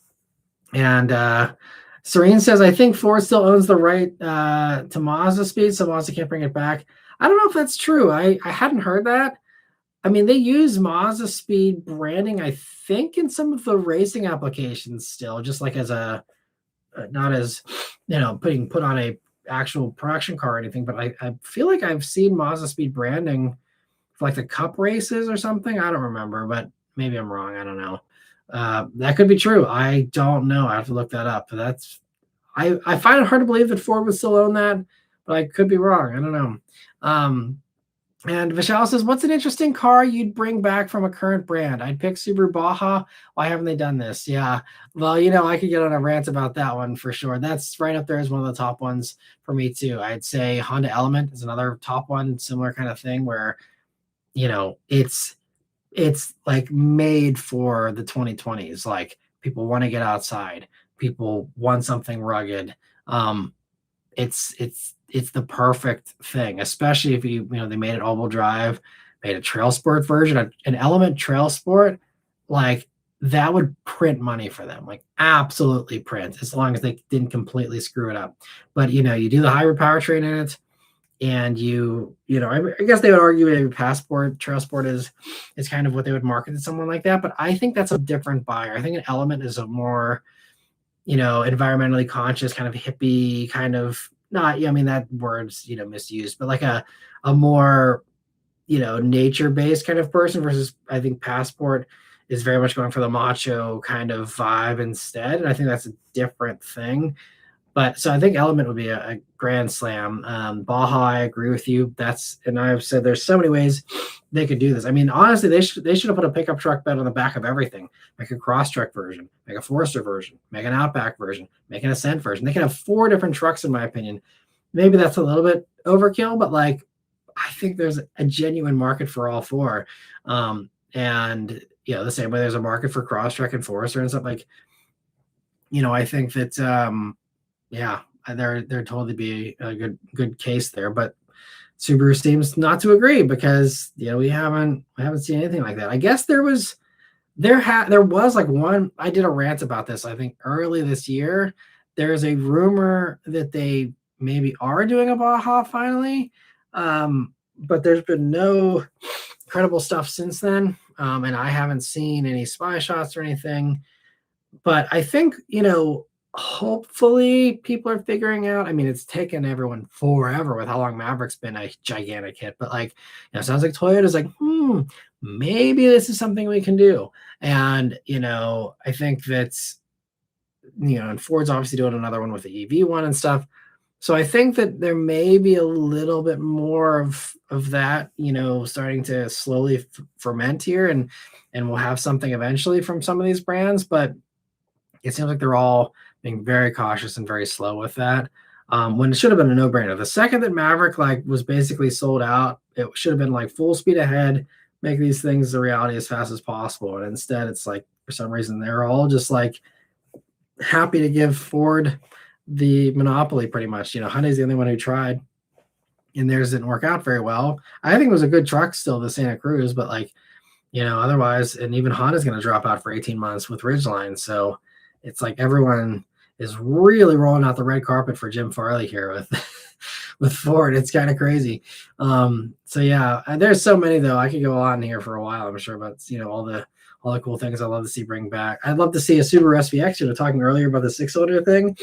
Serene says, I think Ford still owns the right to Mazda Speed, so Mazda can't bring it back. I don't know if that's true. I hadn't heard that. I mean, they use Mazda Speed branding, I think, in some of the racing applications still, just like as not as, put on a actual production car or anything. But I feel like I've seen Mazda Speed branding for like the Cup races or something. I don't remember, but maybe I'm wrong. I don't know. That could be true. I don't know. I have to look that up. But I find it hard to believe that Ford would still own that, but I could be wrong. I don't know. And Vishal says, what's an interesting car you'd bring back from a current brand? I'd pick Subaru Baja. Why haven't they done this? Yeah. Well, I could get on a rant about that one for sure. That's right up there as one of the top ones for me too. I'd say Honda Element is another top one, similar kind of thing where, it's like made for the 2020s. Like people want to get outside. People want something rugged. It's the perfect thing, especially if they made it all-wheel drive, made a trail sport version, an Element trail sport, like that would print money for them, like absolutely print, as long as they didn't completely screw it up. But you do the hybrid powertrain in it, and I guess they would argue maybe Passport, trail sport is kind of what they would market to someone like that. But I think that's a different buyer. I think an Element is a more environmentally conscious, kind of hippie, kind of not, that word's, misused, but like a more, nature-based kind of person versus I think Passport is very much going for the macho kind of vibe instead. And I think that's a different thing. But so I think Element would be a grand slam. Baja, I agree with you. And I've said there's so many ways they could do this. I mean, honestly, they should have put a pickup truck bed on the back of everything. Make a Crosstrek version, make a Forester version, make an Outback version, make an Ascent version. They can have 4 different trucks, in my opinion. Maybe that's a little bit overkill, but like I think there's a genuine market for all 4. And the same way there's a market for Crosstrek and Forester and stuff. Like, I think that there'd totally be a good case there. But Subaru seems not to agree because we haven't seen anything like that. I guess there was like one. I did a rant about this, I think early this year. There's a rumor that they maybe are doing a Baja finally, but there's been no credible stuff since then, and I haven't seen any spy shots or anything. But I think hopefully people are figuring out. I mean, it's taken everyone forever with how long Maverick's been a gigantic hit, but like, it sounds like Toyota's like, maybe this is something we can do. And, I think that's, and Ford's obviously doing another one with the EV one and stuff. So I think that there may be a little bit more of that, starting to slowly ferment here, and we'll have something eventually from some of these brands, but it seems like they're all being very cautious and very slow with that, when it should have been a no-brainer. The second that Maverick was basically sold out, it should have been like full speed ahead, make these things a reality as fast as possible. And instead, it's like for some reason they're all just like happy to give Ford the monopoly, pretty much. Hyundai's the only one who tried, and theirs didn't work out very well. I think it was a good truck still, the Santa Cruz, but like otherwise, and even Honda's going to drop out for 18 months with Ridgeline, so it's like everyone is really rolling out the red carpet for Jim Farley here with Ford. It's kind of crazy. So yeah, there's so many though. I could go on here for a while, I'm sure, about all the cool things I'd love to see bring back. I'd love to see a Subaru SVX. Talking earlier about the 6-cylinder thing.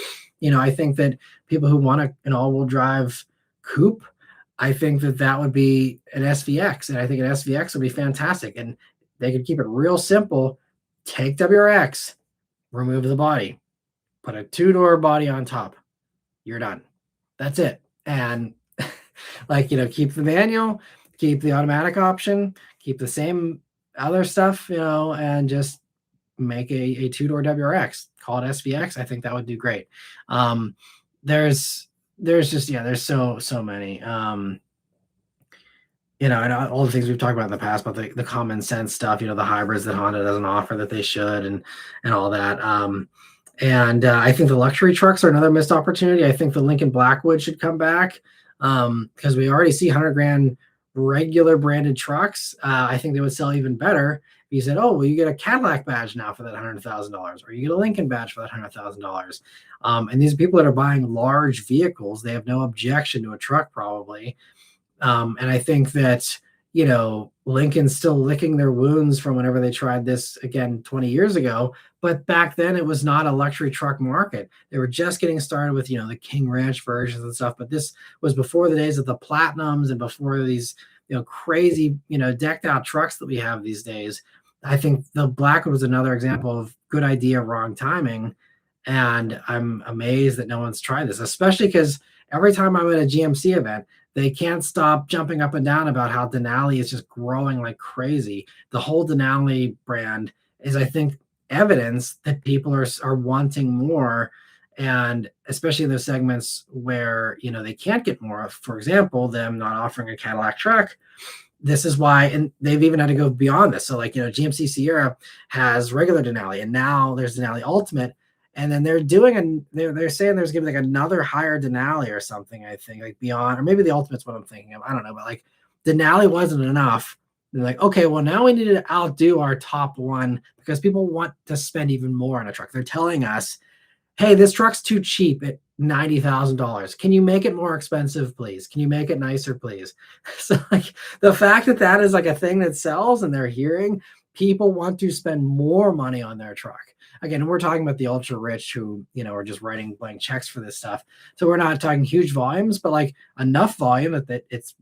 I think that people who want an all-wheel drive coupe, I think that would be an SVX, and I think an SVX would be fantastic. And they could keep it real simple. Take WRX, remove the body, put a two-door body on top. You're done. That's it. And like, keep the manual, keep the automatic option, keep the same other stuff, and just make a two-door WRX, call it SVX. I think that would do great. There's just, there's so many. And all the things we've talked about in the past about the common sense stuff, the hybrids that Honda doesn't offer that they should, and all that. And I think the luxury trucks are another missed opportunity. I think the Lincoln Blackwood should come back because we already see 100 grand regular branded trucks. I think they would sell even better if you said, oh, well, you get a Cadillac badge now for that $100,000, or you get a Lincoln badge for that $100,000. And these people that are buying large vehicles, they have no objection to a truck probably. And I think that, Lincoln's still licking their wounds from whenever they tried this again 20 years ago. But back then it was not a luxury truck market. They were just getting started with, the King Ranch versions and stuff. But this was before the days of the Platinums and before these, crazy, decked out trucks that we have these days. I think the Blackwood was another example of good idea, wrong timing. And I'm amazed that no one's tried this, especially because every time I'm at a GMC event, they can't stop jumping up and down about how Denali is just growing like crazy. The whole Denali brand is, I think, evidence that people are wanting more, and especially in those segments where they can't get more. For example, them not offering a Cadillac truck. This is why, and they've even had to go beyond this. So, like, GMC Sierra has regular Denali, and now there's Denali Ultimate. And then they're saying there's gonna be like another higher Denali or something, I think, like beyond, or maybe the Ultimate's what I'm thinking of. I don't know, but like Denali wasn't enough. They're like, okay, well, now we need to outdo our top one because people want to spend even more on a truck. They're telling us, hey, this truck's too cheap at $90,000. Can you make it more expensive, please? Can you make it nicer, please? So like the fact that is like a thing that sells, and they're hearing people want to spend more money on their truck. Again, we're talking about the ultra rich who, are just writing blank checks for this stuff. So we're not talking huge volumes, but like enough volume that it's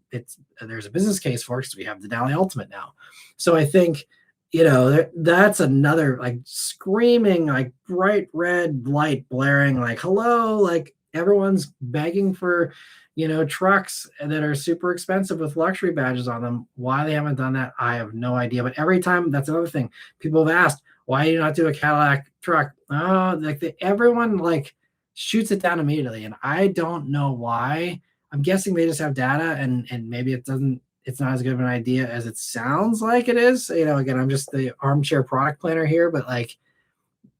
there's a business case for it because we have the Denali Ultimate now. So I think, that's another like screaming, like bright red light blaring, like, hello, like everyone's begging for, trucks that are super expensive with luxury badges on them. Why they haven't done that, I have no idea. But every time, that's another thing people have asked, why do you not do a Cadillac truck? Oh, like everyone like shoots it down immediately. And I don't know why. I'm guessing they just have data, and maybe it's not as good of an idea as it sounds like it is. Again, I'm just the armchair product planner here, but like,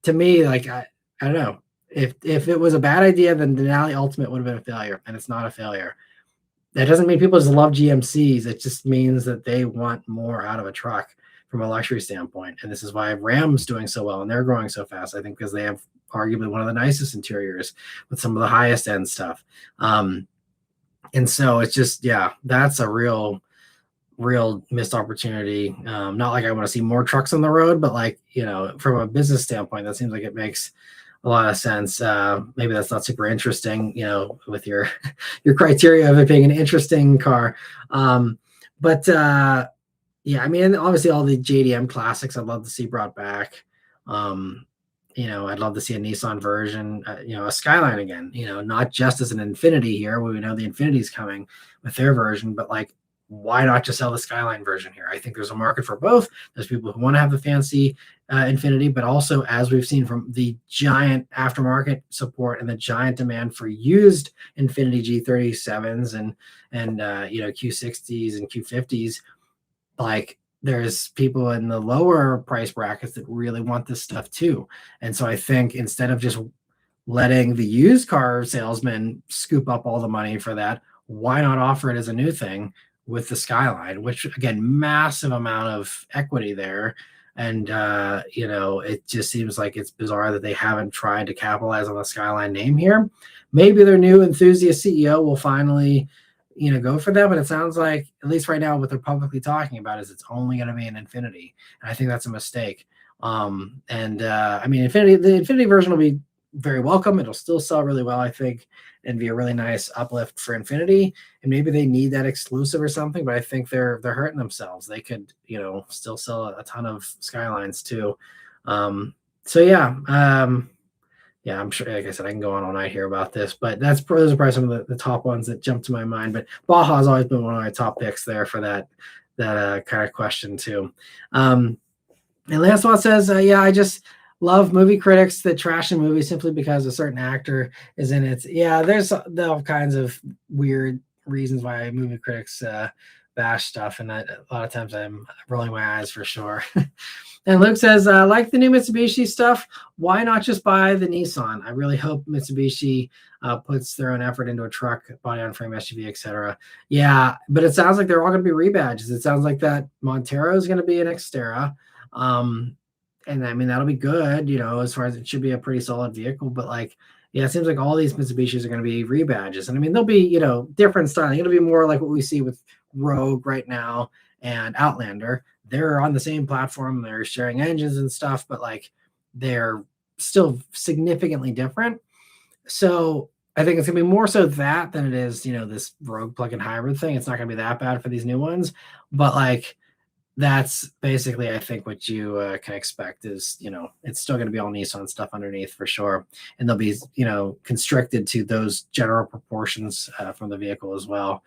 to me, like, I don't know. If it was a bad idea, then the Denali Ultimate would have been a failure, and it's not a failure. That doesn't mean people just love GMCs. It just means that they want more out of a truck from a luxury standpoint. And this is why Ram's doing so well and they're growing so fast, I think, because they have arguably one of the nicest interiors with some of the highest end stuff. And so it's just, that's a real missed opportunity. Not like I want to see more trucks on the road, but like, from a business standpoint, that seems like it makes a lot of sense. Maybe that's not super interesting, with your criteria of it being an interesting car. Yeah, I mean, obviously all the JDM classics I'd love to see brought back. I'd love to see a Nissan version, a Skyline again, not just as an Infinity here, where we know the Infinity's coming with their version, but like, why not just sell the Skyline version here? I think there's a market for both. There's people who want to have the fancy Infinity, but also, as we've seen from the giant aftermarket support and the giant demand for used Infinity G37s and Q60s and Q50s, like there's people in the lower price brackets that really want this stuff too. And so I think instead of just letting the used car salesman scoop up all the money for that, why not offer it as a new thing with the Skyline, which again, massive amount of equity there. And, it just seems like it's bizarre that they haven't tried to capitalize on the Skyline name here. Maybe their new enthusiast CEO will finally, go for that. But it sounds like, at least right now, what they're publicly talking about is it's only going to be an Infinity. And I think that's a mistake. I mean, the Infinity version will be very welcome. It'll still sell really well, I think, and be a really nice uplift for Infinity. And maybe they need that exclusive or something, but I think they're hurting themselves. They could, still sell a ton of Skylines too. So yeah, I'm sure. Like I said, I can go on all night here about this, but those are probably some of the top ones that jump to my mind. But Baja has always been one of my top picks there for that kind of question too. And Lancelot says, yeah, I just love movie critics that trash a movie simply because a certain actor is in it. Yeah, there's all kinds of weird reasons why movie critics bash stuff, and a lot of times I'm rolling my eyes for sure. And Luke says, like the new Mitsubishi stuff, why not just buy the Nissan? I really hope Mitsubishi puts their own effort into a truck, body on frame, SUV, etc. Yeah, but it sounds like they're all going to be rebadges. It sounds like that Montero is going to be an Xterra. And I mean, that'll be good, as far as it should be a pretty solid vehicle. But it seems like all these Mitsubishis are going to be rebadges. And I mean, they'll be, different styling. It'll be more like what we see with Rogue right now and Outlander. They're on the same platform, they're sharing engines and stuff, but they're still significantly different. So I think it's gonna be more so that than it is, this Rogue plug-in hybrid thing. It's not gonna be that bad for these new ones, but that's basically, I think, what you can expect is, it's still going to be all Nissan stuff underneath for sure. And they'll be, constricted to those general proportions from the vehicle as well.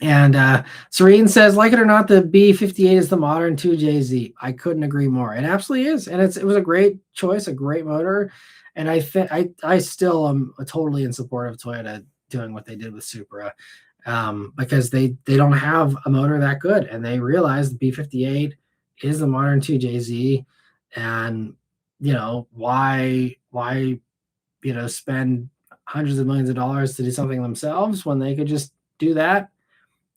And Serene says, like it or not, the B58 is the modern 2JZ. I couldn't agree more. It absolutely is. And it was a great choice, a great motor. And I still am totally in support of Toyota doing what they did with Supra, because they don't have a motor that good. And they realize the B58 is the modern 2JZ. And, why spend hundreds of millions of dollars to do something themselves when they could just do that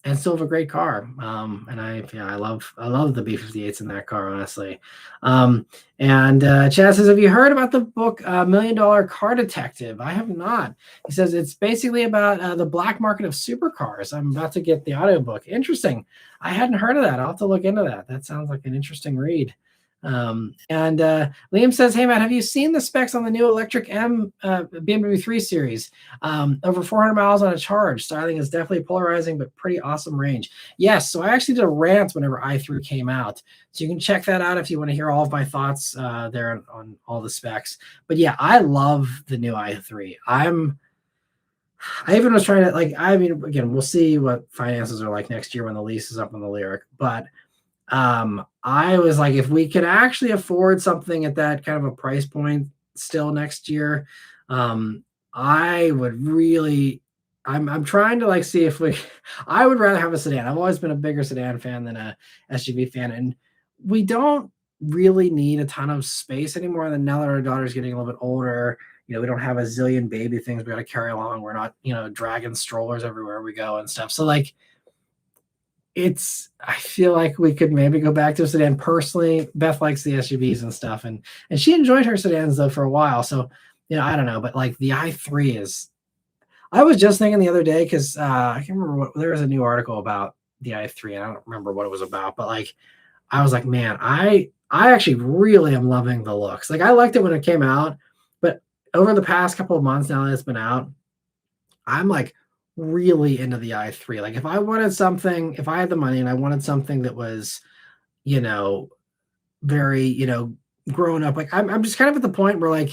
and still have a great car. And I love the B58s in that car, honestly. And Chad says, have you heard about the book $1 Million Car Detective? I have not. He says it's basically about the black market of supercars. I'm about to get the audiobook. Interesting. I hadn't heard of that. I'll have to look into that. That sounds like an interesting read. And Liam says, hey Matt, have you seen the specs on the new electric BMW 3 Series? Over 400 miles on a charge. Styling is definitely polarizing, but pretty awesome range. Yes, so I actually did a rant whenever i3 came out, so you can check that out if you want to hear all of my thoughts there on all the specs. But yeah, I love the new i3. I even was trying to again, we'll see what finances are like next year when the lease is up on the Lyric, but I was like, if we could actually afford something at that kind of a price point still next year, I would really, I'm trying to see if I would rather have a sedan. I've always been a bigger sedan fan than a SUV fan. And we don't really need a ton of space anymore. And then now that our daughter's getting a little bit older, we don't have a zillion baby things we got to carry along. We're not, dragging strollers everywhere we go and stuff. So I feel like we could maybe go back to a sedan. Personally, Beth likes the SUVs and stuff, and she enjoyed her sedans though for a while. So, I don't know, but the i3 is. I was just thinking the other day because I can't remember there was a new article about the i3, and I don't remember what it was about, but I was like, man, I actually really am loving the looks. I liked it when it came out, but over the past couple of months now that it's been out, I'm really into the i3. If I wanted something, if I had the money and I wanted something that was, very, grown up, I'm just kind of at the point where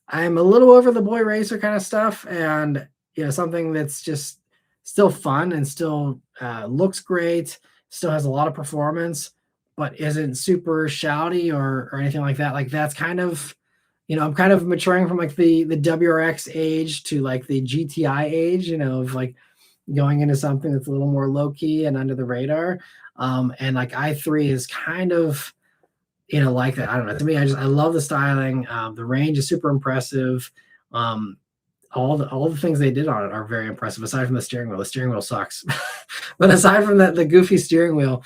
I'm a little over the boy racer kind of stuff, and something that's just still fun and still looks great, still has a lot of performance, but isn't super shouty or anything like that. That's kind of, I'm kind of maturing from the WRX age to the GTI age, of going into something that's a little more low key and under the radar. And i3 is kind of, like that. I don't know. To me, I love the styling. The range is super impressive. All the things they did on it are very impressive. Aside from the steering wheel sucks, but aside from the goofy steering wheel,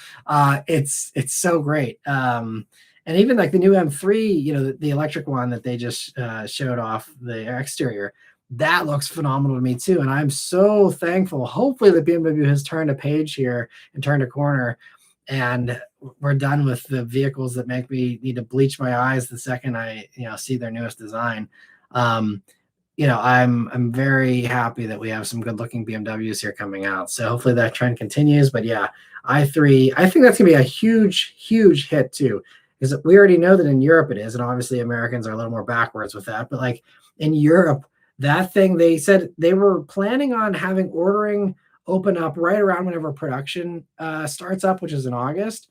it's so great. And even the new M3, the electric one that they just showed off the exterior, that looks phenomenal to me too. And I'm so thankful. Hopefully the BMW has turned a page here and turned a corner. And we're done with the vehicles that make me need to bleach my eyes the second I see their newest design. Um, I'm very happy that we have some good looking BMWs here coming out. So hopefully that trend continues. But yeah, i3, I think that's gonna be a huge hit too, because we already know that in Europe it is, and obviously Americans are a little more backwards with that. But like in Europe, that thing, they said they were planning on having ordering open up right around whenever production starts up, which is in August.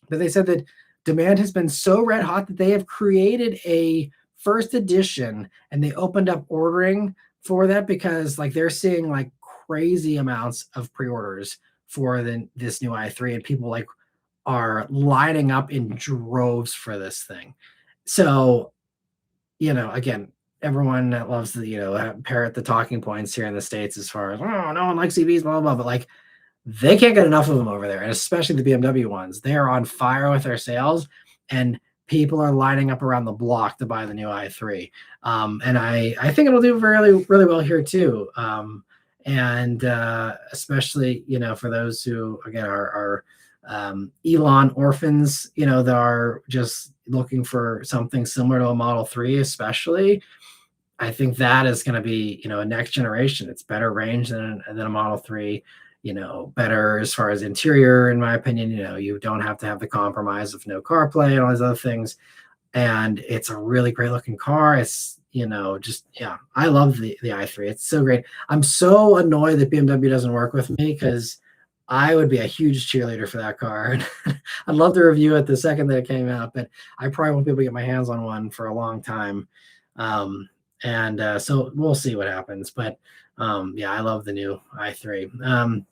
But they said that demand has been so red hot that they have created a first edition, and they opened up ordering for that because like they're seeing like crazy amounts of pre-orders for this new i3, and people like are lining up in droves for this thing. So, again, everyone that loves to parrot the talking points here in the States as far as, oh, no one likes EVs, blah blah blah, but like they can't get enough of them over there, and especially the BMW ones. They are on fire with their sales, and people are lining up around the block to buy the new i3. And I think it'll do really, really well here too. And especially, for those who, again, are Elon orphans, that are just looking for something similar to a Model 3, especially. I think that is going to be, a next generation. It's better range than a Model 3, better as far as interior, in my opinion. You don't have to have the compromise of no CarPlay and all these other things. And it's a really great looking car. It's, I love the i3. It's so great. I'm so annoyed that BMW doesn't work with me, because I would be a huge cheerleader for that car. I'd love to review it the second that it came out, but I probably won't be able to get my hands on one for a long time. So we'll see what happens. But I love the new i3.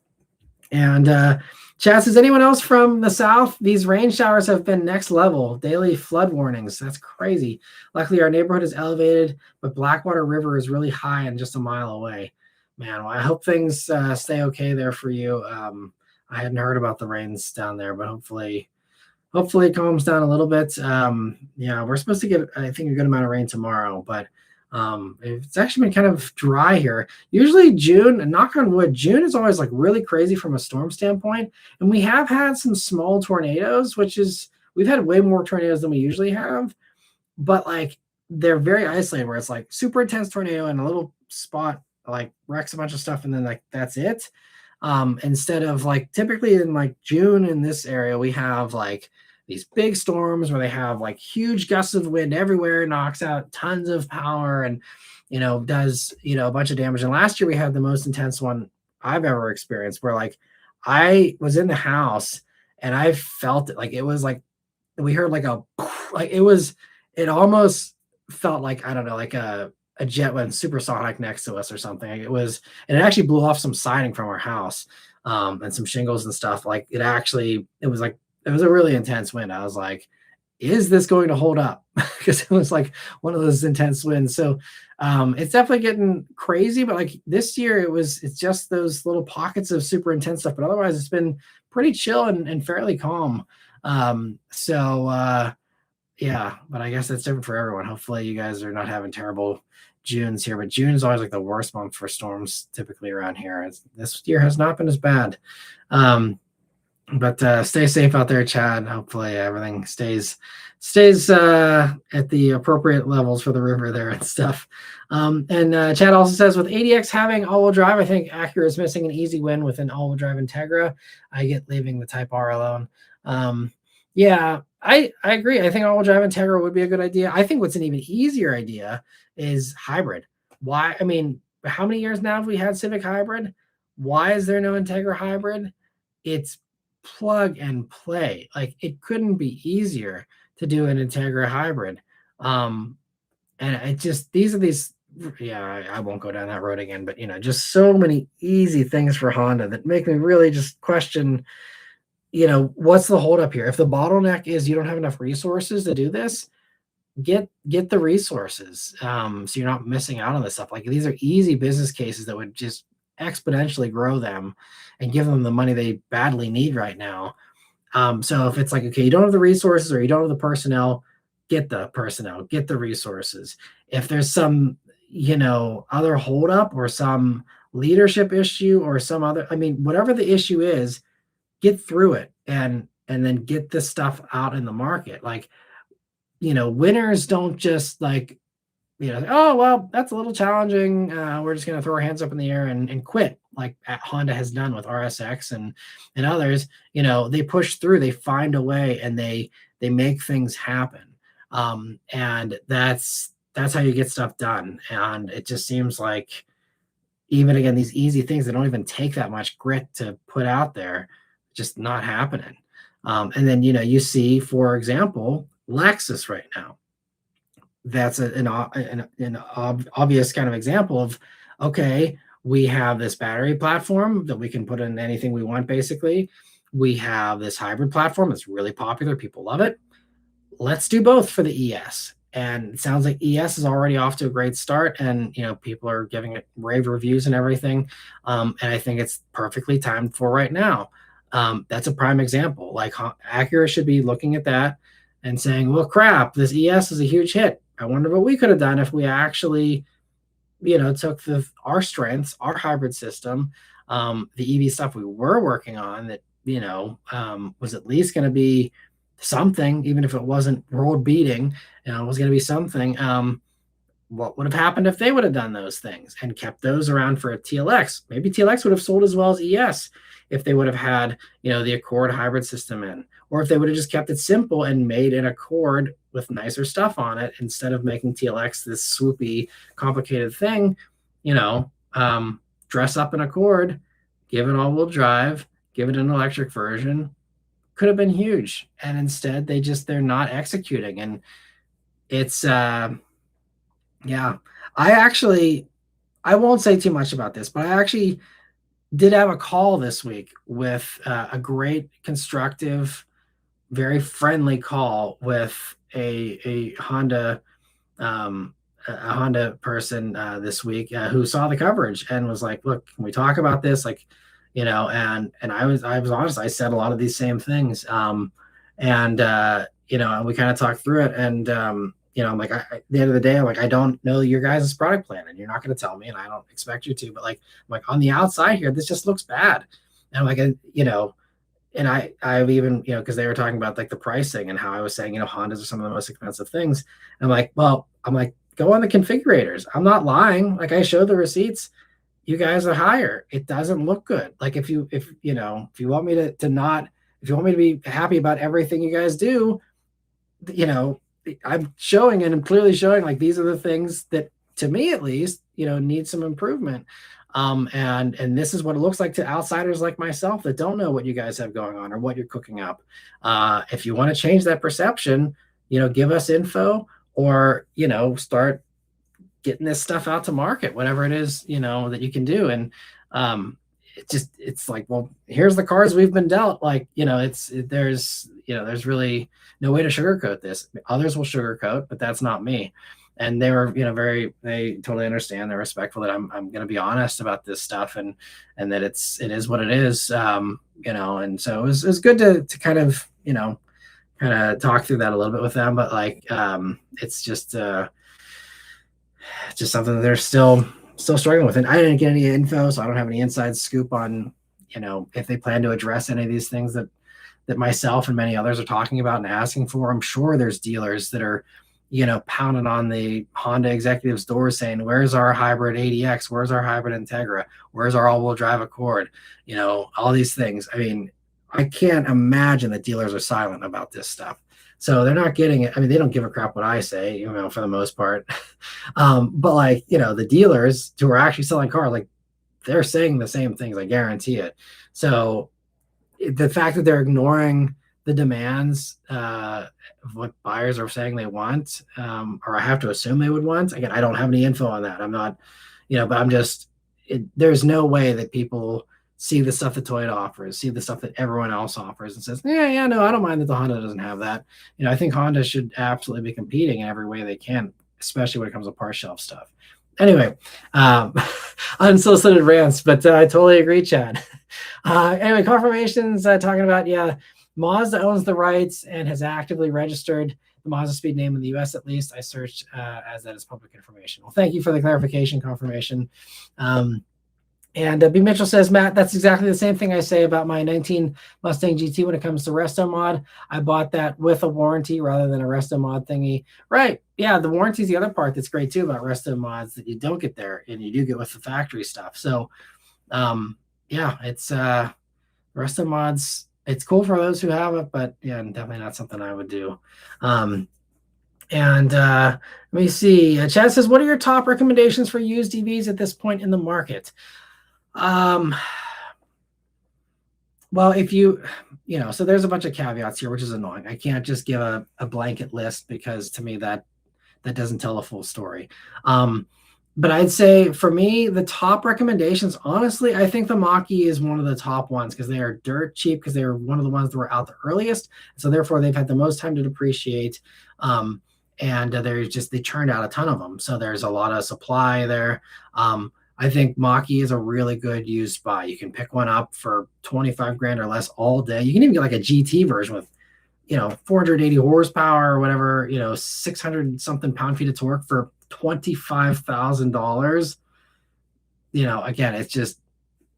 Chat says, anyone else from the south? These rain showers have been next level. Daily flood warnings. That's crazy. Luckily, our neighborhood is elevated, but Blackwater River is really high and just a mile away. Man, well, I hope things stay okay there for you. I hadn't heard about the rains down there, but hopefully it calms down a little bit. We're supposed to get, I think, a good amount of rain tomorrow, but it's actually been kind of dry here. Usually June, and knock on wood, June is always like really crazy from a storm standpoint. And we have had some small tornadoes, we've had way more tornadoes than we usually have, but like they're very isolated, where it's like super intense tornado and a little spot like wrecks a bunch of stuff, and then like that's it. Instead of like typically in like June in this area, we have like these big storms where they have like huge gusts of wind everywhere, knocks out tons of power, and does a bunch of damage. And last year we had the most intense one I've ever experienced, where like I was in the house and I felt it. Like it was like we heard like it almost felt like, I don't know, like a jet went supersonic next to us or something. And it actually blew off some siding from our house, and some shingles and stuff. Like it was a really intense wind. I was like, is this going to hold up? Because it was like one of those intense winds. So it's definitely getting crazy, but like this year it's just those little pockets of super intense stuff, but otherwise it's been pretty chill and fairly calm. But I guess that's different for everyone. Hopefully you guys are not having terrible Junes here, but June is always like the worst month for storms typically around here. This year has not been as bad. But stay safe out there, Chad. Hopefully everything stays at the appropriate levels for the river there and stuff. Chad also says, with ADX having all-wheel drive, I think Acura is missing an easy win with an all-wheel drive Integra. I get leaving the Type R alone. I agree. I think all-wheel drive Integra would be a good idea. I think what's an even easier idea is hybrid. Why? I mean, how many years now have we had Civic hybrid? Why is there no Integra hybrid? It's plug and play. Like it couldn't be easier to do an Integra hybrid. And it just, I won't go down that road again, but just so many easy things for Honda that make me really just question, what's the holdup here? If the bottleneck is you don't have enough resources to do this, get the resources, so you're not missing out on this stuff. Like these are easy business cases that would just exponentially grow them and give them the money they badly need right now. So if it's like, okay, you don't have the resources or you don't have the personnel, get the personnel, get the resources. If there's some, other holdup or some leadership issue or some other, whatever the issue is, get through it and and then get this stuff out in the market. Like, winners don't just like, oh, well, that's a little challenging. We're just going to throw our hands up in the air and quit, like Honda has done with RSX and others. They push through, they find a way, and they make things happen. And that's how you get stuff done. And it just seems like, even again, these easy things that don't even take that much grit to put out there, just not happening. And then, you see, for example, Lexus right now. That's an obvious kind of example of, okay, we have this battery platform that we can put in anything we want, basically. We have this hybrid platform that's really popular. People love it. Let's do both for the ES. And it sounds like ES is already off to a great start, and people are giving it rave reviews and everything. And I think it's perfectly timed for right now. That's a prime example. Like, Acura should be looking at that and saying, well, crap, this ES is a huge hit. I wonder what we could have done if we actually, took our strengths, our hybrid system, the EV stuff we were working on that, was at least going to be something, even if it wasn't world beating, it was going to be something. What would have happened if they would have done those things and kept those around for a TLX? Maybe TLX would have sold as well as ES if they would have had, the Accord hybrid system in, or if they would have just kept it simple and made an Accord with nicer stuff on it instead of making TLX this swoopy, complicated thing. Dress up an Accord, give it all-wheel drive, give it an electric version. Could have been huge, and instead they're not executing. And it's I won't say too much about this, but I actually did have a call this week with a great, constructive, very friendly call with a Honda person this week who saw the coverage and was like, look, can we talk about this? Like, and I was honest. I said a lot of these same things. And we kind of talked through it. And, I'm like, at the end of the day, I'm like, I don't know your guys' product plan, and you're not going to tell me, and I don't expect you to, but I'm like, on the outside here, this just looks bad. And I'm like, and I've even, because they were talking about like the pricing and how I was saying, Hondas are some of the most expensive things. And I'm like, go on the configurators. I'm not lying. Like, I showed the receipts. You guys are higher. It doesn't look good. Like, if you want me to not, if you want me to be happy about everything you guys do, I'm showing and I'm clearly showing, like, these are the things that, to me at least, need some improvement. And this is what it looks like to outsiders like myself that don't know what you guys have going on or what you're cooking up. If you want to change that perception, give us info, or, start getting this stuff out to market, whatever it is, that you can do. And it's like, well, here's the cards we've been dealt. Like, there's really no way to sugarcoat this. Others will sugarcoat, but that's not me. And they were, they totally understand. They're respectful that I'm going to be honest about this stuff, and that it is what it is. And so it was good to kind of talk through that a little bit with them. But like, it's just something that they're still struggling with. And I didn't get any info, so I don't have any inside scoop on, if they plan to address any of these things that myself and many others are talking about and asking for. I'm sure there's dealers that are, pounding on the Honda executives' doors saying, where's our hybrid ADX? Where's our hybrid Integra? Where's our all-wheel drive Accord? All these things. I mean, I can't imagine that dealers are silent about this stuff. So they're not getting it. I mean, they don't give a crap what I say, for the most part. But like, the dealers who are actually selling cars, like, they're saying the same things. I guarantee it. So the fact that they're ignoring the demands of what buyers are saying they want, or I have to assume they would want. Again, I don't have any info on that. I'm not, but I'm just, there's no way that people see the stuff that Toyota offers, see the stuff that everyone else offers, and says, no, I don't mind that the Honda doesn't have that. I think Honda should absolutely be competing in every way they can, especially when it comes to par shelf stuff. Anyway, unsolicited rants, but I totally agree, Chad. Anyway, confirmations talking about, Mazda owns the rights and has actively registered the Mazda Speed name in the US, at least. I searched as that is public information. Well, thank you for the clarification, confirmation. And B. Mitchell says, Matt, that's exactly the same thing I say about my 19 Mustang GT when it comes to resto mod. I bought that with a warranty rather than a resto mod thingy. Right. Yeah, the warranty is the other part that's great too about resto mods that you don't get there and you do get with the factory stuff. So, yeah, it's resto mods. It's cool for those who have it, but yeah, definitely not something I would do. And let me see. Chad says, what are your top recommendations for used EVs at this point in the market? Well, if you know, so there's a bunch of caveats here, which is annoying. I can't just give a blanket list because to me that doesn't tell the full story. But I'd say for me, the top recommendations, honestly, I think the Mach-E is one of the top ones because they are dirt cheap because they were one of the ones that were out the earliest. So therefore, they've had the most time to depreciate. And they churned out a ton of them. So there's a lot of supply there. I think Mach-E is a really good used buy. You can pick one up for 25 grand or less all day. You can even get like a GT version with, 480 horsepower or whatever, 600 something pound-feet of torque for $25,000. Again, it's just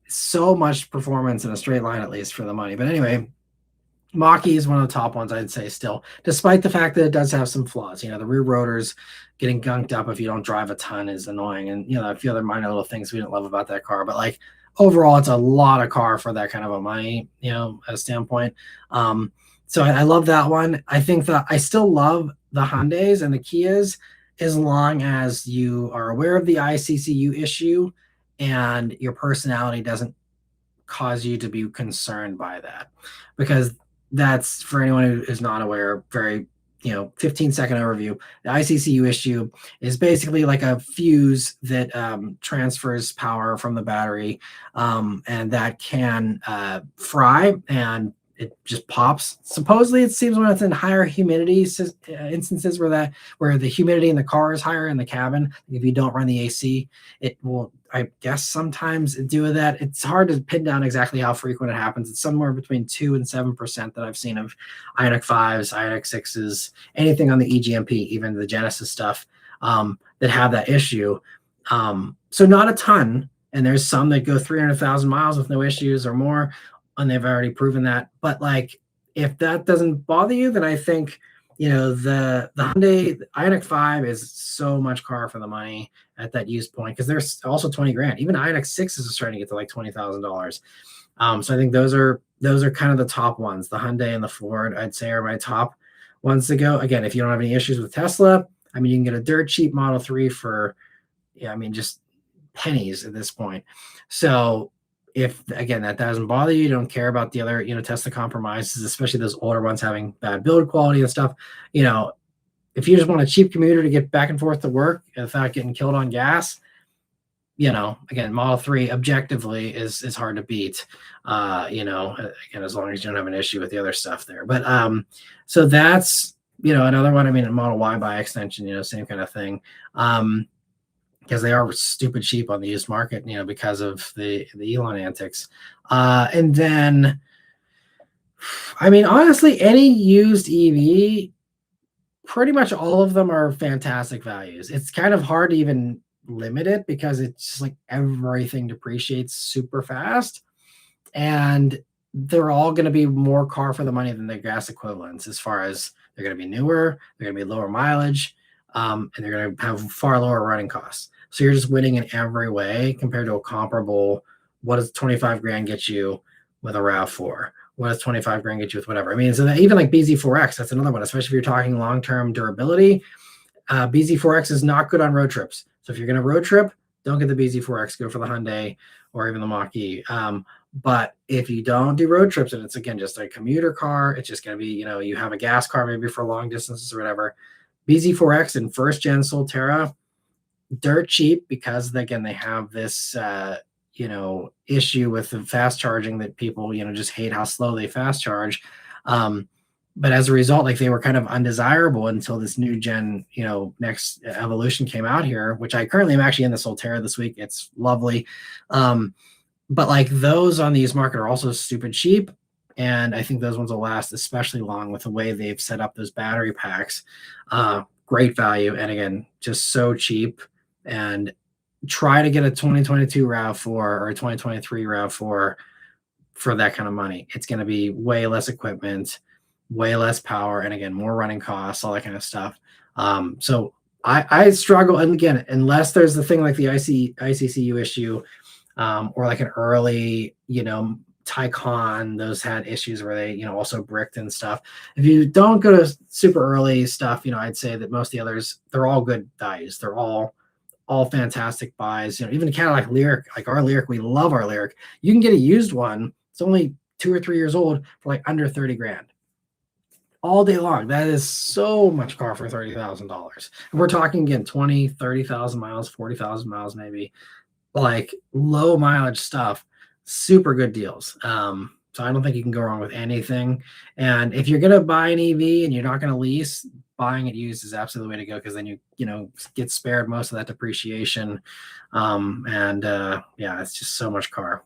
so much performance in a straight line, at least for the money. But anyway, Mach-E is one of the top ones, I'd say, still, despite the fact that it does have some flaws. The rear rotors getting gunked up if you don't drive a ton is annoying. And, a few other minor little things we didn't love about that car. But, like, overall, it's a lot of car for that kind of a money, standpoint. So I love that one. I think that I still love the Hyundais and the Kias as long as you are aware of the ICCU issue and your personality doesn't cause you to be concerned by that. Because that's, for anyone who is not aware, very 15-second overview. The ICCU issue is basically like a fuse that transfers power from the battery, and that can fry and it just pops. Supposedly, it seems when it's in higher humidity instances where the humidity in the car is higher in the cabin. If you don't run the AC, it will, I guess, sometimes do that. It's hard to pin down exactly how frequent it happens. It's somewhere between 2 and 7% that I've seen of Ioniq 5s, Ioniq 6s, anything on the EGMP, even the Genesis stuff, that have that issue. So not a ton, and there's some that go 300,000 miles with no issues or more, and they've already proven that. But like, if that doesn't bother you, then I think the Hyundai Ioniq 5 is so much car for the money at that use point because there's also 20 grand. Even Ioniq 6s are starting to get to like $20,000. So I think those are kind of the top ones. The Hyundai and the Ford, I'd say, are my top ones to go. Again, if you don't have any issues with Tesla, I mean, you can get a dirt cheap Model 3 for, just pennies at this point. So if, again, that doesn't bother you, don't care about the other, Tesla compromises, especially those older ones having bad build quality and stuff, if you just want a cheap commuter to get back and forth to work without getting killed on gas, again, Model 3 objectively is hard to beat, again, as long as you don't have an issue with the other stuff there. But so that's, another one. I mean, a Model Y by extension, same kind of thing. Because they are stupid cheap on the used market, because of the Elon antics. And then, I mean, honestly, any used EV, pretty much all of them are fantastic values. It's kind of hard to even limit it because it's just like everything depreciates super fast. And they're all going to be more car for the money than their gas equivalents, as far as they're going to be newer, they're going to be lower mileage, and they're going to have far lower running costs. So you're just winning in every way compared to a comparable. What does 25 grand get you with a RAV4? What does 25 grand get you with whatever? I mean, so that even like BZ4X, that's another one, especially if you're talking long-term durability. BZ4X is not good on road trips. So if you're going to road trip, don't get the BZ4X, go for the Hyundai or even the Mach-E. But if you don't do road trips and it's, again, just a commuter car, it's just going to be, you have a gas car maybe for long distances or whatever. BZ4X and first gen Solterra, dirt cheap because, again, they have this, issue with the fast charging that people, just hate how slow they fast charge. But as a result, like, they were kind of undesirable until this new gen, next evolution came out here, which I currently am actually in the Solterra this week. It's lovely. But like, those on the used market are also stupid cheap. And I think those ones will last especially long with the way they've set up those battery packs. Great value. And again, just so cheap. And try to get a 2022 RAV4 or a 2023 RAV4 for that kind of money. It's going to be way less equipment, way less power, and again, more running costs, all that kind of stuff. So I struggle, and again, unless there's the thing like the ICCU issue, or like an early, Taycan, those had issues where they, also bricked and stuff. If you don't go to super early stuff, I'd say that most of the others, they're all good values. They're all fantastic buys. Even a Cadillac Lyriq, like our Lyriq, we love our Lyriq. You can get a used one. It's only 2 or 3 years old for like under 30 grand all day long. That is so much car for $30,000. We're talking again, 20, 30,000 miles, 40,000 miles, maybe, like low mileage stuff, super good deals. So I don't think you can go wrong with anything. And if you're going to buy an EV and you're not going to lease, buying it used is absolutely the way to go, because then you get spared most of that depreciation. Yeah, it's just so much car.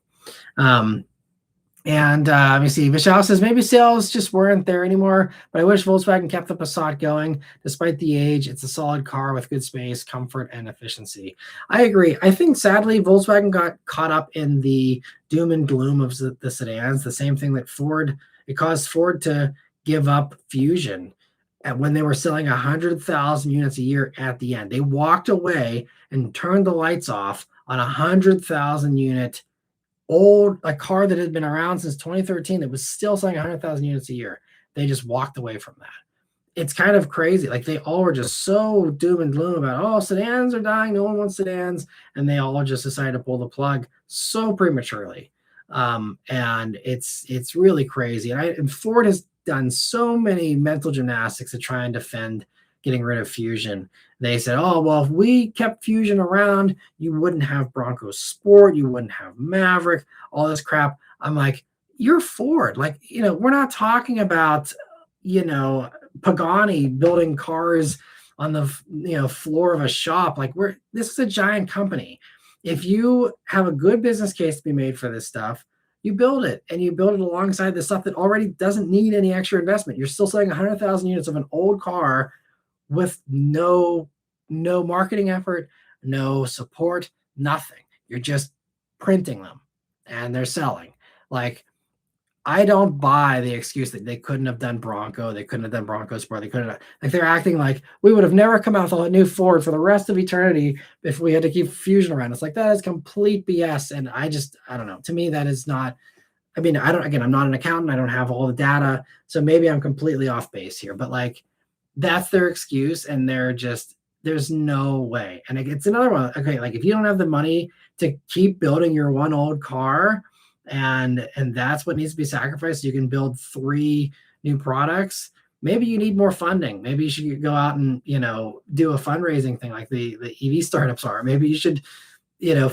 Let me see. Michelle says maybe sales just weren't there anymore, but I wish Volkswagen kept the Passat going. Despite the age, it's a solid car with good space, comfort, and efficiency. I agree. I think sadly Volkswagen got caught up in the doom and gloom of the sedans. The same thing that it caused Ford to give up Fusion when they were selling 100,000 units a year at the end. They walked away and turned the lights off on 100,000 unit a car that had been around since 2013 that was still selling 100,000 units a year. They just walked away from that. It's kind of crazy. Like, they all were just so doom and gloom about, oh, sedans are dying, no one wants sedans, and they all just decided to pull the plug so prematurely. And it's really crazy. And Ford has done so many mental gymnastics to try and defend getting rid of Fusion. They said, oh, well, if we kept Fusion around, you wouldn't have Bronco Sport, you wouldn't have Maverick, all this crap. I'm like, you're Ford. Like, we're not talking about, Pagani building cars on the, floor of a shop. Like, this is a giant company. If you have a good business case to be made for this stuff, you build it, and you build it alongside the stuff that already doesn't need any extra investment. You're still selling 100,000 units of an old car with no marketing effort, no support, nothing. You're just printing them and they're selling. Like, I don't buy the excuse that they couldn't have done Bronco, they couldn't have done Bronco Sport, they couldn't have, like, they're acting like we would have never come out with a new Ford for the rest of eternity if we had to keep Fusion around. It's like, that is complete BS. And I don't know. To me, that is not, I'm not an accountant. I don't have all the data. So maybe I'm completely off base here, but like, that's their excuse, and there's no way. And it's another one. Okay, like, if you don't have the money to keep building your one old car, and that's what needs to be sacrificed, so you can build 3 new products, maybe you need more funding. Maybe you should go out and do a fundraising thing like the EV startups are. Maybe you should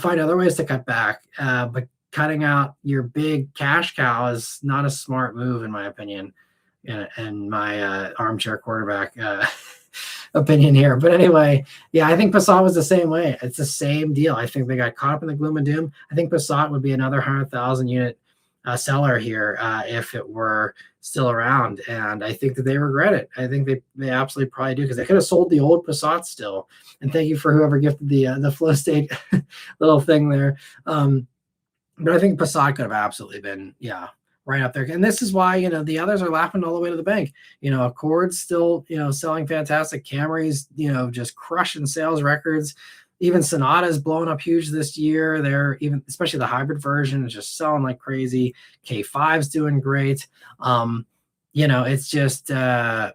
find other ways to cut back. But cutting out your big cash cow is not a smart move, in my opinion. And my armchair quarterback opinion here. But anyway, yeah, I think Passat was the same way. It's the same deal. I think they got caught up in the gloom and doom. I think Passat would be another 100,000 unit seller here if it were still around. And I think that they regret it. I think they absolutely probably do, because they could have sold the old Passat still. And thank you for whoever gifted the flow state little thing there. But I think Passat could have absolutely been, right up there. And this is why, the others are laughing all the way to the bank. Accord's still, selling fantastic. Camry's, just crushing sales records. Even Sonata's blown up huge this year. They're especially the hybrid version, is just selling like crazy. K5's doing great. It's just a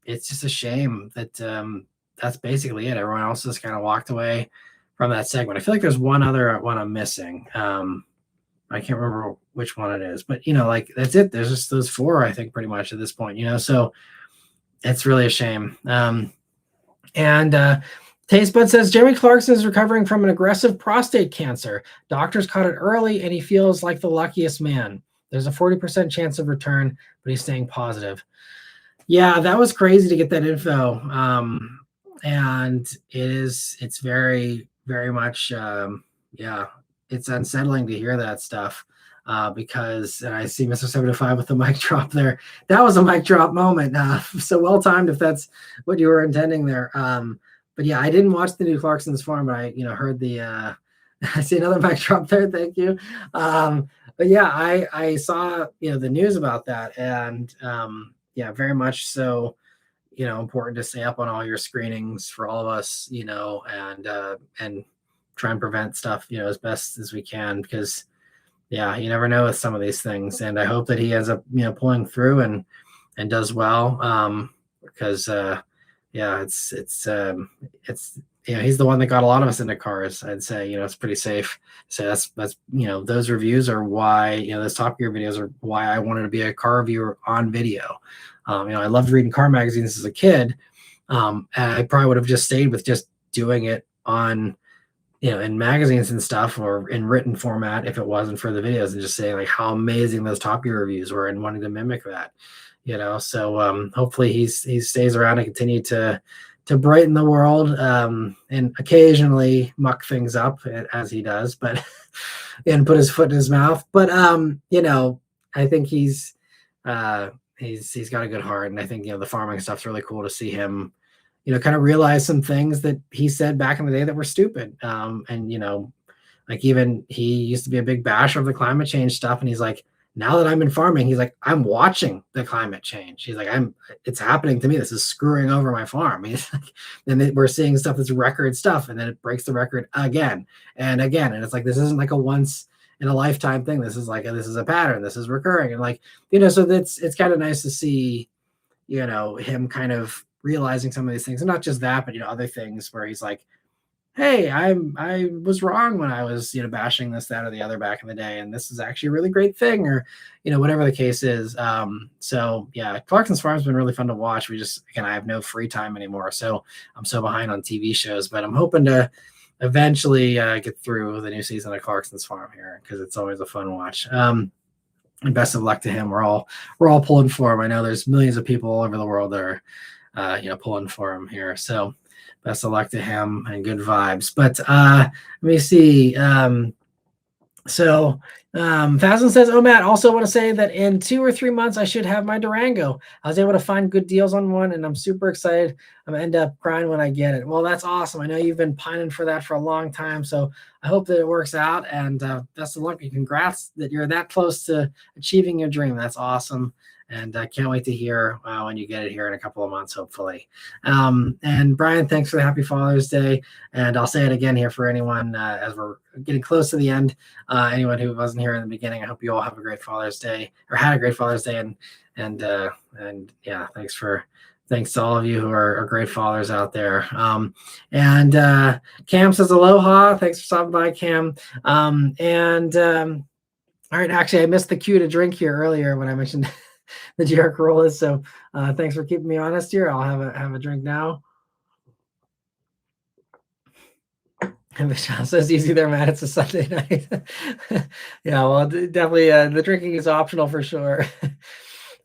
shame that that's basically it. Everyone else has kind of walked away from that segment. I feel like there's one other one I'm missing. I can't remember which one it is, but like, that's it. There's just those 4, I think, pretty much at this point, so it's really a shame. Taste Bud says Jeremy Clarkson is recovering from an aggressive prostate cancer. Doctors caught it early, and he feels like the luckiest man. There's a 40% chance of return, but he's staying positive. Yeah, that was crazy to get that info. And it's very, very much, it's unsettling to hear that stuff, because, and I see Mr. 75 with the mic drop there. That was a mic drop moment. So well timed, if that's what you were intending there. but yeah, I didn't watch the new Clarkson's Farm, but I heard the I see another mic drop there. Thank you. But yeah, I saw the news about that, and yeah, very much so. Important to stay up on all your screenings for all of us, and try and prevent stuff, as best as we can, because yeah, you never know with some of these things. And I hope that he ends up, pulling through and does well. Because yeah, it's he's the one that got a lot of us into cars. I'd say, it's pretty safe. So that's those reviews are why, those Top Gear videos are why I wanted to be a car reviewer on video. I loved reading car magazines as a kid. And I probably would have just stayed with just doing it on, in magazines and stuff, or in written format if it wasn't for the videos, and just saying like how amazing those Top Gear reviews were and wanting to mimic that, So hopefully he stays around and continue to brighten the world, and occasionally muck things up as he does, but and put his foot in his mouth. But I think he's got a good heart, and I think the farming stuff's really cool to see him kind of realize some things that he said back in the day that were stupid. And like, even he used to be a big basher of the climate change stuff, and he's like, now that I'm in farming, he's like, I'm watching the climate change. He's like, it's happening to me. This is screwing over my farm. He's like, and we're seeing stuff that's record stuff, and then it breaks the record again and again. And it's like, this isn't like a once in a lifetime thing. This is a pattern. This is recurring. And like, so it's kind of nice to see, him kind of realizing some of these things, and not just that, but other things where he's like, hey, I was wrong when I was bashing this, that, or the other back in the day, and this is actually a really great thing, or whatever the case is. So yeah, Clarkson's Farm's been really fun to watch. I have no free time anymore, so I'm so behind on TV shows, but I'm hoping to eventually get through the new season of Clarkson's Farm here, because it's always a fun watch. And best of luck to him. We're all pulling for him. I know there's millions of people all over the world that are pulling for him here. So best of luck to him and good vibes. But let me see. Fazlin says, oh, Matt, also want to say that in 2 or 3 months, I should have my Durango. I was able to find good deals on one, and I'm super excited. I'm going to end up crying when I get it. Well, that's awesome. I know you've been pining for that for a long time, so I hope that it works out, and best of luck and congrats that you're that close to achieving your dream. That's awesome. And I can't wait to hear when you get it here in a couple of months, hopefully. And Brian, thanks for the Happy Father's Day. And I'll say it again here for anyone as we're getting close to the end. Anyone who wasn't here in the beginning, I hope you all have a great Father's Day, or had a great Father's Day. And yeah, thanks to all of you who are great fathers out there. And Cam says aloha. Thanks for stopping by, Cam. All right, actually, I missed the cue to drink here earlier when I mentioned the Jerk Rollers. So thanks for keeping me honest here. I'll have a drink now. And Michelle says, easy there, Matt. It's a Sunday night. Yeah, well, definitely the drinking is optional for sure.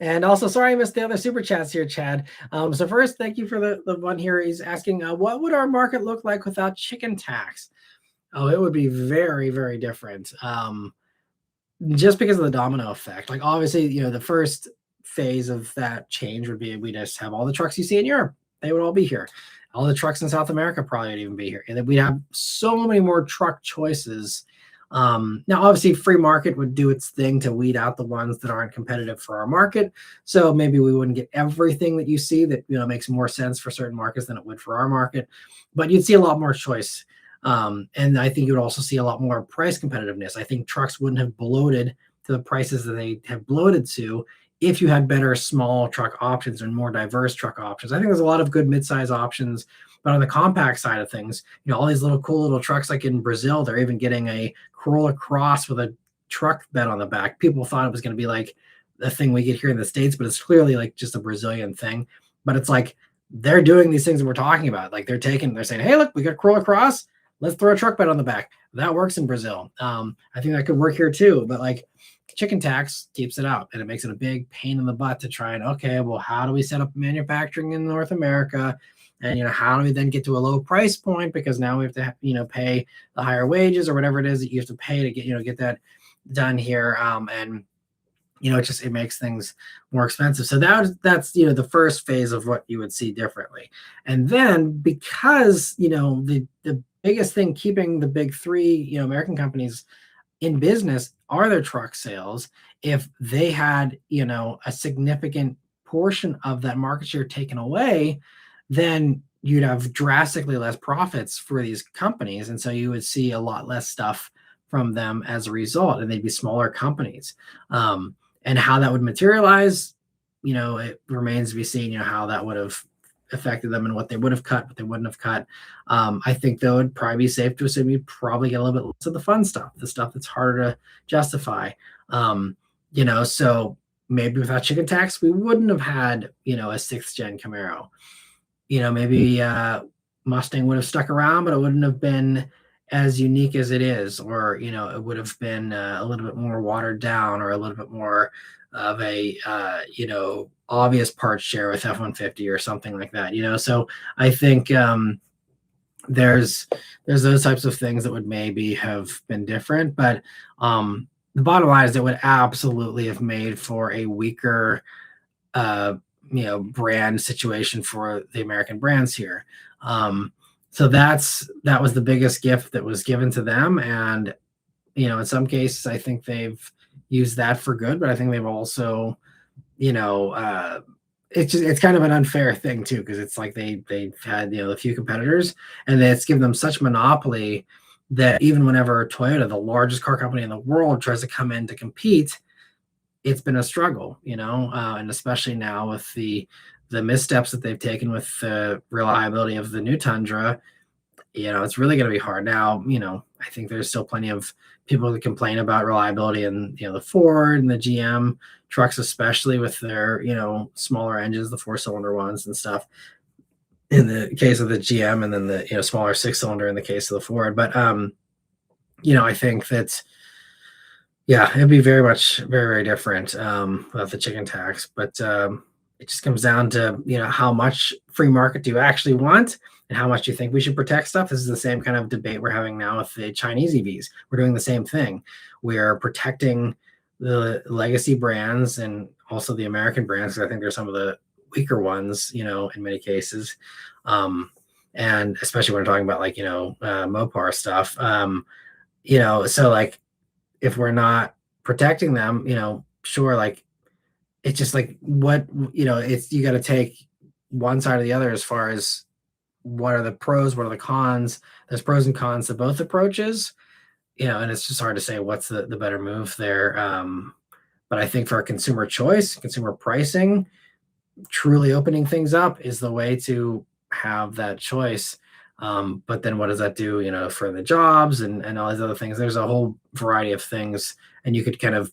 And also, sorry I missed the other super chats here, Chad. So first, thank you for the one here. He's asking, what would our market look like without chicken tax? Oh, it would be very, very different. Just because of the domino effect. Like, obviously, the first phase of that change would be we just have all the trucks you see in Europe. They would all be here. All the trucks in South America probably would even be here. And then we'd have so many more truck choices. Now, obviously, free market would do its thing to weed out the ones that aren't competitive for our market. So maybe we wouldn't get everything that you see that makes more sense for certain markets than it would for our market. But you'd see a lot more choice. And I think you would also see a lot more price competitiveness. I think trucks wouldn't have bloated to the prices that they have bloated to if you had better small truck options and more diverse truck options. I think there's a lot of good midsize options, but on the compact side of things, all these cool little trucks, like in Brazil, they're even getting a Corolla Cross with a truck bed on the back. People thought it was going to be like the thing we get here in the States, but it's clearly like just a Brazilian thing. But it's like, they're doing these things that we're talking about. Like they're saying, hey, look, we got Corolla Cross. Let's throw a truck bed on the back. That works in Brazil. I think that could work here too. But like, chicken tax keeps it out, and it makes it a big pain in the butt to try and, okay, well, how do we set up manufacturing in North America? And, how do we then get to a low price point? Because now we have to, pay the higher wages or whatever it is that you have to pay to get that done here. And, it makes things more expensive. So that's the first phase of what you would see differently. And then because the biggest thing keeping the big three American companies in business are their truck sales. If they had a significant portion of that market share taken away, then you'd have drastically less profits for these companies, and so you would see a lot less stuff from them as a result, and they'd be smaller companies. And how that would materialize, it remains to be seen. How that would have affected them and what they would have cut, what they wouldn't have cut. I think though it'd probably be safe to assume you'd probably get a little bit less of the fun stuff, the stuff that's harder to justify. So maybe without chicken tax, we wouldn't have had a sixth gen Camaro. Maybe Mustang would have stuck around, but it wouldn't have been as unique as it is, or it would have been a little bit more watered down, or a little bit more of a obvious part share with F-150 or something like that. So I think there's those types of things that would maybe have been different, but the bottom line is it would absolutely have made for a weaker brand situation for the American brands here. So that was the biggest gift that was given to them. And, in some cases, I think they've used that for good, but I think they've also, it's kind of an unfair thing too, because it's like they've had, a few competitors, and it's given them such monopoly that even whenever Toyota, the largest car company in the world, tries to come in to compete, it's been a struggle, and especially now with the missteps that they've taken with the reliability of the new Tundra, it's really going to be hard. Now, I think there's still plenty of people that complain about reliability in, the Ford and the GM trucks, especially with their, smaller engines, the 4-cylinder ones and stuff, in the case of the GM, and then the, smaller 6-cylinder in the case of the Ford. But, I think that, yeah, it'd be very much, very, very different without the chicken tax. But it just comes down to, how much free market do you actually want, and how much do you think we should protect stuff. This is the same kind of debate we're having now with the Chinese EVs. We're doing the same thing. We're protecting the legacy brands and also the American brands, because I think they're some of the weaker ones, in many cases. And especially when we're talking about like, Mopar stuff. So like, if we're not protecting them, sure, like, it's just like what, it's, you got to take one side or the other as far as what are the pros, what are the cons. There's pros and cons to both approaches, and it's just hard to say what's the better move there. But I think for a consumer choice, consumer pricing, truly opening things up is the way to have that choice. But then what does that do, for the jobs and all these other things? There's a whole variety of things, and you could kind of,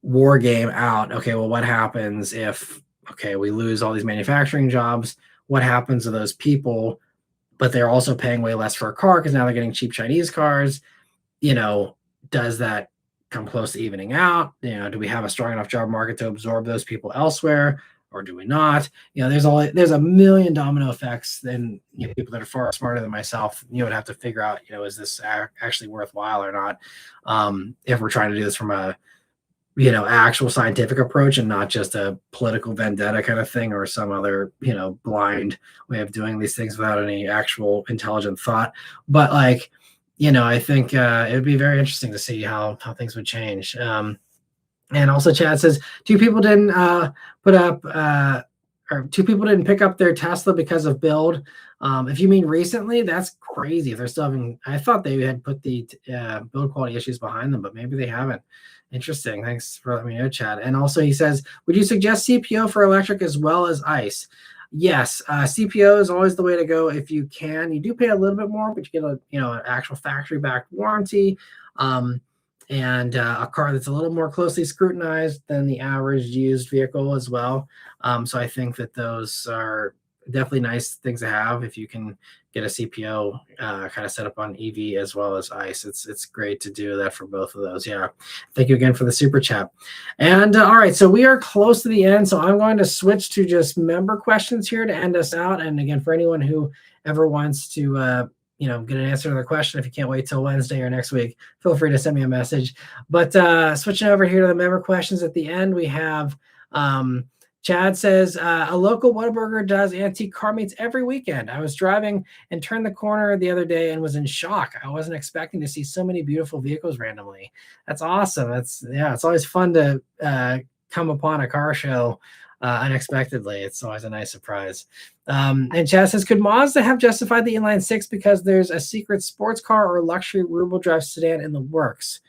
war game out. Okay, well, what happens if, we lose all these manufacturing jobs? What happens to those people? But they're also paying way less for a car because now they're getting cheap Chinese cars. Does that come close to evening out? Do we have a strong enough job market to absorb those people elsewhere, or do we not? There's a million domino effects. Then people that are far smarter than myself, would have to figure out, is this actually worthwhile or not? If we're trying to do this from a actual scientific approach and not just a political vendetta kind of thing, or some other, blind way of doing these things without any actual intelligent thought. But like, I think it would be very interesting to see how things would change. And also Chad says, two people didn't pick up their Tesla because of build. If you mean recently, that's crazy. If they're still having, I thought they had put the build quality issues behind them, but maybe they haven't. Interesting. Thanks for letting me know, Chad. And also he says, would you suggest CPO for electric as well as ICE? Yes, CPO is always the way to go if you can. You do pay a little bit more, but you get an actual factory-backed warranty, and a car that's a little more closely scrutinized than the average used vehicle as well. So I think that those are definitely nice things to have if you can get a CPO kind of set up on EV as well as ICE. It's great to do that for both of those. Yeah. Thank you again for the super chat. And all right, so we are close to the end. So I'm going to switch to just member questions here to end us out. And again, for anyone who ever wants to get an answer to the question. If you can't wait till Wednesday or next week, feel free to send me a message. But switching over here to the member questions at the end, we have Chad says, a local Whataburger does antique car meets every weekend. I was driving and turned the corner the other day and was in shock. I wasn't expecting to see so many beautiful vehicles randomly. That's awesome. It's always fun to come upon a car show unexpectedly. It's always a nice surprise. And Chad says, could Mazda have justified the inline six because there's a secret sports car or luxury rear-wheel drive sedan in the works?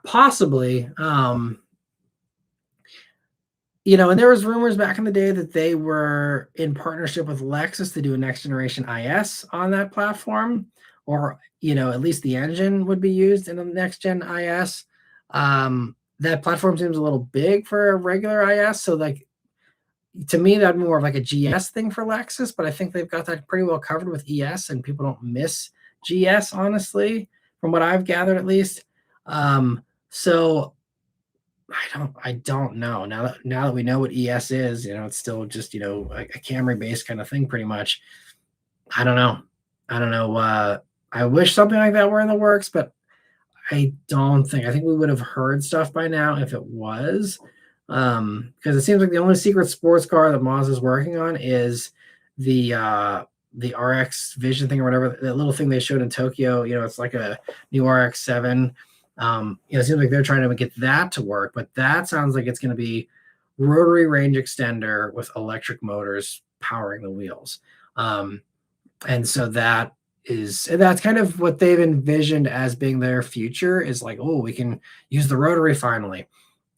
Possibly. And there was rumors back in the day that they were in partnership with Lexus to do a next generation IS on that platform, or at least the engine would be used in the next gen IS. That platform seems a little big for a regular IS, so to me that'd be more of like a GS thing for Lexus, but I think they've got that pretty well covered with ES, and people don't miss GS, honestly, from what I've gathered at least. So I don't know. Now that we know what ES is, it's still just a Camry based kind of thing, pretty much. I don't know. I wish something like that were in the works, but I think we would have heard stuff by now if it was, because it seems like the only secret sports car that Mazda is working on is the RX Vision thing or whatever, that little thing they showed in Tokyo. It's like a new RX-7. It seems like they're trying to get that to work, but that sounds like it's going to be rotary range extender with electric motors powering the wheels. And so that's kind of what they've envisioned as being their future, is like, oh, we can use the rotary finally,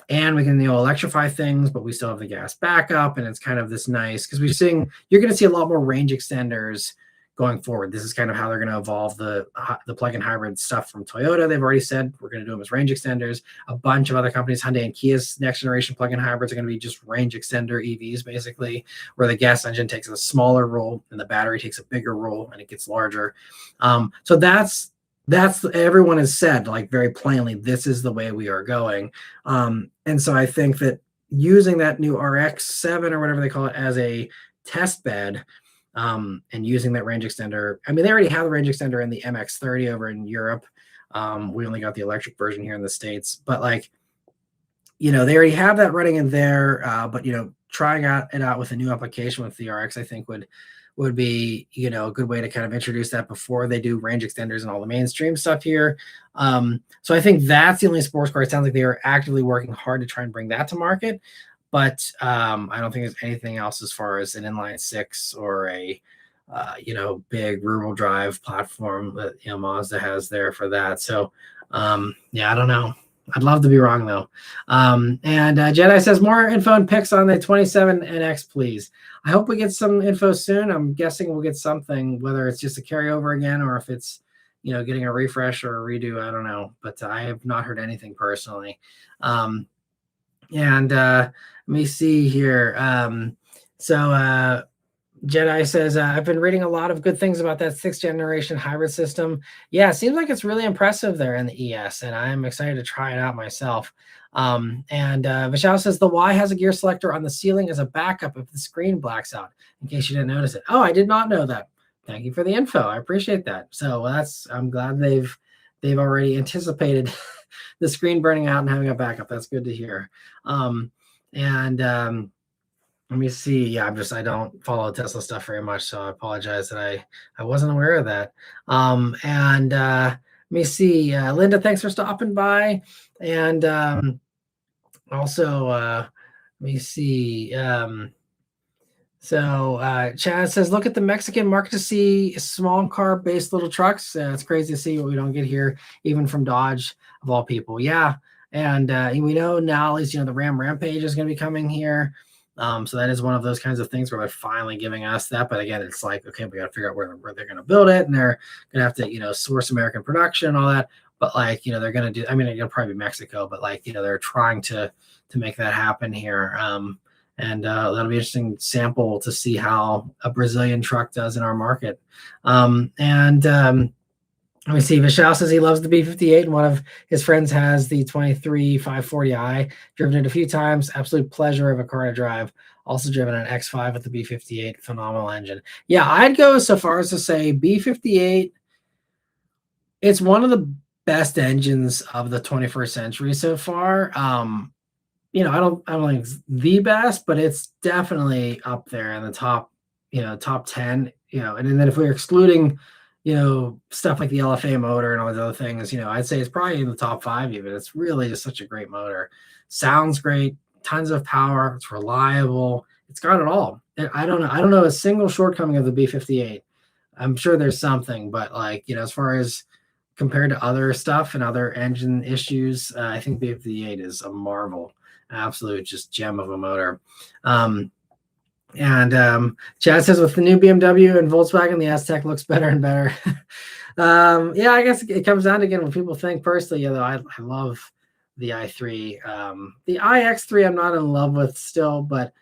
and we can electrify things, but we still have the gas backup. And it's kind of this nice, because you're going to see a lot more range extenders going forward. This is kind of how they're going to evolve the plug-in hybrid stuff from Toyota. They've already said we're going to do them as range extenders. A bunch of other companies, Hyundai and Kia's next generation plug-in hybrids are going to be just range extender EVs, basically, where the gas engine takes a smaller role and the battery takes a bigger role and it gets larger. So that's everyone has said, like, very plainly, this is the way we are going. And so I think that using that new RX-7 or whatever they call it as a test bed, and using that range extender. I mean, they already have the range extender in the MX-30 over in Europe. We only got the electric version here in the States, but they already have that running in there. But trying it out with a new application with the RX, I think would be a good way to kind of introduce that before they do range extenders and all the mainstream stuff here. So I think that's the only sports car. It sounds like they are actively working hard to try and bring that to market. But I don't think there's anything else as far as an inline six or a big rural drive platform that Mazda has there for that. So I don't know. I'd love to be wrong though. And Jedi says, more info and pics on the 27NX, please. I hope we get some info soon. I'm guessing we'll get something, whether it's just a carryover again or if it's getting a refresh or a redo. I don't know, but I have not heard anything personally. And let me see here. So Jedi says, I've been reading a lot of good things about that 6th generation hybrid system. Yeah, it seems like it's really impressive there in the ES, and I'm excited to try it out myself. And Vishal says, the Y has a gear selector on the ceiling as a backup if the screen blacks out, in case you didn't notice it. Oh, I did not know that. Thank you for the info. I appreciate that. So I'm glad they've already anticipated the screen burning out and having a backup. That's good to hear. Let me see. Yeah, I don't follow Tesla stuff very much, so I apologize that I wasn't aware of that. Let me see. Linda, thanks for stopping by. And also, let me see. Chad says, look at the Mexican market to see small car-based little trucks. It's crazy to see what we don't get here, even from Dodge, of all people. Yeah, and we know now, at least, the Ram Rampage is going to be coming here. So that is one of those kinds of things where they're finally giving us that. But again, it's like, okay, we got to figure out where they're going to build it, and they're going to have to, source American production and all that. But they're going to do, it'll probably be Mexico, but they're trying to make that happen here. And that'll be an interesting sample to see how a Brazilian truck does in our market. Let me see. Vishal says he loves the B58, and one of his friends has the 23 540i. Driven it a few times. Absolute pleasure of a car to drive. Also driven an X5 with the B58, phenomenal engine. Yeah, I'd go so far as to say B58. It's one of the best engines of the 21st century so far. I don't think it's the best, but it's definitely up there in the top, top 10, and then if we're excluding, stuff like the LFA motor and all those other things, I'd say it's probably in the top 5 even. It's really just such a great motor. Sounds great, tons of power, it's reliable, it's got it all. I don't know a single shortcoming of the B58. I'm sure there's something, but as far as compared to other stuff and other engine issues, I think the B58 is a marvel. Absolute just gem of a motor. Chad says with the new BMW and Volkswagen, the S-Tech looks better and better. Yeah, I guess it comes down to, again, when people think personally, I love the i3. The iX3 I'm not in love with still, but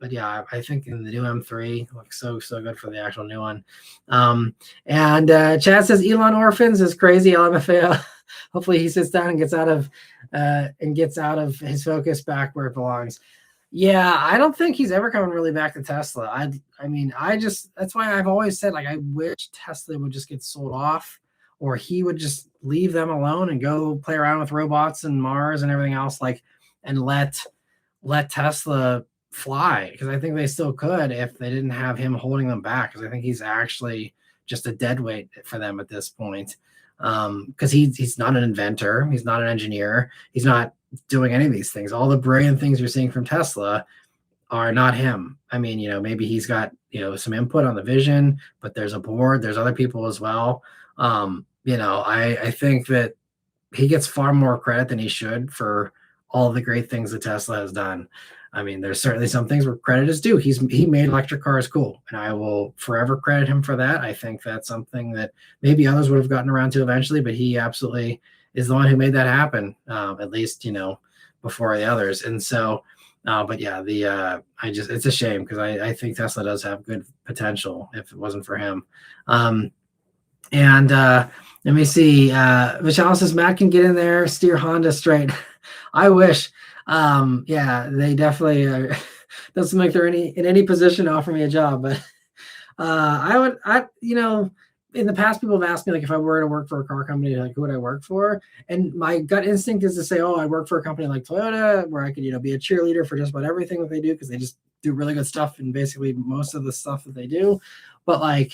yeah, I think in the new M3 looks so good for the actual new one. Chad says Elon Orphans is crazy. LMFAO. Hopefully he sits down and gets out of his focus back where it belongs. Yeah, I don't think he's ever coming really back to Tesla. That's why I've always said, I wish Tesla would just get sold off, or he would just leave them alone and go play around with robots and Mars and everything else, and let Tesla fly, because I think they still could if they didn't have him holding them back, because I think he's actually just a dead weight for them at this point. Because he's not an inventor, he's not an engineer, he's not doing any of these things. All the brilliant things you're seeing from Tesla are not him. I mean, maybe he's got some input on the vision, but there's a board, there's other people as well. I think that he gets far more credit than he should for all the great things that Tesla has done. I mean, there's certainly some things where credit is due. He made electric cars cool, and I will forever credit him for that. I think that's something that maybe others would have gotten around to eventually, but he absolutely is the one who made that happen, at least, before the others. And so, but yeah, it's a shame, because I think Tesla does have good potential if it wasn't for him. Let me see. Michelle says Matt can get in there, steer Honda straight. I wish. Yeah, they definitely doesn't make they're in any position to offer me a job, but in the past, people have asked me, if I were to work for a car company, who would I work for? And my gut instinct is to say, I work for a company like Toyota, where I could, be a cheerleader for just about everything that they do, because they just do really good stuff in basically most of the stuff that they do. But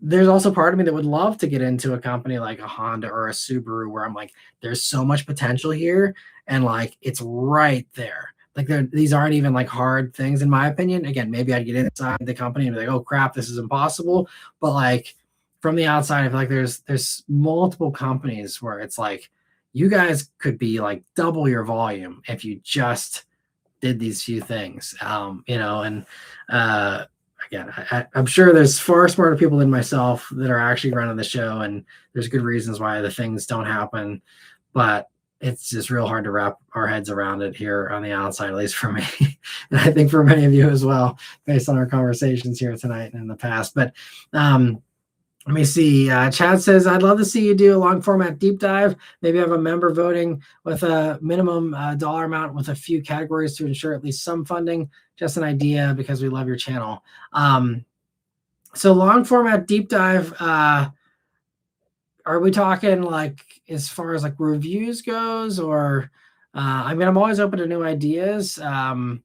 there's also part of me that would love to get into a company like a Honda or a Subaru, where I'm there's so much potential here, and it's right there. These aren't even hard things, in my opinion. Again, maybe I'd get inside the company and be oh crap, this is impossible. But from the outside, I feel there's multiple companies where it's you guys could be double your volume if you just did these few things. Again, I'm sure there's far smarter people than myself that are actually running the show, and there's good reasons why the things don't happen, but it's just real hard to wrap our heads around it here on the outside, at least for me. And I think for many of you as well, based on our conversations here tonight and in the past. But let me see. Chad says, I'd love to see you do a long format deep dive. Maybe have a member voting with a minimum dollar amount with a few categories to ensure at least some funding. Just an idea, because we love your channel. So long format deep dive, are we talking as far as reviews goes, or I'm always open to new ideas. The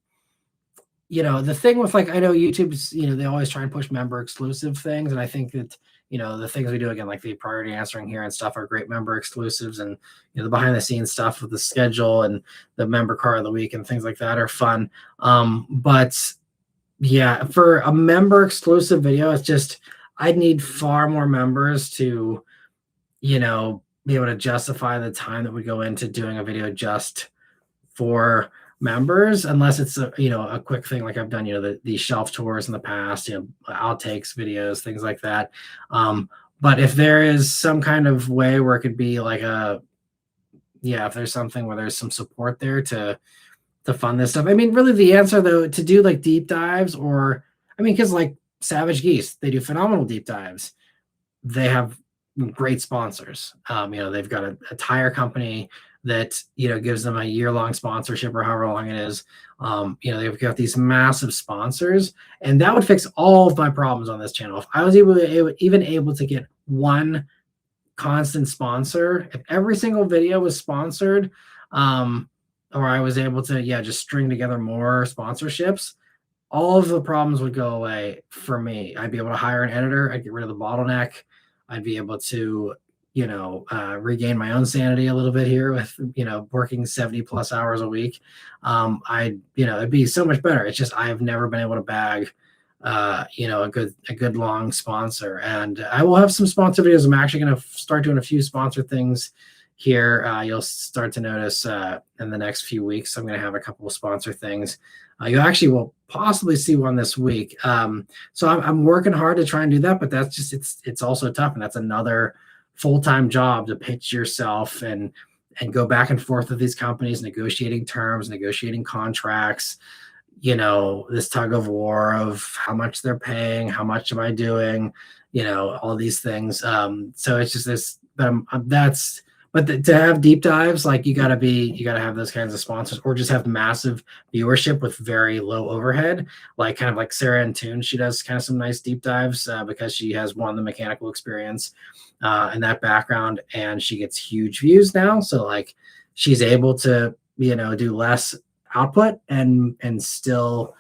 thing with I know YouTube's, they always try and push member exclusive things, and I think that the things we do, again, the priority answering here and stuff, are great member exclusives, and the behind the scenes stuff with the schedule and the member car of the week and things like that are fun. But yeah, for a member exclusive video, it's just I'd need far more members to be able to justify the time that we go into doing a video just for members, unless it's a quick thing like I've done, the shelf tours in the past, outtakes videos, things like that. But if there is some kind of way where it could be if there's something where there's some support there to fund this stuff. I mean, really the answer though, to do deep dives, or because Savage Geese, they do phenomenal deep dives. They have great sponsors. They've got a tire company that, gives them a year-long sponsorship or however long it is. They've got these massive sponsors, and that would fix all of my problems on this channel. If I was even able to get one constant sponsor, if every single video was sponsored, or I was able to, just string together more sponsorships, all of the problems would go away for me. I'd be able to hire an editor. I'd get rid of the bottleneck. I'd be able to, regain my own sanity a little bit here with, working 70 plus hours a week. It'd be so much better. It's just, I've never been able to bag, a good long sponsor. And I will have some sponsor videos. I'm actually going to start doing a few sponsor things here. You'll start to notice in the next few weeks. I'm going to have a couple of sponsor things. You actually will possibly see one this week. So I'm working hard to try and do that, but that's just, it's also tough. And that's another full-time job to pitch yourself and go back and forth with these companies, negotiating terms, negotiating contracts, this tug of war of how much they're paying, how much am I doing, all these things. So it's just this, to have deep dives, like you got to have those kinds of sponsors, or just have massive viewership with very low overhead, like kind of like Sarah Antoon. She does kind of some nice deep dives because she has the mechanical experience in that background, and she gets huge views now. So like she's able to, do less output and still,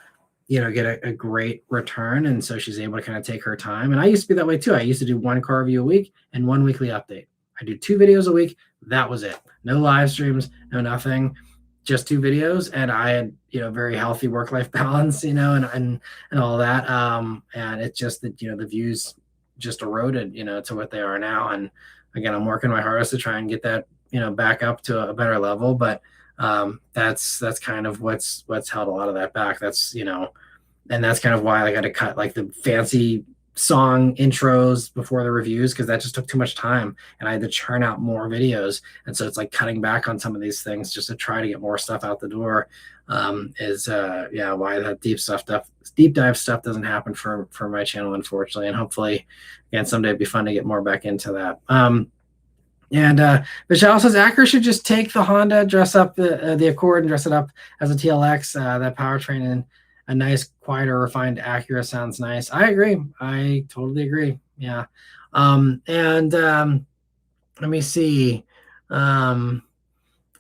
get a great return. And so she's able to kind of take her time. And I used to be that way too. I used to do one car review a week and one weekly update. I do 2 videos a week. That was it. No live streams, no nothing, just 2 videos. And I had, very healthy work-life balance, and all that. And it's just that, the views just eroded, to what they are now. And again, I'm working my hardest to try and get that, back up to a better level. But that's kind of what's held a lot of that back. That's, and that's kind of why I got to cut like the fancy song intros before the reviews, because that just took too much time and I had to churn out more videos. And so it's like cutting back on some of these things just to try to get more stuff out the door. Is why that deep dive stuff doesn't happen for my channel, unfortunately. And hopefully, again, someday it'd be fun to get more back into that. Michelle says Acura should just take the Honda, dress up the Accord and dress it up as a TLX. That powertrain and a nice, quieter, refined Acura sounds nice. I agree. I totally agree. Yeah. Let me see. So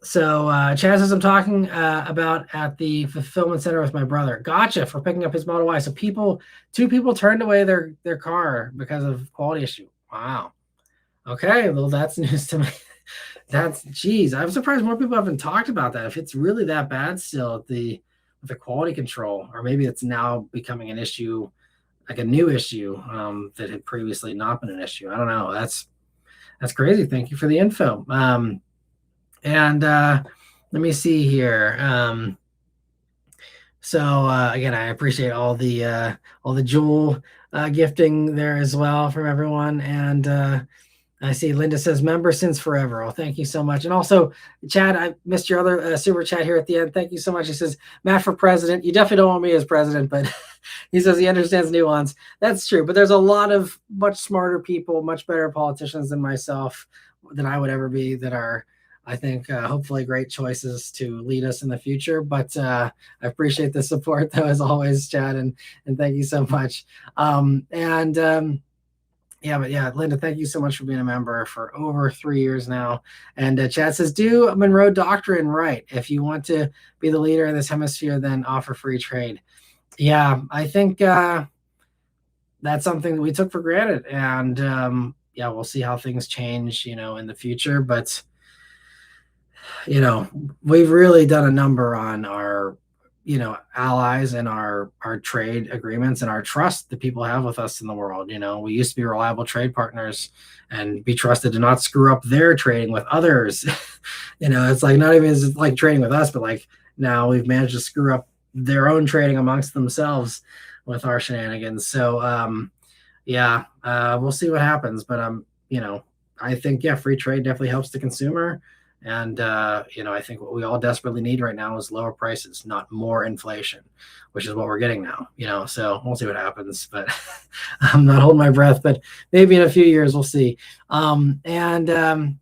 Chaz says I'm talking about at the fulfillment center with my brother. Gotcha, for picking up his Model Y. So 2 people turned away their car because of quality issue. Wow. Okay, well, that's news to me. Geez, I'm surprised more people haven't talked about that. If it's really that bad still with the quality control, or maybe it's now becoming an issue, like a new issue that had previously not been an issue. I don't know. That's crazy. Thank you for the info. Let me see here. So again, I appreciate all the jewel gifting there as well from everyone. And I see Linda says member since forever. Oh, thank you so much. And also, Chad, I missed your other super chat here at the end. Thank you so much. He says, Matt for president. You definitely don't want me as president, but he says he understands nuance. That's true. But there's a lot of much smarter people, much better politicians than myself, than I would ever be, that are, I think, hopefully great choices to lead us in the future. But I appreciate the support, though, as always, Chad, and thank you so much. Linda, thank you so much for being a member for over 3 years now. And Chad says, do Monroe Doctrine right. If you want to be the leader in this hemisphere, then offer free trade. Yeah, I think that's something that we took for granted. And we'll see how things change, in the future. But, we've really done a number on our allies and our trade agreements and our trust that people have with us in the world. We used to be reliable trade partners and be trusted to not screw up their trading with others. It's like not even as like trading with us, but like now we've managed to screw up their own trading amongst themselves with our shenanigans. So we'll see what happens. But I think free trade definitely helps the consumer. And I think what we all desperately need right now is lower prices, not more inflation, which is what we're getting now. So we'll see what happens. But I'm not holding my breath. But maybe in a few years we'll see. I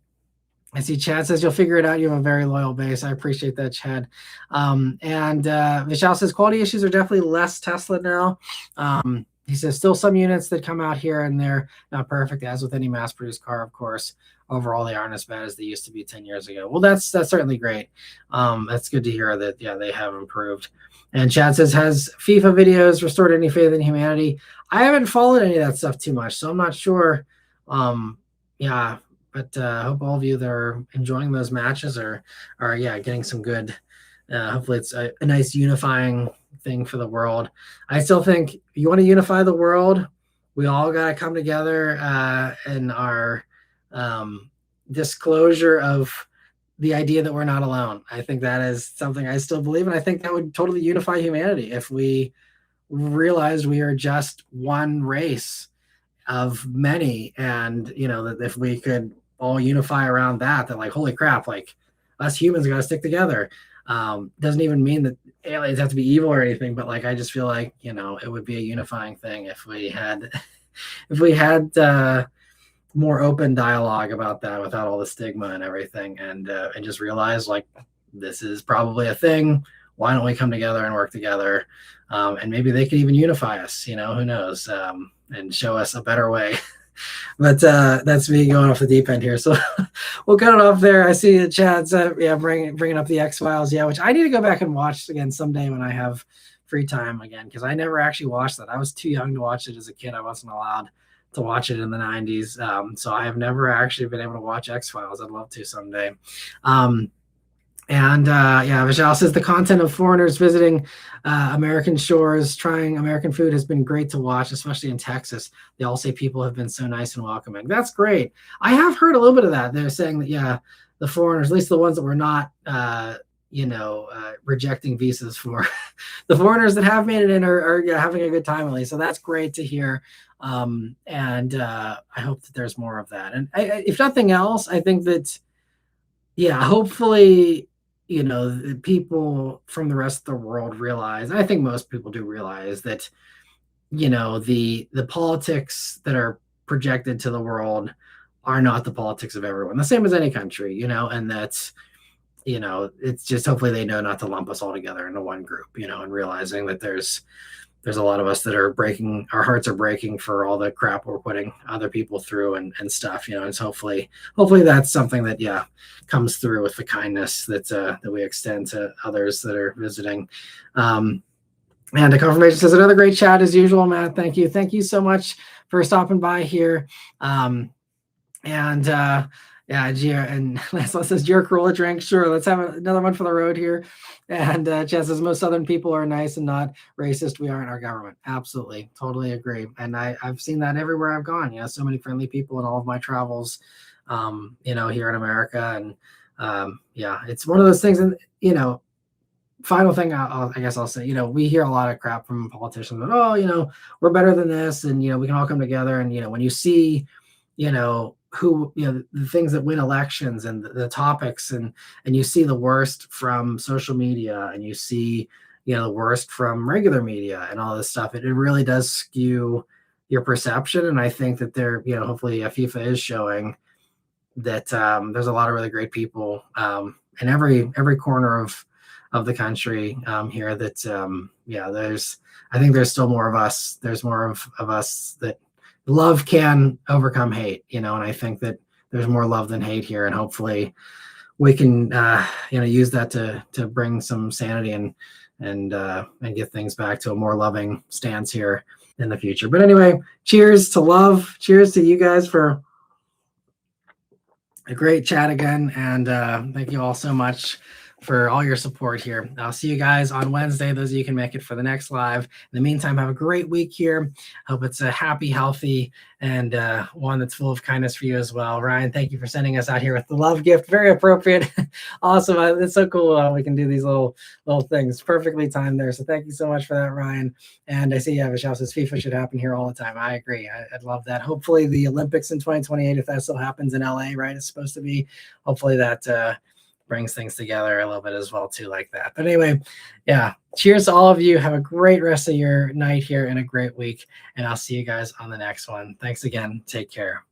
see Chad says you'll figure it out. You have a very loyal base. I appreciate that, Chad. Vishal says quality issues are definitely less Tesla now. He says still some units that come out here and they're not perfect, as with any mass-produced car, of course. Overall, they aren't as bad as they used to be 10 years ago. Well, that's certainly great. That's good to hear that, they have improved. And Chad says, has FIFA videos restored any faith in humanity? I haven't followed any of that stuff too much, so I'm not sure. But I hope all of you that are enjoying those matches are getting some good. Hopefully, it's a nice unifying thing for the world. I still think you want to unify the world, we all got to come together in our disclosure of the idea that we're not alone. I think that is something I still believe, and I think that would totally unify humanity if we realized we are just one race of many, and that if we could all unify around that like, holy crap, like us humans got to stick together. Doesn't even mean that aliens have to be evil or anything, but like I just feel like it would be a unifying thing if we had more open dialogue about that without all the stigma and everything, and just realize like this is probably a thing. Why don't we come together and work together, and maybe they could even unify us, who knows, and show us a better way. But that's me going off the deep end here, so we'll cut it off there. I see that Chad's bringing up the X-Files, which I need to go back and watch again someday when I have free time again, because I never actually watched that. I was too young to watch it as a kid. I wasn't allowed to watch it in the 90s, so I have never actually been able to watch X-Files. I'd love to someday. Vishal says the content of foreigners visiting American shores, trying American food has been great to watch, especially in Texas. They all say people have been so nice and welcoming. That's great. I have heard a little bit of that. They're saying that, the foreigners, at least the ones that were not, rejecting visas for the foreigners that have made it in are having a good time at least. So that's great to hear. I hope that there's more of that. And if nothing else, I think that, hopefully, the people from the rest of the world realize, and I think most people do realize that, the politics that are projected to the world are not the politics of everyone, the same as any country, and that's, it's just hopefully they know not to lump us all together into one group, and realizing that there's a lot of us that are breaking, our hearts are breaking for all the crap we're putting other people through and stuff, and so hopefully that's something that, comes through with the kindness that we extend to others that are visiting. And the confirmation says another great chat as usual, Matt. Thank you. Thank you so much for stopping by here. Gia and Lancelot says, your Corolla drink. Sure, let's have another one for the road here. And Chad says, most Southern people are nice and not racist. We aren't our government. Absolutely. Totally agree. And I've seen that everywhere I've gone. So many friendly people in all of my travels, here in America. And it's one of those things. And, final thing I guess I'll say, we hear a lot of crap from politicians, but, we're better than this. And, we can all come together. And, when you see, who, the things that win elections and the topics, and you see the worst from social media, and you see, the worst from regular media and all this stuff, it really does skew your perception. And I think that there, hopefully FIFA is showing that there's a lot of really great people in every corner of the country here that, I think there's still more of us. There's more of us that love can overcome hate, and I think that there's more love than hate here, and hopefully we can, use that to bring some sanity and get things back to a more loving stance here in the future. But anyway, cheers to love. Cheers to you guys for a great chat again. And thank you all so much for all your support here. I'll see you guys on Wednesday. Those of you can make it for the next live. In the meantime, have a great week here. Hope it's a happy, healthy, and one that's full of kindness for you as well. Ryan, thank you for sending us out here with the love gift. Very appropriate. Awesome. It's so cool. We can do these little things perfectly timed there. So thank you so much for that, Ryan. And I see Vishal says FIFA should happen here all the time. I agree. I'd love that. Hopefully the Olympics in 2028, if that still happens in LA, right? It's supposed to be. Hopefully that brings things together a little bit as well too, like that. But anyway, yeah, cheers to all of you. Have a great rest of your night here and a great week, and I'll see you guys on the next one. Thanks again. Take care.